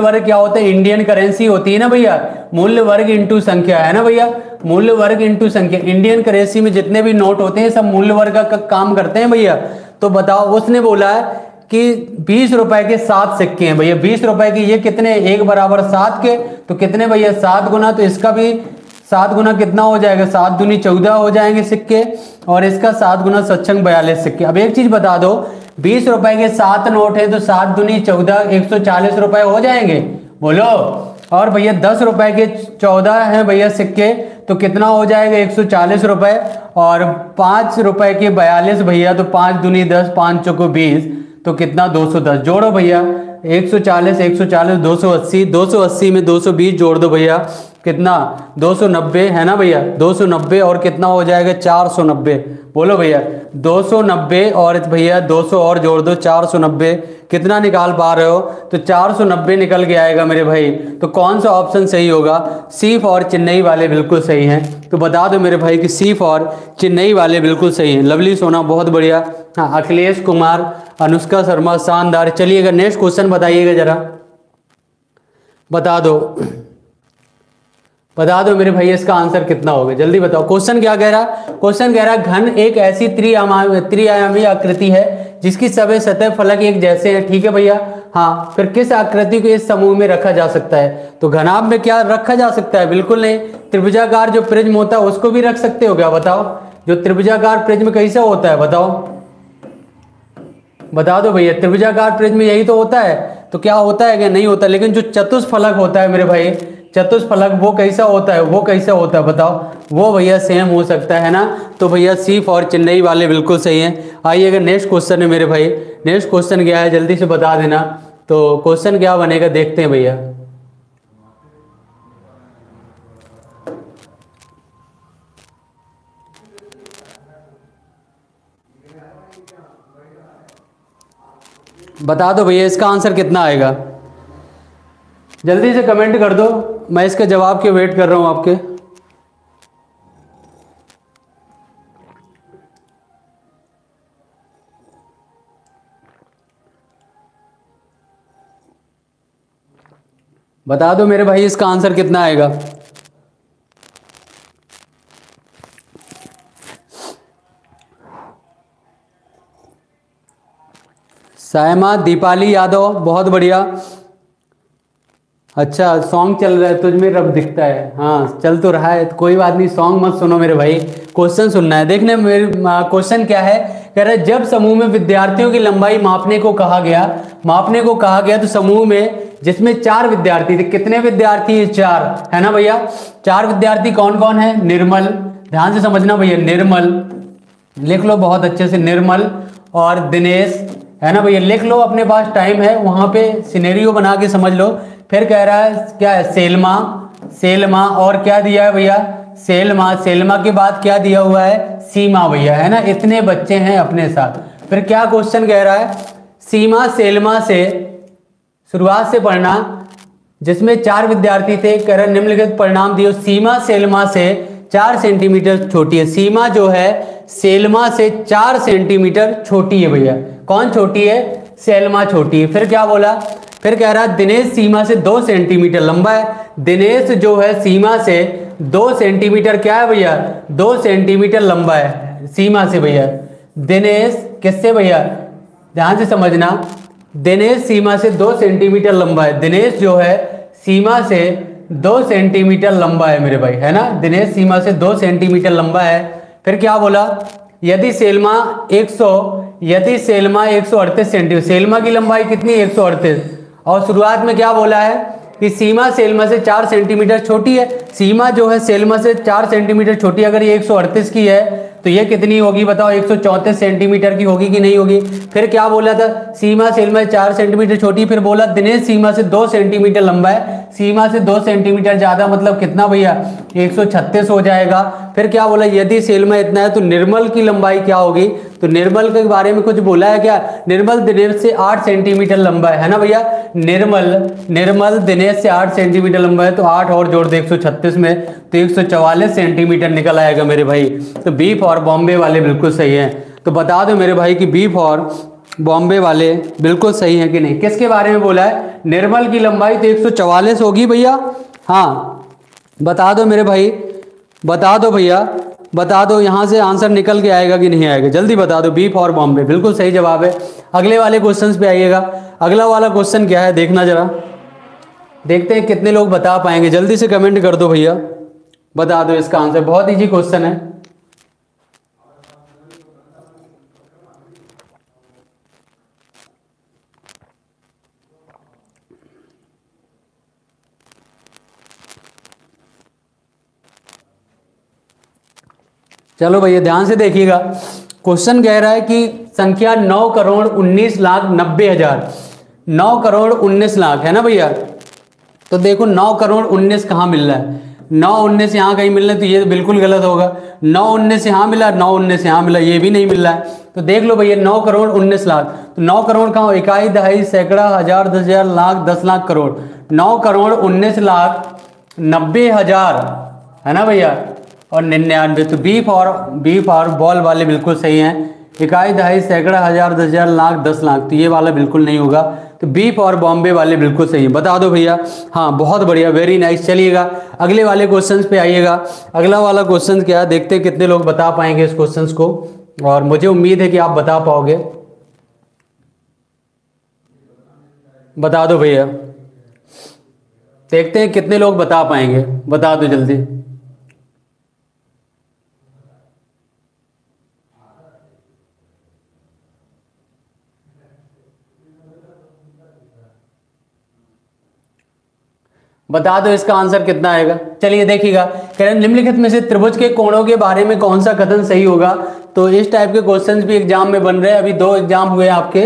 वर्ग क्या होता है, इंडियन करेंसी होती है ना भैया। मूल्य वर्ग इंटू संख्या, है ना भैया, मूल्य वर्ग इंटू संख्या। इंडियन करेंसी में जितने भी नोट होते हैं सब मूल्य वर्ग का काम करते हैं भैया। तो बताओ, उसने बोला है कि 20 रुपए के 7 सिक्के हैं भैया। 20 रुपए की ये कितने, 1 बराबर 7 के, तो कितने भैया, 7 गुना। तो इसका भी 7 गुना कितना हो जाएगा, 7 दूनी 14 हो जाएंगे सिक्के, और इसका 7 गुना 7 42 सिक्के। अब एक चीज बता दो, 20 रुपए के 7 नोट है तो 7 दूनी 14, 140 रुपए हो जाएंगे, बोलो। और भैया 10 रुपए के 14 है भैया सिक्के, तो कितना हो जाएगा, 140 रुपए। और 5 रुपए के 42 भैया, तो 5 दूनी 10, 5 चौको 20, तो कितना, 210। जोड़ो भैया, 140 140 280, 280 में 220 जोड़ दो भैया, कितना, 290, है ना भैया। 290 और कितना हो जाएगा, 490, बोलो भैया। 290 और भैया 200 और जोड़ दो, 490। कितना निकाल पा रहे हो, तो 490 निकल के आएगा मेरे भाई। तो कौन सा ऑप्शन सही होगा, सी फॉर चेन्नई वाले बिल्कुल सही हैं। तो बता दो मेरे भाई कि सी फॉर चेन्नई वाले बिल्कुल सही हैं। लवली सोना बहुत बढ़िया, हाँ। अखिलेश कुमार, अनुष्का शर्मा, शानदार। चलिएगा नेक्स्ट क्वेश्चन बताइएगा जरा, बता दो मेरे भाई इसका आंसर कितना होगा, जल्दी बताओ। क्वेश्चन क्या कह रहा है, क्वेश्चन कह रहा है घन एक ऐसी त्रिआयामी आकृति है जिसकी सभी सतह फलक एक जैसे हैं, ठीक है भैया, हाँ। फिर किस आकृति को इस समूह में रखा जा सकता है, तो घनाभ में क्या रखा जा सकता है, बिल्कुल नहीं। त्रिभुजाकार जो प्रिज्म होता है उसको भी रख सकते हो क्या, बताओ। जो त्रिभुजाकार प्रिज्म कैसा होता है, बताओ, बता दो भैया। त्रिभुजाकार प्रिज्म यही तो होता है, तो क्या होता है क्या, नहीं होता। लेकिन जो चतुष्फलक होता है मेरे भाई, चतुष्फलक, वो कैसा होता है, वो कैसा होता है, बताओ। वो भैया सेम हो सकता है ना। तो भैया सी फॉर चेन्नई वाले बिल्कुल सही हैं। आइएगा नेक्स्ट क्वेश्चन है मेरे भाई। नेक्स्ट क्वेश्चन क्या है, जल्दी से बता देना। तो क्वेश्चन क्या बनेगा, देखते हैं भैया। बता दो भैया इसका आंसर कितना आएगा, जल्दी से कमेंट कर दो, मैं इसके जवाब के वेट कर रहा हूं आपके। बता दो मेरे भाई इसका आंसर कितना आएगा। सायमा दीपाली यादव, बहुत बढ़िया। अच्छा सॉन्ग चल रहा है, तुझ में रब दिखता है, हाँ चल तो रहा है, तो कोई बात नहीं, सॉन्ग मत सुनो मेरे भाई, क्वेश्चन सुनना है। देखने मेरे क्वेश्चन क्या है, कह रहा है जब समूह में विद्यार्थियों की लंबाई मापने को कहा गया तो समूह में जिसमें 4 विद्यार्थी थे, कितने विद्यार्थी है, 4, है ना भैया। 4 विद्यार्थी कौन कौन है, निर्मल, ध्यान से समझना भैया, निर्मल लिख लो बहुत अच्छे से, निर्मल और दिनेश, है ना भैया, लिख लो, अपने पास टाइम है, वहां पे सिनेरियो बना के समझ लो। फिर कह रहा है क्या है, सेलमा और क्या दिया है भैया, सेलमा के बाद क्या दिया हुआ है, सीमा भैया, है ना। इतने बच्चे हैं अपने साथ। फिर क्या क्वेश्चन कह रहा है, सीमा सेलमा से शुरुआत से पढ़ना, जिसमें 4 विद्यार्थी थे, कह रहा निम्नलिखित परिणाम दियो। सीमा सेलमा से 4 सेंटीमीटर छोटी है। सीमा जो है सेल्मा से 4 सेंटीमीटर छोटी है भैया। कौन छोटी है? सेल्मा छोटी है। फिर क्या बोला? फिर कह रहा है दिनेश सीमा से 2 सेंटीमीटर लंबा है। दिनेश जो है सीमा से 2 सेंटीमीटर क्या है भैया? 2 सेंटीमीटर लंबा है सीमा से भैया। दिनेश किससे भैया? ध्यान से समझना, दिनेश सीमा से 2 सेंटीमीटर लंबा है। दिनेश जो है सीमा से 2 सेंटीमीटर लंबा है मेरे भाई, है ना। दिनेश सीमा से 2 सेंटीमीटर लंबा है। फिर क्या बोला? यदि सेल्मा 138 सेंटीमीटर, सेल्मा की लंबाई कितनी? 138। और शुरुआत में क्या बोला है कि सीमा सेल्मा से 4 सेंटीमीटर छोटी है। सीमा जो है सेल्मा से 4 सेंटीमीटर छोटी, अगर ये 138 की है तो ये कितनी होगी बताओ? 134 सेंटीमीटर की होगी कि नहीं होगी? फिर क्या बोला था? सीमा सेल्मा से 4 सेंटीमीटर छोटी। फिर बोला दिनेश सीमा से 2 सेंटीमीटर लंबा है। सीमा से 2 सेंटीमीटर ज्यादा मतलब कितना भैया? 136 हो जाएगा। फिर क्या बोला? यदि सेल्मा इतना है तो निर्मल की लंबाई क्या होगी? तो निर्मल के बारे में कुछ बोला है क्या? निर्मल दिनेश से 8 सेंटीमीटर लंबा है ना भैया। निर्मल दिनेश से 8 सेंटीमीटर लंबा है, तो 8 और जोड़ दे 136 में, तो 144 सेंटीमीटर निकल आएगा मेरे भाई। तो बी फॉर बॉम्बे वाले बिल्कुल सही है। तो बता दो मेरे भाई कि बी फॉर बॉम्बे वाले बिल्कुल सही है कि नहीं। किसके बारे में बोला है? निर्मल की लंबाई तो 144 होगी भैया। हाँ बता दो मेरे भाई, बता दो भैया, बता दो यहाँ से आंसर निकल के आएगा कि नहीं आएगा, जल्दी बता दो। बी फॉर बॉम्बे बिल्कुल सही जवाब है। अगले वाले क्वेश्चन पे आइएगा। अगला वाला क्वेश्चन क्या है देखना जरा, देखते हैं कितने लोग बता पाएंगे। जल्दी से कमेंट कर दो भैया, बता दो इसका आंसर। बहुत इजी क्वेश्चन है। चलो भैया ध्यान से देखिएगा। क्वेश्चन कह रहा है कि संख्या 9,19,90,000, 9,19,00,000 है ना भैया। तो देखो 9,19,00,000 कहाँ मिल रहा है? 9,19 यहाँ कहीं मिल रहा है, तो ये तो बिल्कुल गलत होगा। 9,19 यहाँ मिला, 9,19 यहाँ मिला, ये भी नहीं मिल रहा है। तो देख लो भैया 9,19,00,000, तो 9 करोड़ कहाँ? इकाई, दहाई, सैकड़ा, हजार, 10,000, लाख, 10 लाख, करोड़। 9,19,90,000 है ना भैया, और 99। तो बी फॉर बॉल वाले बिल्कुल सही हैं। इकाई, दहाई, सैकड़ा, हजार, 10,000, लाख, 10 लाख, तो ये वाला बिल्कुल नहीं होगा। तो बी फॉर बॉम्बे वाले बिल्कुल सही है। बता दो भैया। हाँ बहुत बढ़िया, वेरी नाइस। चलिएगा अगले वाले क्वेश्चन पे आइएगा। अगला वाला क्वेश्चन क्या है देखते हैं कितने लोग बता पाएंगे इस क्वेश्चन को, और मुझे उम्मीद है कि आप बता पाओगे। बता दो भैया, देखते हैं कितने लोग बता पाएंगे, बता दो जल्दी। बता दो इसका आंसर कितना आएगा। चलिए देखिएगा, कह रहे हैं निम्नलिखित में से त्रिभुज के कोणों के बारे में कौन सा कथन सही होगा। तो इस टाइप के क्वेश्चंस भी एग्जाम में बन रहे हैं। अभी 2 एग्जाम हुए आपके,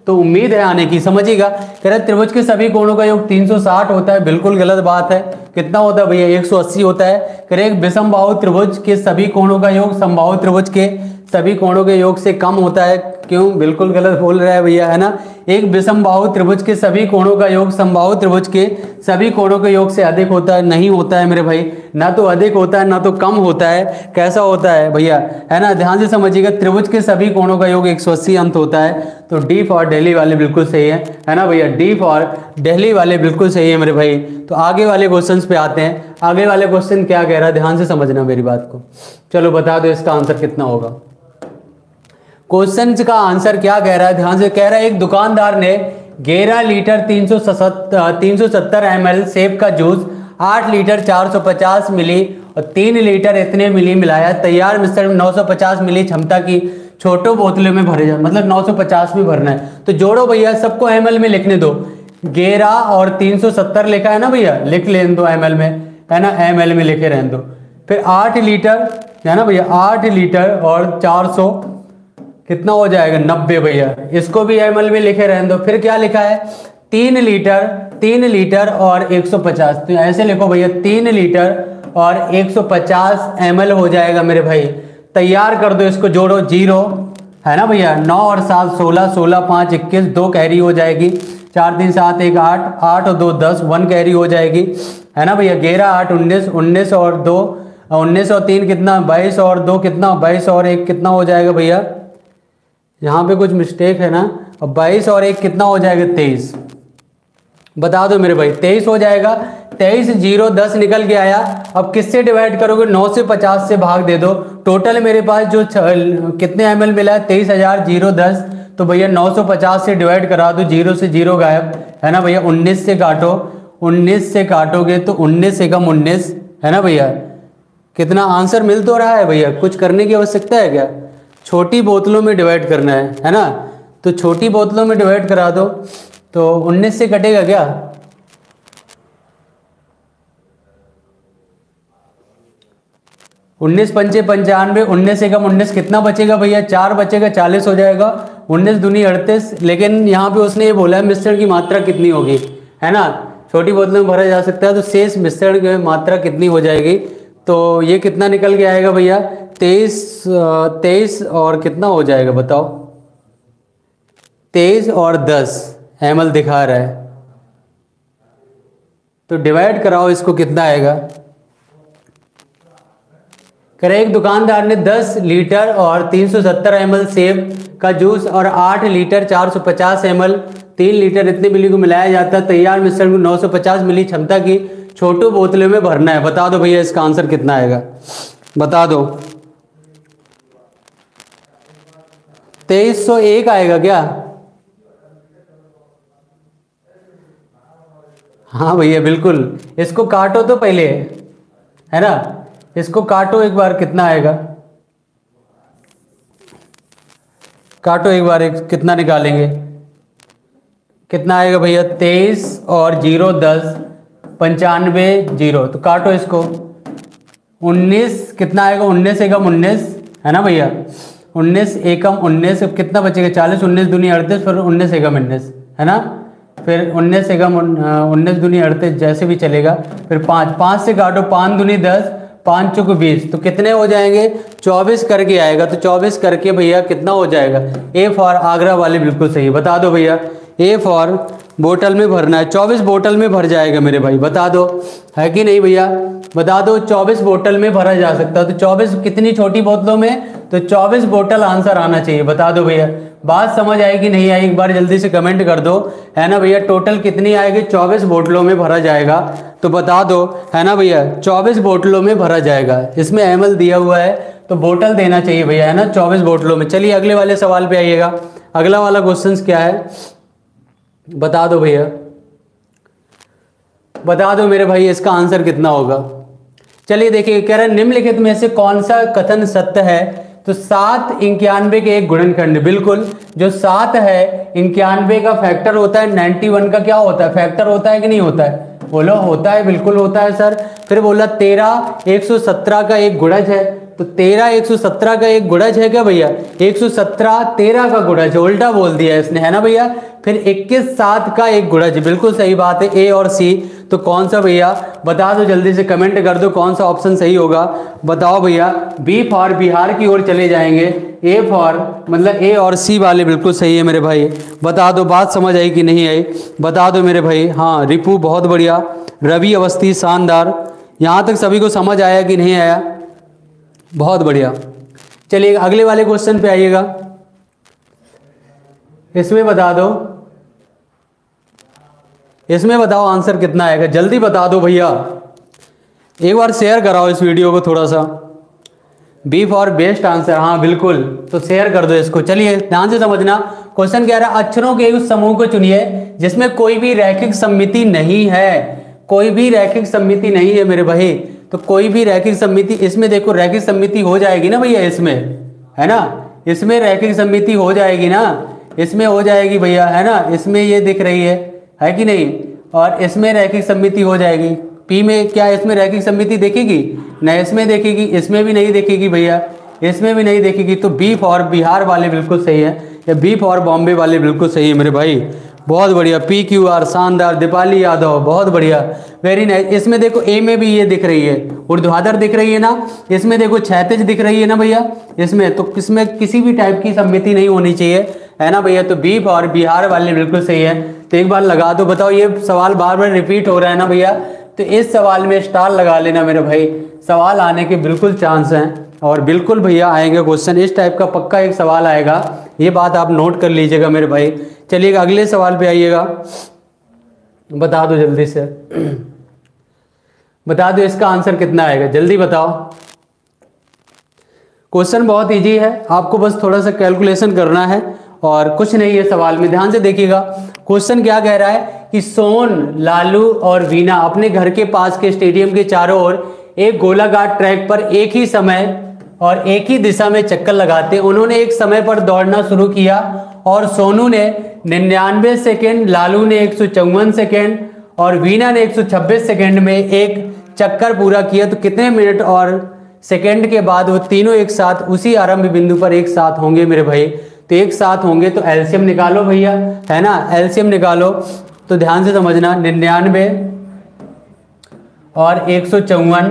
तो उम्मीद है आने की। समझिएगा, कह रहे हैं त्रिभुज के सभी कोणों का योग 360 होता है, बिल्कुल गलत बात है। कितना होता है भैया? 180 होता है। कह रहे हैं विषमबाहु त्रिभुज के सभी कोणों का योग समबाहु त्रिभुज के सभी कोणों के योग से कम होता है। क्यों? बिल्कुल गलत बोल रहा है भैया, है ना। एक विषमबाहु त्रिभुज के सभी कोणों का योग समबाहु त्रिभुज के सभी कोणों के योग से अधिक होता है। नहीं होता है मेरे भाई, ना तो अधिक होता है ना तो कम होता है। कैसा होता है भैया, है ना। ध्यान से समझिएगा, त्रिभुज के सभी कोणों का योग 180 अंत होता है। तो डी फॉर दिल्ली वाले बिल्कुल सही है ना भैया। डी फॉर दिल्ली वाले बिल्कुल सही है मेरे भाई। तो आगे वाले क्वेश्चन पे आते हैं। आगे वाले क्वेश्चन क्या कह रहा है, ध्यान से समझना मेरी बात को। चलो बता दो इसका आंसर कितना होगा। क्वेश्चन का आंसर क्या कह रहा है, ध्यान से। कह रहा है एक दुकानदार ने 11 लीटर 370 ml सेब का जूस, 8 लीटर 450 मिली और 3 लीटर इतने मिली मिलाया। तैयार मिश्रण में 950 मिली क्षमता की छोटो बोतलों में भरे जाए, मतलब 950 में भरना है। तो जोड़ो भैया, सबको ml में लिखने दो। 11 और 370 लिखा है ना भैया, लिख लेने दो ml में, है ना। ml में लिखे रहने दो। फिर 8 लीटर है ना भैया, 8 लीटर और 400 कितना हो जाएगा? 90 भैया। इसको भी ml में लिखे रहने दो। फिर क्या लिखा है? 3 लीटर और 150। तो ऐसे लिखो भैया, 3 लीटर और 150 ml हो जाएगा मेरे भाई। तैयार कर दो, इसको जोड़ो, 0 है ना भैया। 9 और 7 16, 16 5 21, 2 कैरी हो जाएगी। 4 3 7 1 8, 8 और 2 10, 1 कैरी हो जाएगी, है ना भैया। 11 8 19, 19 और 2 19 और 3 कितना, 22 और 2 कितना, 22 और 1 कितना हो जाएगा भैया, यहाँ पे कुछ मिस्टेक है ना। अब 22 और 1 कितना हो जाएगा, 23। बता दो मेरे भाई, 23 हो जाएगा। 23 0 10 निकल के आया। अब किससे डिवाइड करोगे, 9 से 50 से भाग दे दो। टोटल मेरे पास जो कितने ml मिला है, 23,000 0 10, तो भैया 950 से डिवाइड करा दो, 0 से 0 गायब है ना भैया। 19 से काटो, 19 से काटोगे तो 19 एकम 19 है ना भैया। कितना आंसर मिल तो रहा है भैया, कुछ करने की आवश्यकता है क्या, छोटी बोतलों में डिवाइड करना है ना। तो छोटी बोतलों में डिवाइड करा दो, तो 19 से कटेगा क्या, 19 पंचे 95, 19 एकम 19 कितना बचेगा भैया, 4 बचेगा, 40 हो जाएगा। 19 दूनी 38, लेकिन यहाँ पे उसने ये बोला है मिश्रण की मात्रा कितनी होगी, है ना। छोटी बोतलों में भरा जा सकता है, तो शेष मिश्रण की मात्रा कितनी हो जाएगी, तो ये कितना निकल के आएगा भैया, 23 और कितना हो जाएगा बताओ, 23 और 10 ml दिखा रहा है। तो डिवाइड कराओ, इसको कितना आएगा। करे एक दुकानदार ने 10 लीटर और 370 ml सेब का जूस और 8 लीटर 450 ml 3 लीटर इतने मिली को मिलाया जाता है। तैयार मिश्रण को 950 मिली क्षमता की छोटू बोतलों में भरना है। बता दो भैया इसका आंसर कितना आएगा, बता दो। 2301 आएगा क्या, हाँ भैया बिल्कुल। इसको काटो तो पहले, है ना, इसको काटो एक बार, कितना आएगा, काटो एक बार, कितना निकालेंगे, कितना आएगा भैया, 23 और 0 10 95 0, तो काटो इसको। 19 कितना आएगा, 19 एकम 19 है ना भैया, 19 एकम 19 कितना बचेगा, 40, 19 दूनी 38, फिर 19 एकम 19 है ना, फिर 19 एकम 19 दूनी 38 जैसे भी चलेगा। फिर 5 से काटो, 5 दूनी 10, 5 चौक 20, तो कितने हो जाएंगे, 24 करके आएगा। तो 24 करके भैया कितना हो जाएगा, ए फॉर आगरा वाले बिल्कुल सही। बता दो भैया, ए फॉर बोतल में भरना है, 24 बोतल में भर जाएगा मेरे भाई, बता दो है कि नहीं भैया, बता दो। 24 बोतल में भरा जा सकता है, तो 24 कितनी छोटी बोतलों में, तो 24 बोतल आंसर आना चाहिए। बता दो भैया, बात समझ आई कि नहीं आई, एक बार जल्दी से कमेंट कर दो, है ना भैया। टोटल कितनी आएगी, 24 बोतलों में भरा जाएगा, तो बता दो, है ना भैया, 24 बोतलों में भरा जाएगा। इसमें ml दिया हुआ है, तो बोतल देना चाहिए भैया, है ना, 24 बोतलों में। चलिए अगले वाले सवाल पे आइएगा। अगला वाला क्वेश्चन क्या है, बता दो भैया, बता दो मेरे भाई, इसका आंसर कितना होगा। चलिए देखिए, कह रहा है निम्नलिखित में से कौन सा कथन सत्य है, तो 7 91 के एक गुणनखंड, बिल्कुल। जो 7 है 91 का फैक्टर होता है, 91 का क्या होता है, फैक्टर होता है कि नहीं होता है, बोलो होता है, बिल्कुल होता है सर। फिर बोला 13 117 का एक गुणज है, तो 13 117 का एक गुणज है क्या भैया, 117 13 का गुणज है, उल्टा बोल दिया इसने, है ना भैया। फिर 21 7 का एक गुणज, बिल्कुल सही बात है, ए और सी। तो कौन सा भैया, बता दो जल्दी से, कमेंट कर दो कौन सा ऑप्शन सही होगा, बताओ भैया। बी फॉर बिहार की ओर चले जाएंगे, ए फॉर मतलब ए और सी वाले बिल्कुल सही है मेरे भाई। बता दो, बात समझ आई कि नहीं आई, बता दो मेरे भाई। हाँ रिपू बहुत बढ़िया, रवि अवस्थी शानदार, यहाँ तक सभी को समझ आया कि नहीं आया, बहुत बढ़िया। चलिए अगले वाले क्वेश्चन पे आइएगा, इसमें बता दो, इसमें बताओ आंसर कितना आएगा, जल्दी बता दो भैया, एक बार शेयर कराओ इस वीडियो को थोड़ा सा। बी फॉर बेस्ट आंसर, हाँ बिल्कुल, तो शेयर कर दो इसको। चलिए ध्यान से समझना, क्वेश्चन कह रहा है अक्षरों के उस समूह को चुनिए जिसमें कोई भी रैखिक सममिति नहीं है, कोई भी रैखिक सममिति नहीं है मेरे भाई। तो कोई भी रैखिक सममिति, इसमें देखो रैखिक सममिति हो जाएगी ना भैया, इसमें है ना, इसमें रैखिक सममिति हो जाएगी ना, इसमें हो जाएगी भैया, है ना, इसमें ये दिख रही है कि नहीं, और इसमें रैखिक सममिति हो जाएगी। पी में क्या इसमें रैखिक सममिति देखेगी, नहीं इसमें देखेगी, इसमें भी नहीं देखेगी भैया, इसमें भी नहीं देखेगी। तो बी फॉर बिहार वाले बिल्कुल सही है, या बी फॉर बॉम्बे वाले बिल्कुल सही है मेरे भाई, बहुत बढ़िया। पी क्यू आर शानदार, दीपाली यादव बहुत बढ़िया, वेरी नाइस। इसमें देखो ए में भी ये दिख रही है, ऊर्ध्वाधर दिख रही है ना, इसमें देखो क्षैतिज दिख रही है ना भैया, इसमें तो इसमें किसी भी टाइप की सममिति नहीं होनी चाहिए, है ना भैया। तो बी फॉर बिहार वाले बिल्कुल सही है। तो एक बार लगा दो, बताओ ये सवाल बार बार रिपीट हो रहा है ना भैया, तो इस सवाल में स्टार लगा लेना मेरे भाई, सवाल आने के बिल्कुल चांस हैं और बिल्कुल भैया आएंगे क्वेश्चन, इस टाइप का पक्का एक सवाल आएगा, ये बात आप नोट कर लीजिएगा मेरे भाई। चलिएगा अगले सवाल पे आइएगा, बता दो जल्दी से, बता दो इसका आंसर कितना आएगा, जल्दी बताओ। क्वेश्चन बहुत इजी है, आपको बस थोड़ा सा कैलकुलेशन करना है और कुछ नहीं है सवाल में, ध्यान से देखिएगा। क्वेश्चन क्या कह रहा है कि सोन, लालू और वीना अपने घर के पास के स्टेडियम के चारों ओर एक गोलाकार ट्रैक पर एक ही समय और एक ही दिशा में चक्कर लगाते। उन्होंने एक समय पर दौड़ना शुरू किया और सोनू ने 99 सेकेंड, लालू ने 154 सेकेंड और वीना ने 126 सेकेंड में एक चक्कर पूरा किया। तो कितने मिनट और सेकेंड के बाद वो तीनों एक साथ उसी आरंभ बिंदु पर एक साथ होंगे मेरे भाई? तो एक साथ होंगे तो एलसीएम निकालो भैया, है ना, एलसीएम निकालो। तो ध्यान से समझना, 99 और 154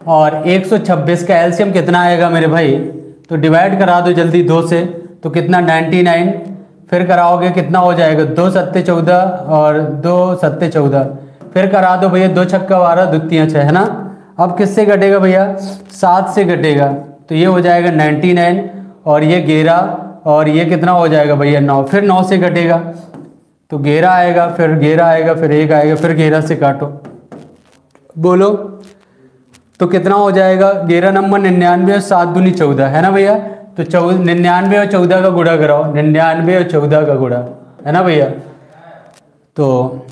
और 126 का एलसीएम कितना आएगा मेरे भाई? तो डिवाइड करा दो जल्दी 2 से, तो कितना 99, फिर कराओगे कितना हो जाएगा 2 सत्ते 14 और 2 सत्ते 14, फिर करा दो भैया 2 छक्का 12 2 तियां 6, है ना। अब किससे घटेगा भैया? 7 से घटेगा, तो ये हो जाएगा 99 और ये 11 और ये कितना हो जाएगा भैया 9, फिर 9 से घटेगा तो 11 आएगा, फिर 11 आएगा, फिर 1 आएगा, फिर 11 से काटो, बोलो तो कितना हो जाएगा? 11 नंबर 99 और 7 दूनी 14, है ना भैया। तो 99 और 14 का गुणा कराओ, 99 और 14 का गुणा, है ना भैया। तो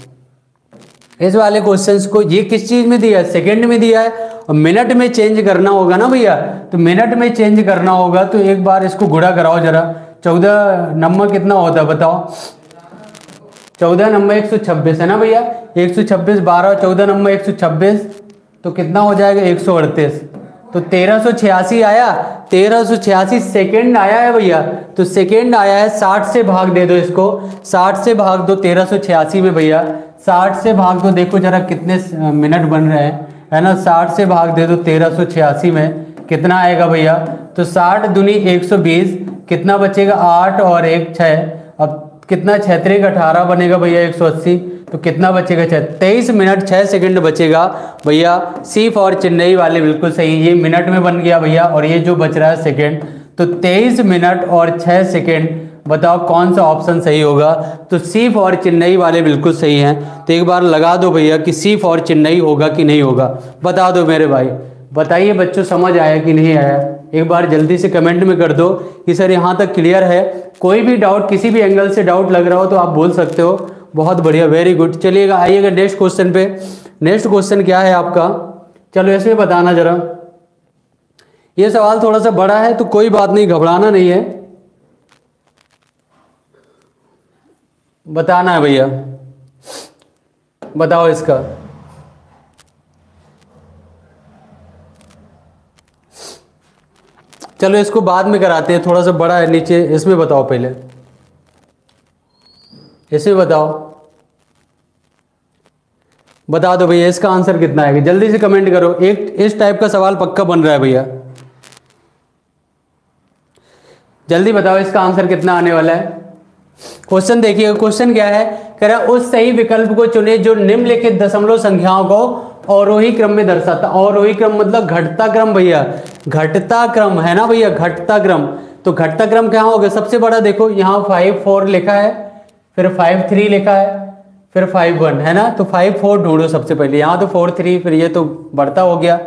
इस वाले क्वेश्चंस को ये किस चीज में दिया है? सेकंड में दिया है और मिनट में चेंज करना होगा ना भैया। तो मिनट में चेंज करना होगा तो एक बार इसको गुणा कराओ जरा। 14 नंबर कितना होता है बताओ? 14 नंबर 126, है ना भैया। 126 12 14 नंबर 126, तो कितना हो जाएगा 138। तो 1386 आया, 1386 सेकेंड आया है भैया। तो सेकेंड आया है, 60 से भाग दे दो इसको, 60 से भाग दो 1386 में भैया, 60 से भाग दो, देखो जरा कितने मिनट बन रहे हैं, है ना। 60 से भाग दे दो 1386 में, कितना आएगा भैया? तो 60 दूनी 120, कितना बचेगा? 8 और 1 6, अब कितना 6 3 18 बनेगा भैया 180, तो कितना बचेगा? 23 मिनट 6 सेकंड बचेगा भैया। सी फॉर चेन्नई वाले बिल्कुल सही, ये मिनट में बन गया भैया और ये जो बच रहा है सेकंड, तो 23 मिनट और 6 सेकंड, बताओ कौन सा ऑप्शन सही होगा? तो सी फॉर चेन्नई वाले बिल्कुल सही हैं। तो एक बार लगा दो भैया कि सी फॉर चेन्नई होगा कि नहीं होगा, बता दो मेरे भाई। बताइए बच्चों, समझ आया कि नहीं आया? एक बार जल्दी से कमेंट में कर दो कि सर यहाँ तक क्लियर है। कोई भी डाउट, किसी भी एंगल से डाउट लग रहा हो तो आप बोल सकते हो। बहुत बढ़िया, वेरी गुड। चलिएगा आइएगा नेक्स्ट क्वेश्चन पे। नेक्स्ट क्वेश्चन क्या है आपका? चलो इसमें बताना जरा। ये सवाल थोड़ा सा बड़ा है तो कोई बात नहीं, घबराना नहीं है, बताना है भैया। बताओ इसका। चलो इसको बाद में कराते हैं, थोड़ा सा बड़ा है नीचे, इसमें बताओ पहले, इसमें बताओ, बता दो भैया इसका आंसर कितना आएगा, जल्दी से कमेंट करो। एक इस टाइप का सवाल पक्का बन रहा है भैया, जल्दी बताओ इसका आंसर कितना आने वाला है। क्वेश्चन देखिए, क्वेश्चन क्या है, कह रहा है उस सही विकल्प को चुने जो निम्नलिखित दशमलव संख्याओं को अवरोही क्रम में दर्शाता। अवरोही क्रम मतलब घटता क्रम भैया, घटता क्रम है ना भैया, घटता क्रम। तो घटता क्रम क्या होगा? सबसे बड़ा देखो यहाँ 5 4 लिखा है, फिर 5 3 लिखा है, फिर 5 1, है ना। तो 5 4 ढूंढो सबसे पहले, यहाँ तो 4 3, फिर ये तो बढ़ता हो गया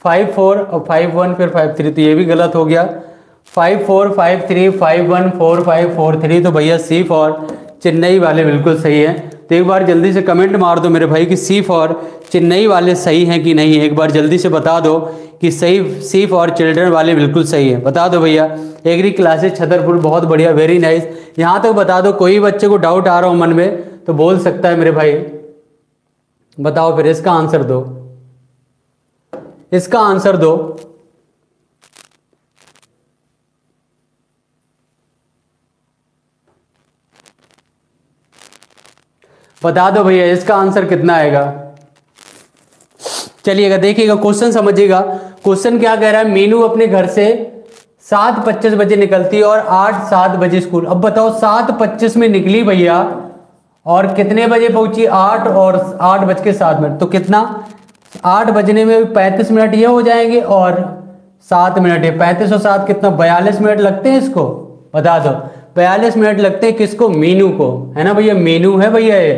5 4 और 5 1 फिर 5 3, तो ये भी गलत हो गया। 5 4 5 3 5 1 4 5 4 3, तो भैया सी फॉर चेन्नई वाले बिल्कुल सही है। तो एक बार जल्दी से कमेंट मार दो मेरे भाई कि सी फॉर चेन्नई वाले सही हैं कि नहीं, एक बार जल्दी से बता दो कि सही सी फॉर चिल्ड्रन वाले बिल्कुल सही है, बता दो भैया। एग्री क्लासेस छतरपुर, बहुत बढ़िया, वेरी नाइस। यहाँ तक बता दो, कोई बच्चे को डाउट आ रहा हो मन में तो बोल सकता है मेरे भाई, बताओ फिर इसका आंसर दो, इसका आंसर दो। बता दो भैया इसका आंसर कितना आएगा। चलिएगा देखिएगा, क्वेश्चन समझिएगा। क्वेश्चन क्या कह रहा है, मीनू अपने घर से 7:25 बजे निकलती है और 8 7 बजे स्कूल। अब बताओ 7:25 में निकली भैया और कितने बजे पहुंची, 8 और 8:07। तो कितना, 8 बजने में 35 मिनट ये हो जाएंगे और 7 मिनट है। 35 और 7 कितना, 42 मिनट लगते हैं इसको, बता दो। 42 मिनट लगते हैं किसको, मीनू को, है ना भैया, मीनू है भैया ये,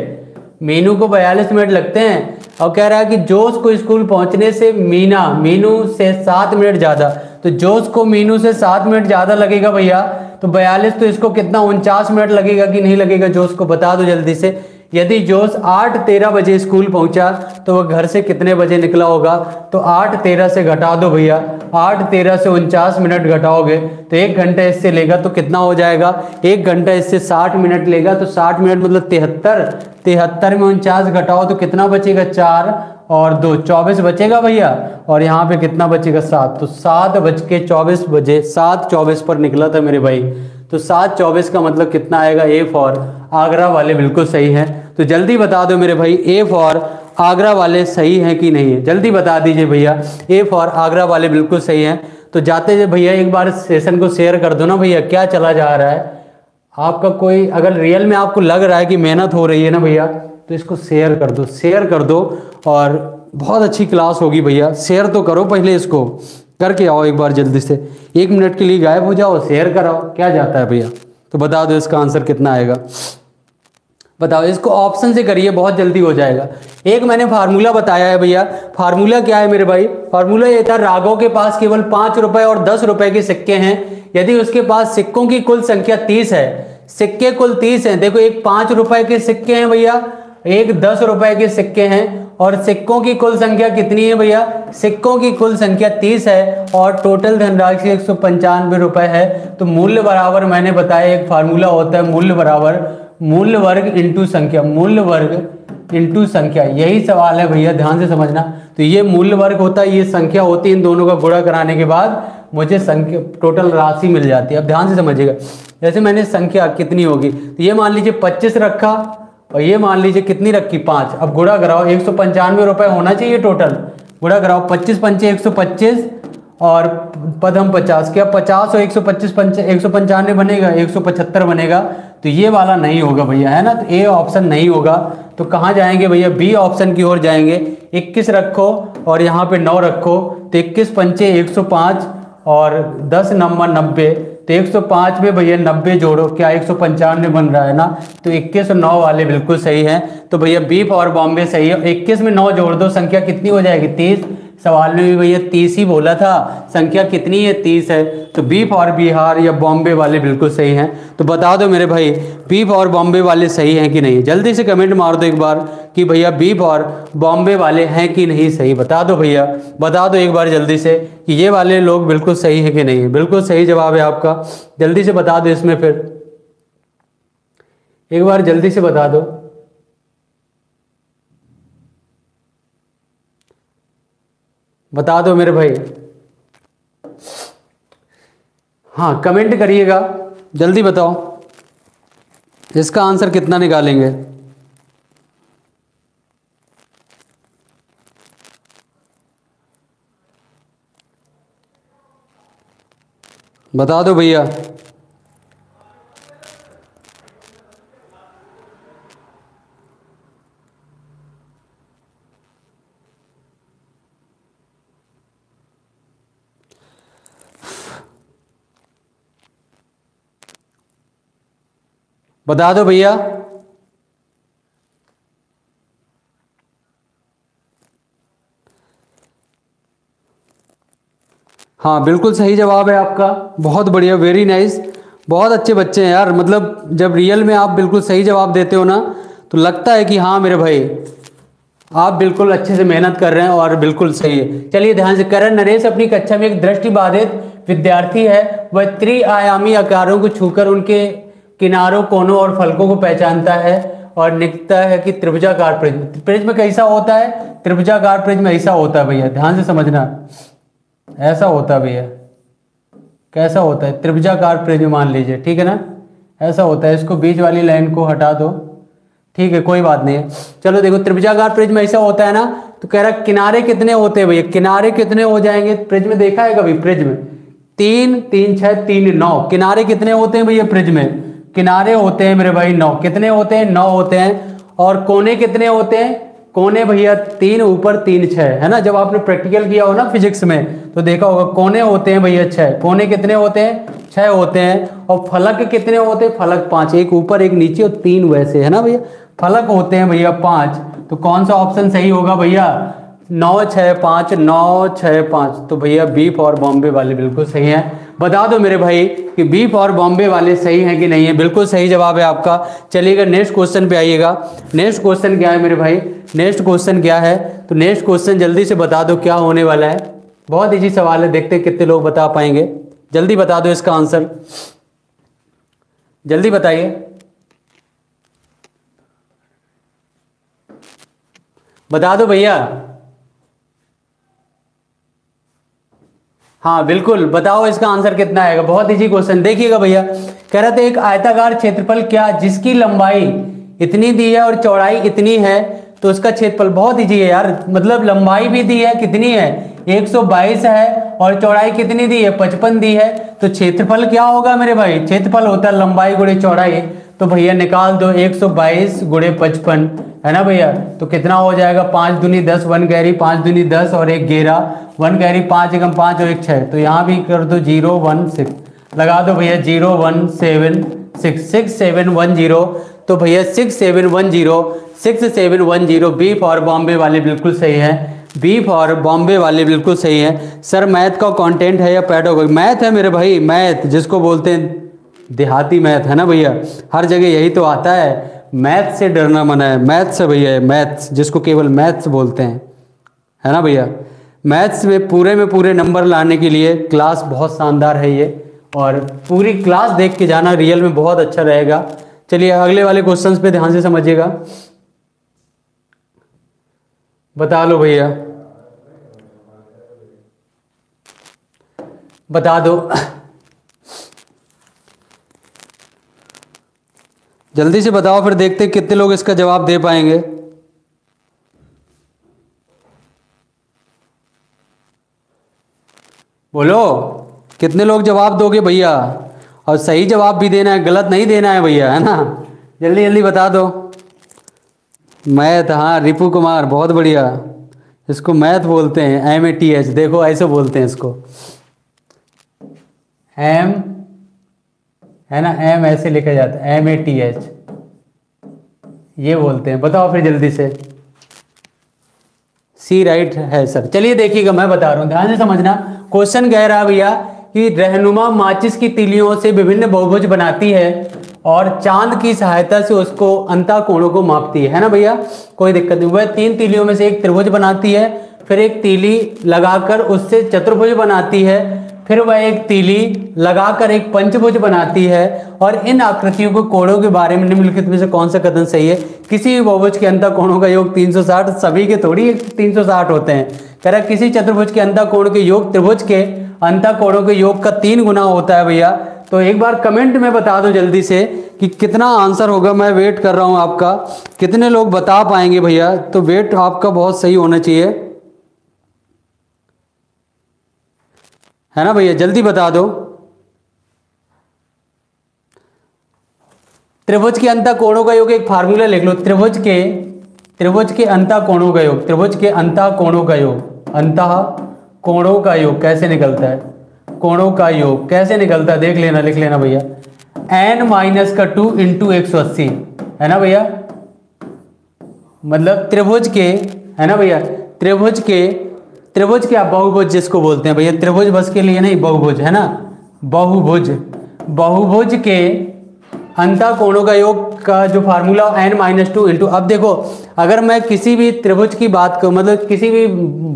मीनू को 42 मिनट लगते हैं। और कह रहा है कि जोश को स्कूल पहुंचने से मीनू से 7 मिनट ज्यादा। तो जोश को मीनू से 7 मिनट ज्यादा लगेगा भैया, तो 42 तो इसको कितना 49 मिनट लगेगा कि नहीं लगेगा, जोश को बता दो जल्दी से। यदि जोश 8:13 बजे स्कूल पहुंचा तो वह घर से कितने बजे निकला होगा, तो 8:13 से घटा दो भैया, 8:13 से 49 मिनट घटाओगे तो 1 घंटा इससे लेगा तो कितना हो जाएगा, 1 घंटा इससे 60 मिनट लेगा, तो 60 मिनट मतलब 73 में 49 घटाओ तो कितना बचेगा, 4 और 2 24 बचेगा भैया। और यहाँ पे कितना बचेगा, 7। तो 7:24 बजे 7:24 पर निकला था मेरे भाई। तो 7:24 का मतलब कितना आएगा, ए फॉर आगरा वाले बिल्कुल सही है। तो जल्दी बता दो मेरे भाई, ए फॉर आगरा वाले सही है कि नहीं है, जल्दी बता दीजिए भैया। ए फॉर आगरा वाले बिल्कुल सही हैं। तो जाते हैं भैया, एक बार सेशन को शेयर कर दो ना भैया, क्या चला जा रहा है आपका। कोई अगर रियल में आपको लग रहा है कि मेहनत हो रही है ना भैया, तो इसको शेयर कर दो, शेयर कर दो। और बहुत अच्छी क्लास होगी भैया, शेयर तो करो, पहले इसको करके आओ एक बार जल्दी से। 1 मिनट के लिए गायब हो जाओ, शेयर कराओ, क्या जाता है भैया। तो बता दो इसका आंसर कितना आएगा, बताओ। इसको ऑप्शन से करिए, बहुत जल्दी हो जाएगा। एक मैंने फार्मूला बताया है भैया, फार्मूला क्या है मेरे भाई, फार्मूला ये था, राघव के पास केवल 5 रुपए और 10 रुपए के सिक्के हैं। यदि उसके पास सिक्कों की कुल संख्या 30 है, सिक्के कुल 30 हैं। देखो, एक 5 रुपए के सिक्के हैं भैया, एक 10 रुपए के सिक्के हैं, और सिक्कों की कुल संख्या कितनी है भैया, सिक्कों की कुल संख्या 30 है और टोटल धनराशि 195 रुपए है। तो मूल्य बराबर, मैंने बताया एक फार्मूला होता है, मूल्य बराबर मूल्य वर्ग इंटू संख्या, मूल्य वर्ग इंटू संख्या। यही सवाल है भैया, ध्यान से समझना। तो ये मूल्य वर्ग होता है, ये संख्या होती है, इन दोनों का गुणा कराने के बाद मुझे संख्या टोटल राशि मिल जाती है। अब ध्यान से समझिएगा, जैसे मैंने संख्या कितनी होगी, तो ये मान लीजिए 25 रखा और ये मान लीजिए कितनी रखी, 5। अब गुणा कराओ, 195 रुपए होना चाहिए टोटल, गुणा कराओ, 25 पंचे 125 और पदम 50, क्या 50 और 125 195 बनेगा, 175 बनेगा। तो ये वाला नहीं होगा भैया, है ना। तो ए ऑप्शन नहीं होगा। तो कहाँ जाएंगे भैया, बी ऑप्शन की ओर जाएंगे। 21 रखो और यहाँ पे 9 रखो, तो 21 पंचे 105 और 10 नंबर 90। तो 105 में भैया 90 जोड़ो, क्या 195 बन रहा है ना। तो 21 और 9 वाले बिल्कुल सही हैं। तो भैया बी फॉर बॉम्बे सही है। 21 में 9 जोड़ दो, संख्या कितनी हो जाएगी, 30। सवाल में भी भैया 30 ही बोला था, संख्या कितनी है, 30 है। तो बी फॉर बिहार या बॉम्बे वाले बिल्कुल सही हैं। तो बता दो मेरे भाई, बी फॉर बॉम्बे वाले सही हैं कि नहीं, जल्दी से कमेंट मार दो एक बार कि भैया बी फॉर बॉम्बे वाले हैं कि नहीं सही। बता दो भैया, बता दो एक बार जल्दी से कि ये वाले लोग बिल्कुल सही है कि नहीं। बिल्कुल सही जवाब है आपका, जल्दी से बता दो इसमें, फिर एक बार जल्दी से बता दो। बता दो मेरे भाई, हाँ कमेंट करिएगा, जल्दी बताओ इसका आंसर कितना निकालेंगे। बता दो भैया। बता दो भैया। हाँ बिल्कुल सही जवाब है आपका, बहुत बढ़िया, वेरी नाइस, बहुत अच्छे बच्चे हैं यार। मतलब जब रियल में आप बिल्कुल सही जवाब देते हो ना, तो लगता है कि हाँ मेरे भाई आप बिल्कुल अच्छे से मेहनत कर रहे हैं और बिल्कुल सही है। चलिए ध्यान से, करण नरेश अपनी कक्षा में एक दृष्टिबाधित विद्यार्थी है। वह त्रिआयामी आकारों को छूकर उनके किनारों, कोनों और फलकों को पहचानता है और लिखता है कि त्रिभुजाकार प्रिज्म। प्रिज्म कैसा होता है, त्रिभुजाकार प्रिज्म ऐसा होता है भैया, ध्यान से समझना, ऐसा होता है भैया। कैसा होता है, त्रिभुजाकार प्रिज्म मान लीजिए, ठीक है ना, ऐसा होता है। इसको बीच वाली लाइन को हटा दो, ठीक है, कोई बात नहीं है। चलो देखो, त्रिभुजाकार प्रिज्म ऐसा होता है ना। तो कह रहा किनारे कितने होते हैं भैया, किनारे कितने हो जाएंगे प्रिज्म, देखा है कभी प्रिज्म, 3 3 6 3 9, किनारे कितने होते हैं भैया प्रिज्म में, किनारे होते हैं मेरे भाई 9। कितने होते हैं? 9 होते हैं। और कोने कितने होते हैं? कोने भैया 3 ऊपर 3 6, है ना। जब आपने प्रैक्टिकल किया हो ना फिजिक्स में तो देखा होगा कोने होते हैं भैया 6। कोने कितने होते हैं? 6 होते हैं। और फलक कितने होते हैं? फलक 5, एक ऊपर एक नीचे और 3 वैसे, है ना भैया। फलक होते हैं भैया 5। तो कौन सा ऑप्शन सही होगा भैया? 9 6 5, 9 6 5। तो भैया बी फॉर बॉम्बे वाले बिल्कुल सही है। बता दो मेरे भाई कि बी फॉर बॉम्बे वाले सही है कि नहीं है। बिल्कुल सही जवाब है आपका। चलिएगा नेक्स्ट क्वेश्चन पे आइएगा। नेक्स्ट क्वेश्चन क्या है मेरे भाई? नेक्स्ट क्वेश्चन क्या है? तो नेक्स्ट क्वेश्चन जल्दी से बता दो क्या होने वाला है। बहुत इजी सवाल है, देखते हैं कितने लोग बता पाएंगे। जल्दी बता दो इसका आंसर, जल्दी बताइए। बता दो भैया। हाँ बिल्कुल बताओ इसका आंसर कितना आएगा। बहुत इजी क्वेश्चन, देखिएगा भैया। कह रहे थे एक आयताकार क्षेत्रफल क्या जिसकी लंबाई इतनी दी है और चौड़ाई इतनी है तो उसका क्षेत्रफल। बहुत इजी है यार, मतलब लंबाई भी दी है, कितनी है? 122 है। और चौड़ाई कितनी दी है? 55 दी है। तो क्षेत्रफल क्या होगा मेरे भाई? क्षेत्रफल होता है लंबाई गुणे चौड़ाई। तो भैया निकाल दो 122 गुणे 55, है ना भैया। तो कितना हो जाएगा? 5 दूनी 10, 1 गहरी 5 दूनी 10 और 1 गहरा 1 गहरी 5 एकम 5 और 1 6। तो यहाँ भी कर दो 0 1 6, लगा दो भैया 0 1 7 6 6 7 1 0। तो भैया 6 7 1 0 6 7 1 0 बी फॉर बॉम्बे वाले बिल्कुल सही है। बी फॉर बॉम्बे वाले बिल्कुल सही है। सर मैथ का कंटेंट है या पैडागोजी? मैथ है मेरे भाई, मैथ जिसको बोलते हैं देहाती मैथ, है ना भैया। हर जगह यही तो आता है। मैथ से डरना मना है, मैथ से भैया, मैथ्स जिसको केवल मैथ्स बोलते हैं, है ना भैया। मैथ्स में पूरे नंबर लाने के लिए क्लास बहुत शानदार है ये, और पूरी क्लास देख के जाना, रियल में बहुत अच्छा रहेगा। चलिए अगले वाले क्वेश्चंस पे ध्यान से समझिएगा। बता लो भैया, बता दो जल्दी से बताओ, फिर देखते हैं कितने लोग इसका जवाब दे पाएंगे। बोलो कितने लोग जवाब दोगे भैया? और सही जवाब भी देना है, गलत नहीं देना है भैया, है ना। जल्दी जल्दी बता दो। मैथ, हाँ रिपू कुमार, बहुत बढ़िया। इसको मैथ बोलते हैं, MATH, देखो ऐसे बोलते हैं इसको, एम, है ना, एम ऐसे लिखा जाता है, MATH ये बोलते हैं। बताओ फिर जल्दी से। सी राइट है सर। चलिए देखिएगा, मैं बता रहा हूँ, ध्यान से समझना। क्वेश्चन कह रहा है भैया कि रहनुमा माचिस की तीलियों से विभिन्न बहुभुज बनाती है और चांद की सहायता से उसको अंतःकोणों को मापती है ना भैया। कोई दिक्कत नहीं। वह 3 तीलियों में से एक त्रिभुज बनाती है, फिर एक तीली लगाकर उससे चतुर्भुज बनाती है, फिर वह एक तीली लगाकर एक पंचभुज बनाती है। और इन आकृतियों को कोणों के बारे में निम्नलिखित में से कौन सा कथन सही है? किसी भी बहुभुज के अंतःकोणों का योग 360, सभी के थोड़ी 360 होते हैं। कह रहा किसी चतुर्भुज के अंतःकोण के योग त्रिभुज के अंतःकोणों के योग का 3 गुना होता है भैया। तो एक बार कमेंट में बता दो जल्दी से कि कितना आंसर होगा। मैं वेट कर रहा हूं आपका, कितने लोग बता पाएंगे भैया। तो वेट आपका बहुत सही होना चाहिए, है ना भैया। जल्दी बता दो। त्रिभुज के अंतःकोणों का योग एक फार्मूला लिख लो। त्रिभुज के अंतःकोणों का योग, त्रिभुज के अंतःकोणों का योग, अंतःकोणों का योग कैसे निकलता है? कोणों का योग कैसे निकलता है देख लेना, लिख लेना भैया। n-2 × 180, है ना भैया। मतलब त्रिभुज के, है ना भैया, त्रिभुज के आप बहुभुज जिसको बोलते हैं भैया, त्रिभुज बस के लिए नहीं, बहुभुज, है ना, बहुभुज के अंतःकोणों का योग का जो फार्मूला n-2 × अब देखो, अगर मैं किसी भी त्रिभुज की बात करूं, मतलब किसी भी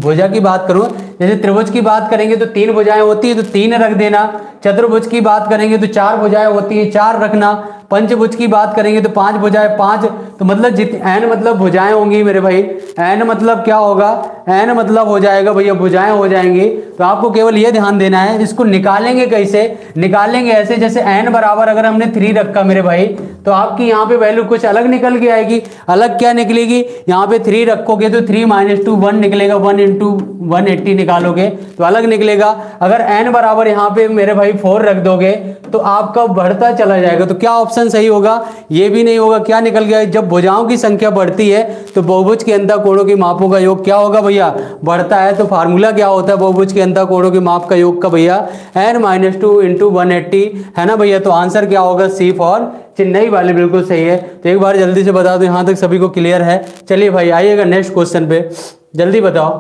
भुजा की बात करूं, जैसे त्रिभुज की बात करेंगे तो 3 भुजाएं होती है तो 3 रख देना। चतुर्भुज की बात करेंगे तो 4 भुजाएं होती है, 4 रखना। पंचभुज की बात करेंगे तो 5 भुजाएं, 5। तो मतलब n मतलब भुजाएं होंगी मेरे भाई। n मतलब क्या होगा? n मतलब हो जाएगा भैया, भुजाएं हो जाएंगी। तो आपको केवल ये ध्यान देना है, इसको निकालेंगे कैसे, निकालेंगे ऐसे जैसे n बराबर अगर हमने 3 रखा मेरे भाई, तो आपकी यहाँ पे वैल्यू कुछ अलग निकल के आएगी। अलग क्या निकलेगी, यहाँ पे 3 रखोगे तो 3 - 2 1 निकलेगा, 1 × 180 निकालोगे तो अलग निकलेगा। अगर n बराबर यहाँ पे मेरे भाई 4 रख दोगे तो आपका बढ़ता चला जाएगा। तो क्या ऑप्शन सही होगा, ये भी नहीं होगा। क्या निकल गया, जब भुजाओं की संख्या बढ़ती है तो बहुभुज के अंतः कोणों की मापों का योग क्या होगा भैया, बढ़ता है। तो फार्मूला क्या होता है बहुभुज के अंतः कोणों के माप का योग का भैया, n - 2 × 180 है ना भैया। तो आंसर क्या होगा, सी फॉर चेन्नई वाले बिल्कुल सही है। तो एक बार जल्दी से बता दो, यहाँ तक सभी को क्लियर है। चलिए भाई आइएगा नेक्स्ट क्वेश्चन पे, जल्दी बताओ।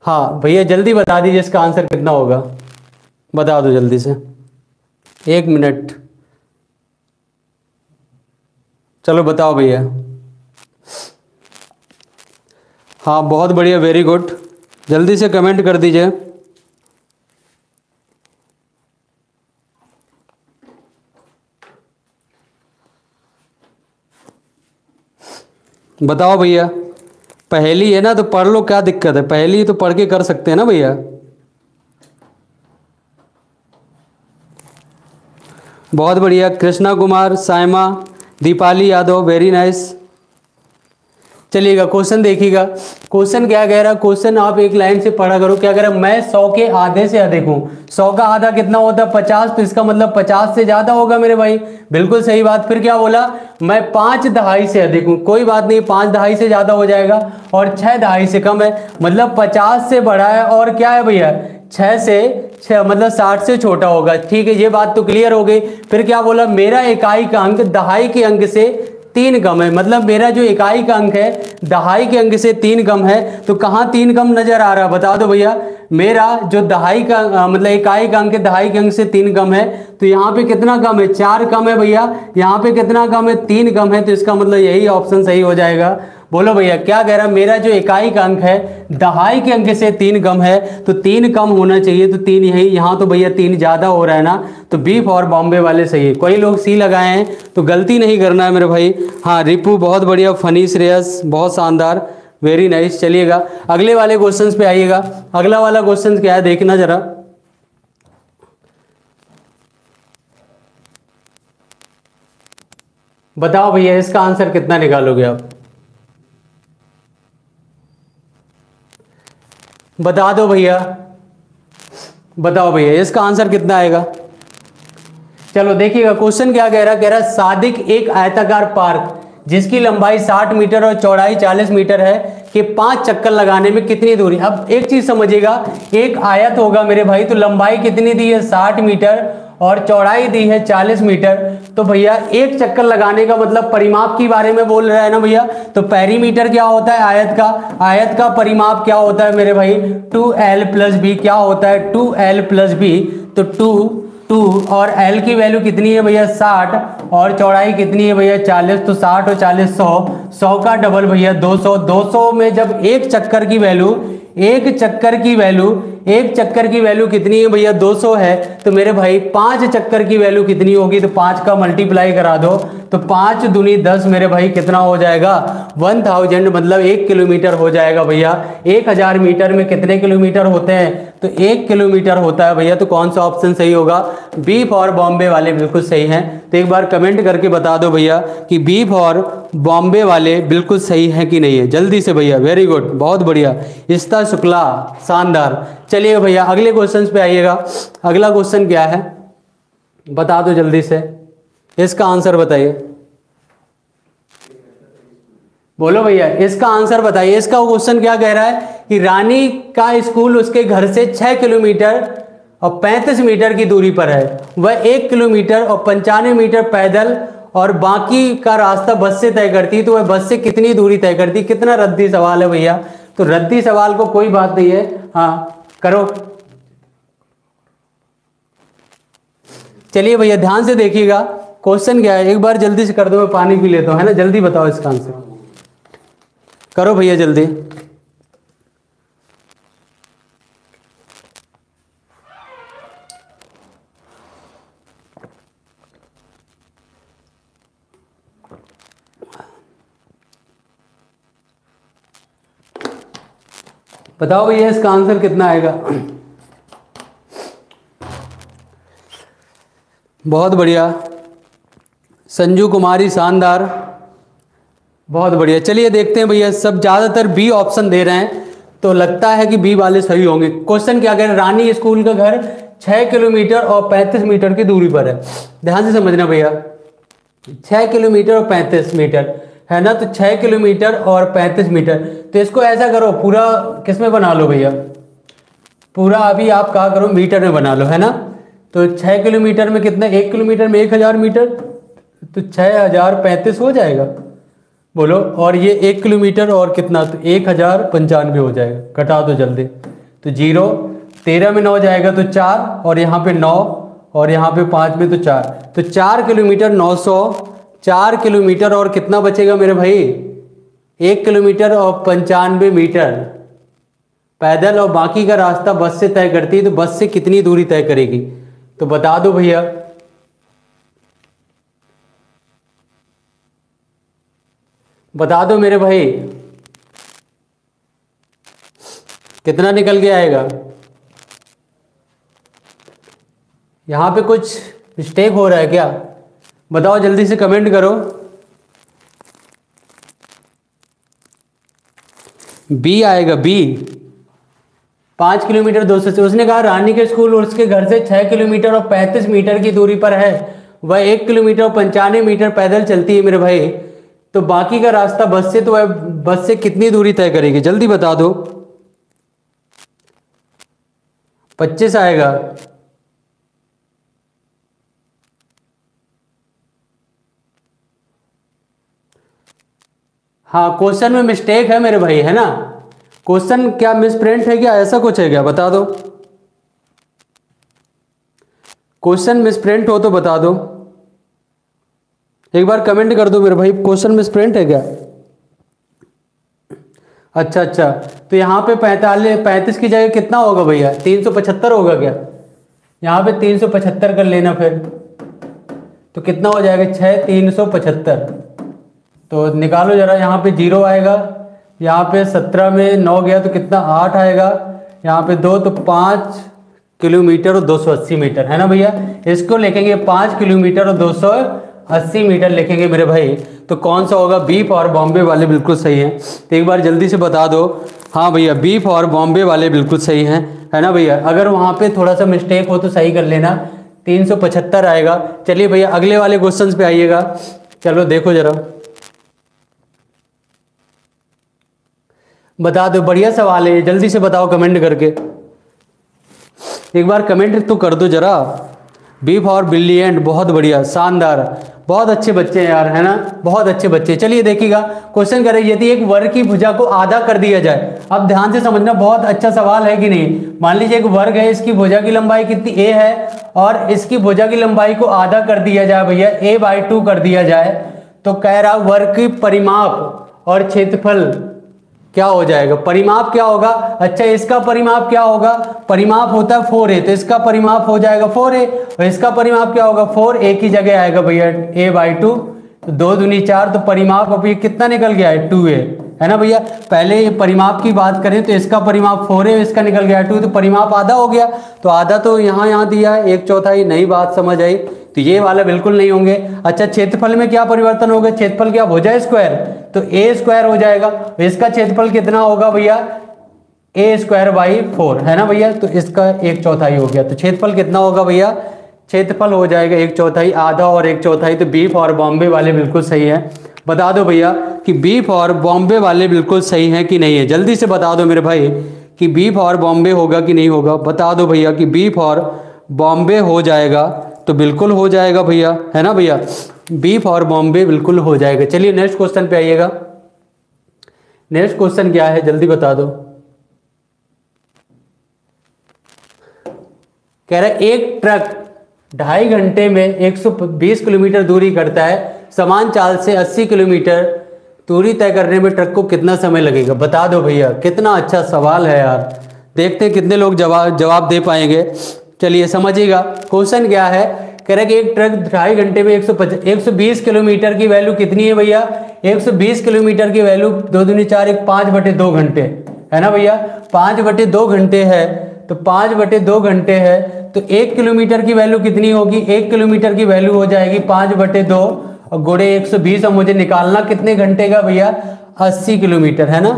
हाँ भैया जल्दी बता दीजिए इसका आंसर कितना होगा, बता दो जल्दी से, 1 मिनट। चलो बताओ भैया। हाँ बहुत बढ़िया, वेरी गुड, जल्दी से कमेंट कर दीजिए। बताओ भैया, पहेली है ना तो पढ़ लो, क्या दिक्कत है, पहेली तो पढ़ के कर सकते हैं ना भैया। बहुत बढ़िया, कृष्णा कुमार, साइमा, दीपाली यादव, वेरी नाइस। चलिएगा क्वेश्चन देखिएगा, क्वेश्चन क्या कह रहा है, क्वेश्चन आप एक लाइन से पढ़ा करो। क्या कह रहा है, मैं 100 के आधे से अधिक हूँ। 100 का आधा कितना होता है, 50, तो इसका मतलब 50 से ज्यादा होगा मेरे भाई, बिल्कुल सही बात। फिर क्या बोला, मैं 5 दहाई से अधिक हूँ, कोई बात नहीं, 5 दहाई से ज्यादा हो जाएगा, और 6 दहाई से कम है, मतलब 50 से बड़ा है, और क्या है भैया 6 मतलब 60 से छोटा होगा। ठीक है, ये बात तो क्लियर हो गई। फिर क्या बोला, मेरा इकाई का अंक दहाई के अंक से 3 कम है, मतलब मेरा जो इकाई का अंक है दहाई के अंक से 3 कम है। तो कहाँ 3 कम नजर आ रहा है, बता दो भैया। मेरा जो दहाई का मतलब इकाई का अंक है दहाई के अंक से 3 कम है, तो यहाँ पे कितना कम है, 4 कम है भैया। यहाँ पे कितना कम है, 3 कम है, तो इसका मतलब यही ऑप्शन सही हो जाएगा। बोलो भैया क्या कह रहा है, मेरा जो इकाई का अंक है दहाई के अंक से 3 कम है, तो 3 कम होना चाहिए, तो 3 यही, यहाँ तो भैया 3 ज्यादा हो रहा है ना, तो बी फॉर बॉम्बे वाले सही है। कोई लोग सी लगाए हैं तो गलती नहीं करना है मेरे भाई। हाँ रिपू बहुत बढ़िया, फनी श्रेयस बहुत शानदार, वेरी नाइस। चलिएगा अगले वाले क्वेश्चंस पे आइएगा। अगला वाला क्वेश्चन क्या है देखना जरा, बताओ भैया इसका आंसर कितना निकालोगे आप, बता दो भैया, बताओ भैया इसका आंसर कितना आएगा। चलो देखिएगा क्वेश्चन क्या कह रहा है, सादिक एक आयताकार पार्क जिसकी लंबाई 60 मीटर और चौड़ाई 40 मीटर है कि 5 चक्कर लगाने में कितनी दूरी। अब एक चीज समझिएगा, एक आयत होगा मेरे भाई, तो लंबाई कितनी दी है 60 मीटर और चौड़ाई दी है 40 मीटर। तो भैया एक चक्कर लगाने का मतलब परिमाप के बारे में बोल रहा है ना भैया, तो पेरीमीटर क्या होता है आयत का, आयत का परिमाप क्या होता है मेरे भाई 2l + b, क्या होता है 2l + b। तो 2 और l की वैल्यू कितनी है भैया 60 और चौड़ाई कितनी है भैया 40, तो 60 और 40 100, 100 का डबल भैया 200। 200 में जब एक चक्कर की वैल्यू कितनी है भैया 200 है, तो मेरे भाई 5 चक्कर की वैल्यू कितनी होगी, तो 5 का मल्टीप्लाई करा दो, तो 5 दूनी 10 मेरे भाई कितना हो जाएगा 1000, मतलब 1 किलोमीटर हो जाएगा भैया। 1000 मीटर में कितने किलोमीटर होते हैं, तो 1 किलोमीटर होता है भैया। तो कौन सा ऑप्शन सही होगा, बी फॉर बॉम्बे वाले बिल्कुल सही हैं। तो एक बार कमेंट करके बता दो भैया कि बी फॉर बॉम्बे वाले बिल्कुल सही है कि नहीं है, जल्दी से भैया, वेरी गुड बहुत बढ़िया, इस्ता शुक्ला शानदार। चलिए भैया अगले क्वेश्चन पे आइएगा। अगला क्वेश्चन क्या है बता दो जल्दी से, इसका आंसर बताइए, बोलो भैया इसका आंसर बताइए। इसका क्वेश्चन क्या कह रहा है कि रानी का स्कूल उसके घर से 6 किलोमीटर और 35 मीटर की दूरी पर है, वह 1 किलोमीटर और 95 मीटर पैदल और बाकी का रास्ता बस से तय करती है, तो वह बस से कितनी दूरी तय करती, कितना रद्दी सवाल है भैया। तो रद्दी सवाल को कोई बात नहीं है, हाँ करो। चलिए भैया ध्यान से देखिएगा क्वेश्चन क्या है, एक बार जल्दी से कर दो, मैं पानी पी लेता हूं, है ना, जल्दी बताओ इसका आंसर, करो भैया जल्दी। बताओ भैया इसका आंसर कितना आएगा। बहुत बढ़िया संजू कुमारी, शानदार, बहुत बढ़िया। चलिए देखते हैं भैया, सब ज़्यादातर बी ऑप्शन दे रहे हैं तो लगता है कि बी वाले सही होंगे। क्वेश्चन क्या कह रहे हैं, रानी स्कूल का घर 6 किलोमीटर और 35 मीटर की दूरी पर है। ध्यान से समझना भैया, 6 किलोमीटर और 35 मीटर है ना, तो 6 किलोमीटर और 35 मीटर, तो इसको ऐसा करो पूरा किस में बना लो भैया, पूरा अभी आप कहा करो मीटर में बना लो, है ना। तो 6 किलोमीटर में कितना, 1 किलोमीटर में 1000 मीटर, तो 6035 हो जाएगा, बोलो। और ये 1 किलोमीटर और कितना, तो 1095 हो जाएगा, कटा दो जल्दी। तो 0, 13 में 9 जाएगा तो 4, और यहाँ पे 9, और यहाँ पे 5 में तो 4, तो 4 किलोमीटर 900, 4 किलोमीटर और कितना बचेगा मेरे भाई, 1 किलोमीटर और 95 मीटर पैदल, और बाकी का रास्ता बस से तय करती है। तो बस से कितनी दूरी तय करेगी, तो बता दो भैया। बता दो मेरे भाई, कितना निकल के आएगा। यहां पे कुछ मिस्टेक हो रहा है क्या, बताओ जल्दी से कमेंट करो। बी आएगा, बी 5 किलोमीटर 200 से। उसने कहा रानी के स्कूल और उसके घर से 6 किलोमीटर और 35 मीटर की दूरी पर है, वह 1 किलोमीटर और 95 मीटर पैदल चलती है मेरे भाई। तो बाकी का रास्ता बस से, तो वह बस से कितनी दूरी तय करेगी, जल्दी बता दो। 25 आएगा। हाँ, क्वेश्चन में मिस्टेक है मेरे भाई, है ना। क्वेश्चन क्या मिसप्रिंट है क्या, ऐसा कुछ है क्या, बता दो। क्वेश्चन मिसप्रिंट हो तो बता दो, एक बार कमेंट कर दो मेरे भाई, क्वेश्चन मिसप्रिंट है क्या। अच्छा, तो यहाँ पे 35 की जगह कितना होगा भैया, 375 होगा क्या। यहाँ पे 375 कर लेना फिर, तो कितना हो जाएगा, 6 375। तो निकालो जरा, यहाँ पे 0 आएगा, यहाँ पे 17 में 9 गया तो कितना 8 आएगा, यहाँ पे 2 तो 5 किलोमीटर और 280 मीटर, है ना भैया। इसको लिखेंगे 5 किलोमीटर और 280 मीटर लिखेंगे मेरे भाई। तो कौन सा होगा, बी फॉर बॉम्बे वाले बिल्कुल सही हैं। तो एक बार जल्दी से बता दो। हाँ भैया, बी फॉर बॉम्बे वाले बिल्कुल सही हैं, है ना भैया। अगर वहाँ पे थोड़ा सा मिस्टेक हो तो सही कर लेना, 375 आएगा। चलिए भैया अगले वाले क्वेश्चन पे आइएगा। चलो देखो जरा, बता दो, बढ़िया सवाल है, जल्दी से बताओ कमेंट करके, एक बार कमेंट तो कर दो जरा। बी फॉर ब्रिलियंट, बहुत बढ़िया, शानदार, बहुत अच्छे बच्चे हैं यार, है ना, बहुत अच्छे बच्चे। चलिए देखिएगा, क्वेश्चन करें, यदि एक वर्ग की भुजा को आधा कर दिया जाए। अब ध्यान से समझना, बहुत अच्छा सवाल है कि नहीं। मान लीजिए एक वर्ग है, इसकी भुजा की लंबाई कितनी a है, और इसकी भुजा की लंबाई को आधा कर दिया जाए भैया, a/2 कर दिया जाए, तो कह रहा वर्ग की परिमाप और क्षेत्रफल क्या हो जाएगा, परिमाप क्या होगा। अच्छा, इसका परिमाप क्या होगा, परिमाप होता है 4a, तो इसका परिमाप हो जाएगा 4a, और इसका परिमाप क्या होगा, 4a की जगह आएगा भैया a/2, तो 2 दूनी 4, तो परिमाप अभी कितना निकल गया है, 2a, है ना भैया। पहले परिमाप की बात करें तो इसका परिमाप 4a, इसका निकल गया 2, तो परिमाप आधा हो गया, तो आधा तो यहाँ दिया है, 1/4, नई बात समझ आई, तो ये वाला बिल्कुल नहीं होंगे। अच्छा, क्षेत्रफल में क्या परिवर्तन होगा, क्षेत्रफल क्या, भुजा स्क्वायर, तो a² हो जाएगा। इसका क्षेत्रफल कितना होगा भैया, a²/4, है ना भैया, तो इसका 1/4 हो गया। तो क्षेत्रफल कितना होगा भैया, क्षेत्रफल हो जाएगा 1/4, आधा और 1/4। तो बी फॉर बॉम्बे वाले बिल्कुल सही है। बता दो भैया कि बी फॉर बॉम्बे वाले बिल्कुल सही है कि नहीं है, जल्दी से बता दो मेरे भाई कि बी फॉर बॉम्बे होगा कि नहीं होगा। बता दो भैया कि बी फॉर बॉम्बे हो जाएगा, तो बिल्कुल हो जाएगा भैया, है ना भैया, बी फॉर बॉम्बे बिल्कुल हो जाएगा। चलिए नेक्स्ट क्वेश्चन पे आइएगा। नेक्स्ट क्वेश्चन क्या है, जल्दी बता दो। कह रहा है एक ट्रक 2.5 घंटे में 120 किलोमीटर दूरी करता है, समान चाल से 80 किलोमीटर दूरी तय करने में ट्रक को कितना समय लगेगा। बता दो भैया, कितना अच्छा सवाल है यार, देखते हैं कितने लोग जवाब दे पाएंगे। चलिए समझिएगा, क्वेश्चन क्या है, कह रहा है कि एक ट्रक 2.5 घंटे में 120 किलोमीटर की वैल्यू कितनी है भैया, 120 किलोमीटर की वैल्यू 2 दूनी 4, 5/2 घंटे, है ना भैया, 5/2 घंटे है। तो 5/2 घंटे है, तो 1 किलोमीटर की वैल्यू कितनी होगी? 1 किलोमीटर की वैल्यू हो जाएगी 5/2 और गुणे 120। और मुझे निकालना कितने घंटे का भैया? 80 किलोमीटर, है ना?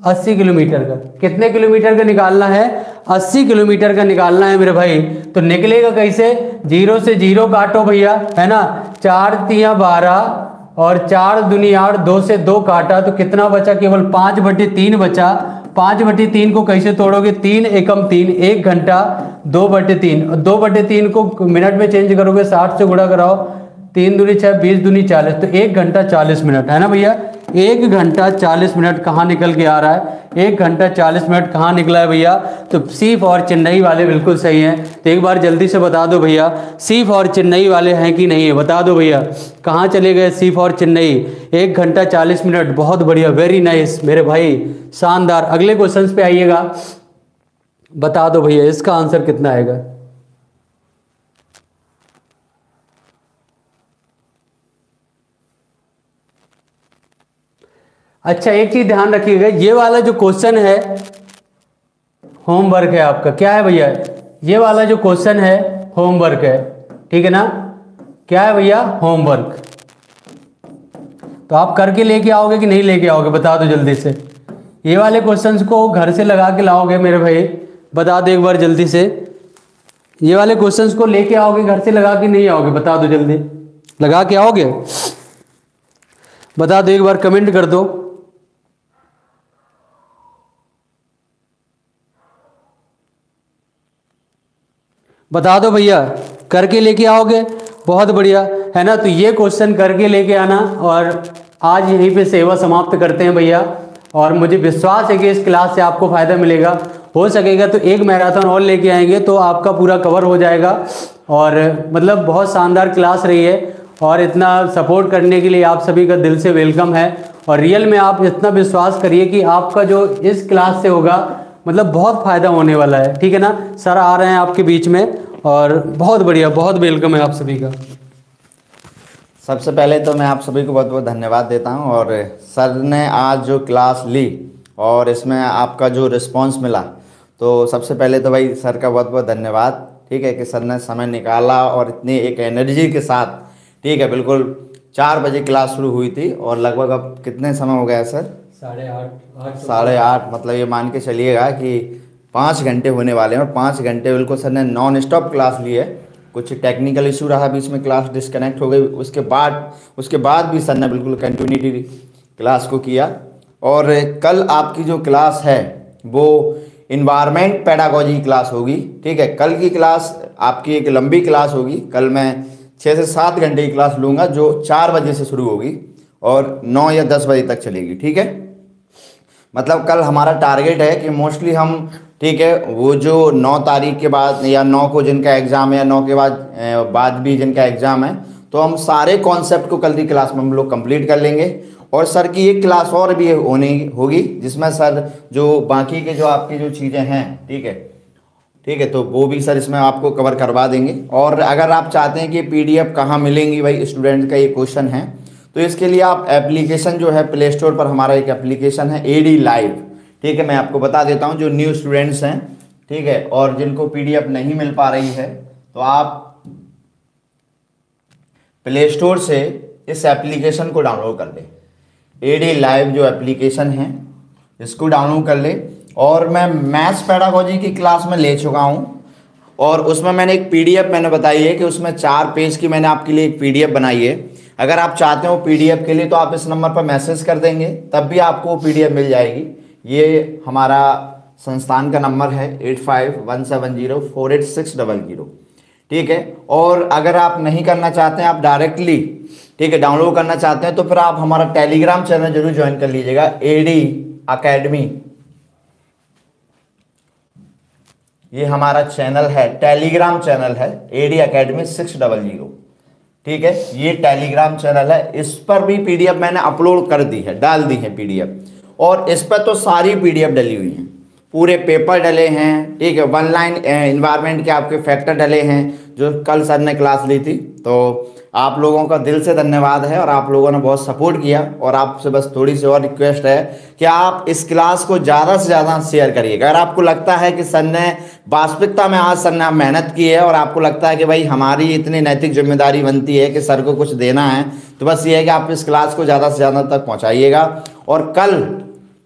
80 किलोमीटर का। कितने किलोमीटर का निकालना है? 80 किलोमीटर का निकालना है मेरे भाई। तो निकलेगा कैसे? 0 से 0 काटो भैया, है ना? 4 तिया 12 और 4 दूनी 8, 2 से 2 काटा तो कितना बचा? केवल 5/3 बचा। 5/3 को कैसे तोड़ोगे? 3 एकम 3, 1 घंटा 2/3। और 2/3 को मिनट में चेंज करोगे, 60 से गुणा कराओ, 3 दूनी 6, 20 दूनी 40, तो 1 घंटा 40 मिनट, है ना भैया? 1 घंटा 40 मिनट कहाँ निकल के आ रहा है? 1 घंटा 40 मिनट कहाँ निकला है भैया? तो सी फॉर चेन्नई वाले बिल्कुल सही हैं। तो एक बार जल्दी से बता दो भैया, सी फॉर चेन्नई वाले हैं कि नहीं है? बता दो भैया, कहाँ चले गए सी फॉर चेन्नई? 1 घंटा 40 मिनट, बहुत बढ़िया, वेरी नाइस मेरे भाई, शानदार। अगले क्वेश्चन पे आइएगा, बता दो भैया इसका आंसर कितना आएगा? अच्छा, एक चीज ध्यान रखिएगा, ये वाला जो क्वेश्चन है होमवर्क है आपका। क्या है भैया? ये वाला जो क्वेश्चन है होमवर्क है, ठीक है ना? क्या है भैया? होमवर्क। तो आप करके लेके आओगे कि नहीं लेके आओगे? बता दो जल्दी से। ये वाले क्वेश्चंस को घर से लगा के लाओगे मेरे भाई? बता दो एक बार जल्दी से। ये वाले क्वेश्चंस को लेके आओगे घर से, लगा के नहीं आओगे? बता दो जल्दी। लगा के आओगे? बता दो एक बार, कमेंट कर दो। बता दो भैया, करके लेके आओगे? बहुत बढ़िया, है ना? तो ये क्वेश्चन करके लेके आना, और आज यहीं पे सेवा समाप्त करते हैं भैया। और मुझे विश्वास है कि इस क्लास से आपको फ़ायदा मिलेगा। हो सकेगा तो एक मैराथन और लेके आएंगे तो आपका पूरा कवर हो जाएगा। और मतलब बहुत शानदार क्लास रही है, और इतना सपोर्ट करने के लिए आप सभी का दिल से वेलकम है। और रियल में आप इतना विश्वास करिए कि आपका जो इस क्लास से होगा, मतलब बहुत फ़ायदा होने वाला है, ठीक है ना? सर आ रहे हैं आपके बीच में, और बहुत बढ़िया, बहुत वेलकम है आप सभी का।
सबसे पहले तो मैं आप सभी को बहुत बहुत धन्यवाद देता हूं। और सर ने आज जो क्लास ली और इसमें आपका जो रिस्पांस मिला, तो सबसे पहले तो भाई सर का बहुत बहुत धन्यवाद, ठीक है, कि सर ने समय निकाला और इतनी एक एनर्जी के साथ, ठीक है, बिल्कुल 4 बजे क्लास शुरू हुई थी और लगभग अब कितने समय हो गया सर? 8:30। मतलब ये मान के चलिएगा कि 5 घंटे होने वाले हैं, और 5 घंटे बिल्कुल सर ने नॉन स्टॉप क्लास ली है। कुछ टेक्निकल इशू रहा, बीच में क्लास डिस्कनेक्ट हो गई, उसके बाद भी सर ने बिल्कुल कंटिन्यूटी क्लास को किया। और कल आपकी जो क्लास है वो इन्वायरमेंट पेडागोजी क्लास होगी, ठीक है। कल की क्लास आपकी एक लंबी क्लास होगी। कल मैं 6 से 7 घंटे की क्लास लूँगा, जो 4 बजे से शुरू होगी और 9 या 10 बजे तक चलेगी, ठीक है। मतलब कल हमारा टारगेट है कि मोस्टली हम, ठीक है, वो जो 9 तारीख के बाद या 9 को जिनका एग्ज़ाम है या 9 के बाद भी जिनका एग्ज़ाम है, तो हम सारे कॉन्सेप्ट को कल की क्लास में हम लोग कंप्लीट कर लेंगे। और सर की एक क्लास और भी होगी जिसमें सर जो बाकी के जो आपकी जो चीज़ें हैं, ठीक है, तो वो भी सर इसमें आपको कवर करवा देंगे। और अगर आप चाहते हैं कि PDF कहाँ मिलेंगी, भाई स्टूडेंट का ये क्वेश्चन है, तो इसके लिए आप एप्लीकेशन जो है प्ले स्टोर पर हमारा एक एप्लीकेशन है AD लाइव, ठीक है। मैं आपको बता देता हूँ, जो न्यू स्टूडेंट्स हैं, ठीक है, और जिनको PDF नहीं मिल पा रही है, तो आप प्ले स्टोर से इस एप्लीकेशन को डाउनलोड कर लें। AD लाइव जो एप्लीकेशन है, इसको डाउनलोड कर ले। और मैं मैथ्स पेडागोजी की क्लास में ले चुका हूँ, और उसमें मैंने एक PDF मैंने बताई है कि उसमें 4 पेज की मैंने आपके लिए एक PDF बनाई है। अगर आप चाहते हो PDF के लिए तो आप इस नंबर पर मैसेज कर देंगे, तब भी आपको PDF मिल जाएगी। ये हमारा संस्थान का नंबर है 8517048600, ठीक है। और अगर आप नहीं करना चाहते हैं, आप डायरेक्टली, ठीक है, डाउनलोड करना चाहते हैं, तो फिर आप हमारा टेलीग्राम चैनल जरूर ज्वाइन कर लीजिएगा, AD अकेडमी। ये हमारा चैनल है, टेलीग्राम चैनल है AD अकेडमी 600, ठीक है। ये टेलीग्राम चैनल है, इस पर भी PDF मैंने अपलोड कर दी है, डाल दी है PDF। और इस पर तो सारी PDF डली हुई हैं, पूरे पेपर डले हैं, ठीक है। 1 लाइन इन्वायरमेंट के आपके फैक्टर डले हैं, जो कल सर ने क्लास ली थी। तो आप लोगों का दिल से धन्यवाद है और आप लोगों ने बहुत सपोर्ट किया। और आपसे बस थोड़ी सी और रिक्वेस्ट है कि आप इस क्लास को ज़्यादा से ज़्यादा शेयर करिएगा। अगर आपको लगता है कि सर ने वास्तविकता में आज सर ने मेहनत की है और आपको लगता है कि भाई हमारी इतनी नैतिक जिम्मेदारी बनती है कि सर को कुछ देना है, तो बस ये है कि आप इस क्लास को ज़्यादा से ज़्यादा तक पहुँचाइएगा। और कल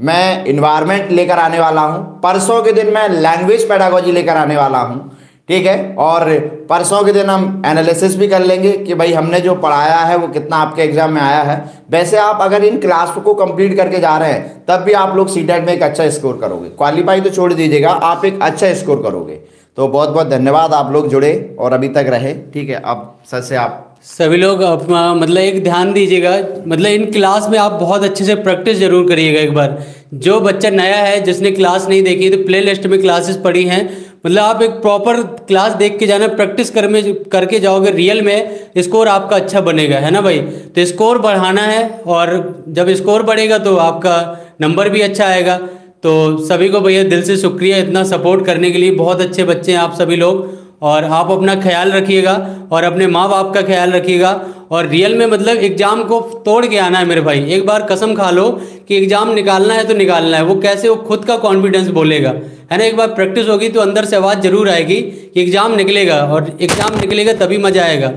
मैं इन्वायरमेंट लेकर आने वाला हूँ, परसों के दिन मैं लैंग्वेज पेडागोजी लेकर आने वाला हूँ, ठीक है। और परसों के दिन हम एनालिसिस भी कर लेंगे कि भाई हमने जो पढ़ाया है वो कितना आपके एग्जाम में आया है। वैसे आप अगर इन क्लास को कंप्लीट करके जा रहे हैं तब भी आप लोग सीटेट में एक अच्छा स्कोर करोगे, क्वालिफाई तो छोड़ दीजिएगा, आप एक अच्छा स्कोर करोगे। तो बहुत बहुत धन्यवाद, आप लोग जुड़े और अभी तक रहे, ठीक है। अब सर से आप
सभी लोग मतलब एक ध्यान दीजिएगा, मतलब इन क्लास में आप बहुत अच्छे से प्रैक्टिस जरूर करिएगा। एक बार जो बच्चा नया है जिसने क्लास नहीं देखी तो प्ले लिस्ट में क्लासेस पड़ी हैं, मतलब आप एक प्रॉपर क्लास देख के जाना, प्रैक्टिस करके जाओगे, रियल में स्कोर आपका अच्छा बनेगा, है ना भाई। तो स्कोर बढ़ाना है और जब स्कोर बढ़ेगा तो आपका नंबर भी अच्छा आएगा। तो सभी को भैया दिल से शुक्रिया इतना सपोर्ट करने के लिए, बहुत अच्छे बच्चे हैं आप सभी लोग। और आप अपना ख्याल रखिएगा और अपने माँ बाप का ख्याल रखिएगा और रियल में मतलब एग्ज़ाम को तोड़ के आना है मेरे भाई। एक बार कसम खा लो कि एग्ज़ाम निकालना है तो निकालना है। वो कैसे, वो खुद का कॉन्फिडेंस बोलेगा, है ना। एक बार प्रैक्टिस होगी तो अंदर से आवाज़ जरूर आएगी कि एग्ज़ाम निकलेगा, और एग्ज़ाम निकलेगा तभी मज़ा आएगा,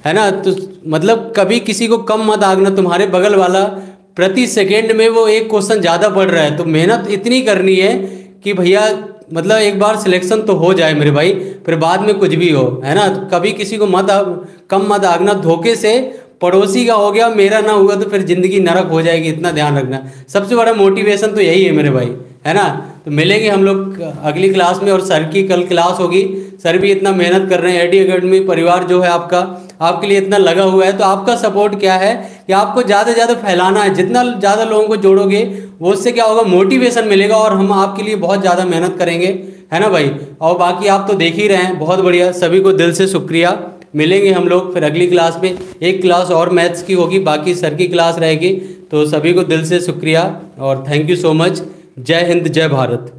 है ना। तो मतलब कभी किसी को कम मत आंकना, तुम्हारे बगल वाला प्रति सेकेंड में वो एक क्वेश्चन ज़्यादा पढ़ रहा है, तो मेहनत इतनी करनी है कि भैया मतलब एक बार सिलेक्शन तो हो जाए मेरे भाई, फिर बाद में कुछ भी हो, है ना। तो कभी किसी को कम मत आंकना। धोखे से पड़ोसी का हो गया, मेरा ना हुआ तो फिर ज़िंदगी नरक हो जाएगी, इतना ध्यान रखना। सबसे बड़ा मोटिवेशन तो यही है मेरे भाई, है ना। तो मिलेंगे हम लोग अगली क्लास में, और सर की कल क्लास होगी। सर भी इतना मेहनत कर रहे हैं, एडी एकेडमी परिवार जो है आपका, आपके लिए इतना लगा हुआ है। तो आपका सपोर्ट क्या है कि आपको ज़्यादा से ज़्यादा फैलाना है, जितना ज़्यादा लोगों को जोड़ोगे वो उससे क्या होगा, मोटिवेशन मिलेगा और हम आपके लिए बहुत ज़्यादा मेहनत करेंगे, है ना भाई। और बाकी आप तो देख ही रहे हैं, बहुत बढ़िया, सभी को दिल से शुक्रिया। मिलेंगे हम लोग फिर अगली क्लास में, एक क्लास और मैथ्स की होगी, बाकी सर की क्लास रहेगी। तो सभी को दिल से शुक्रिया और थैंक यू सो मच। जय हिंद, जय भारत।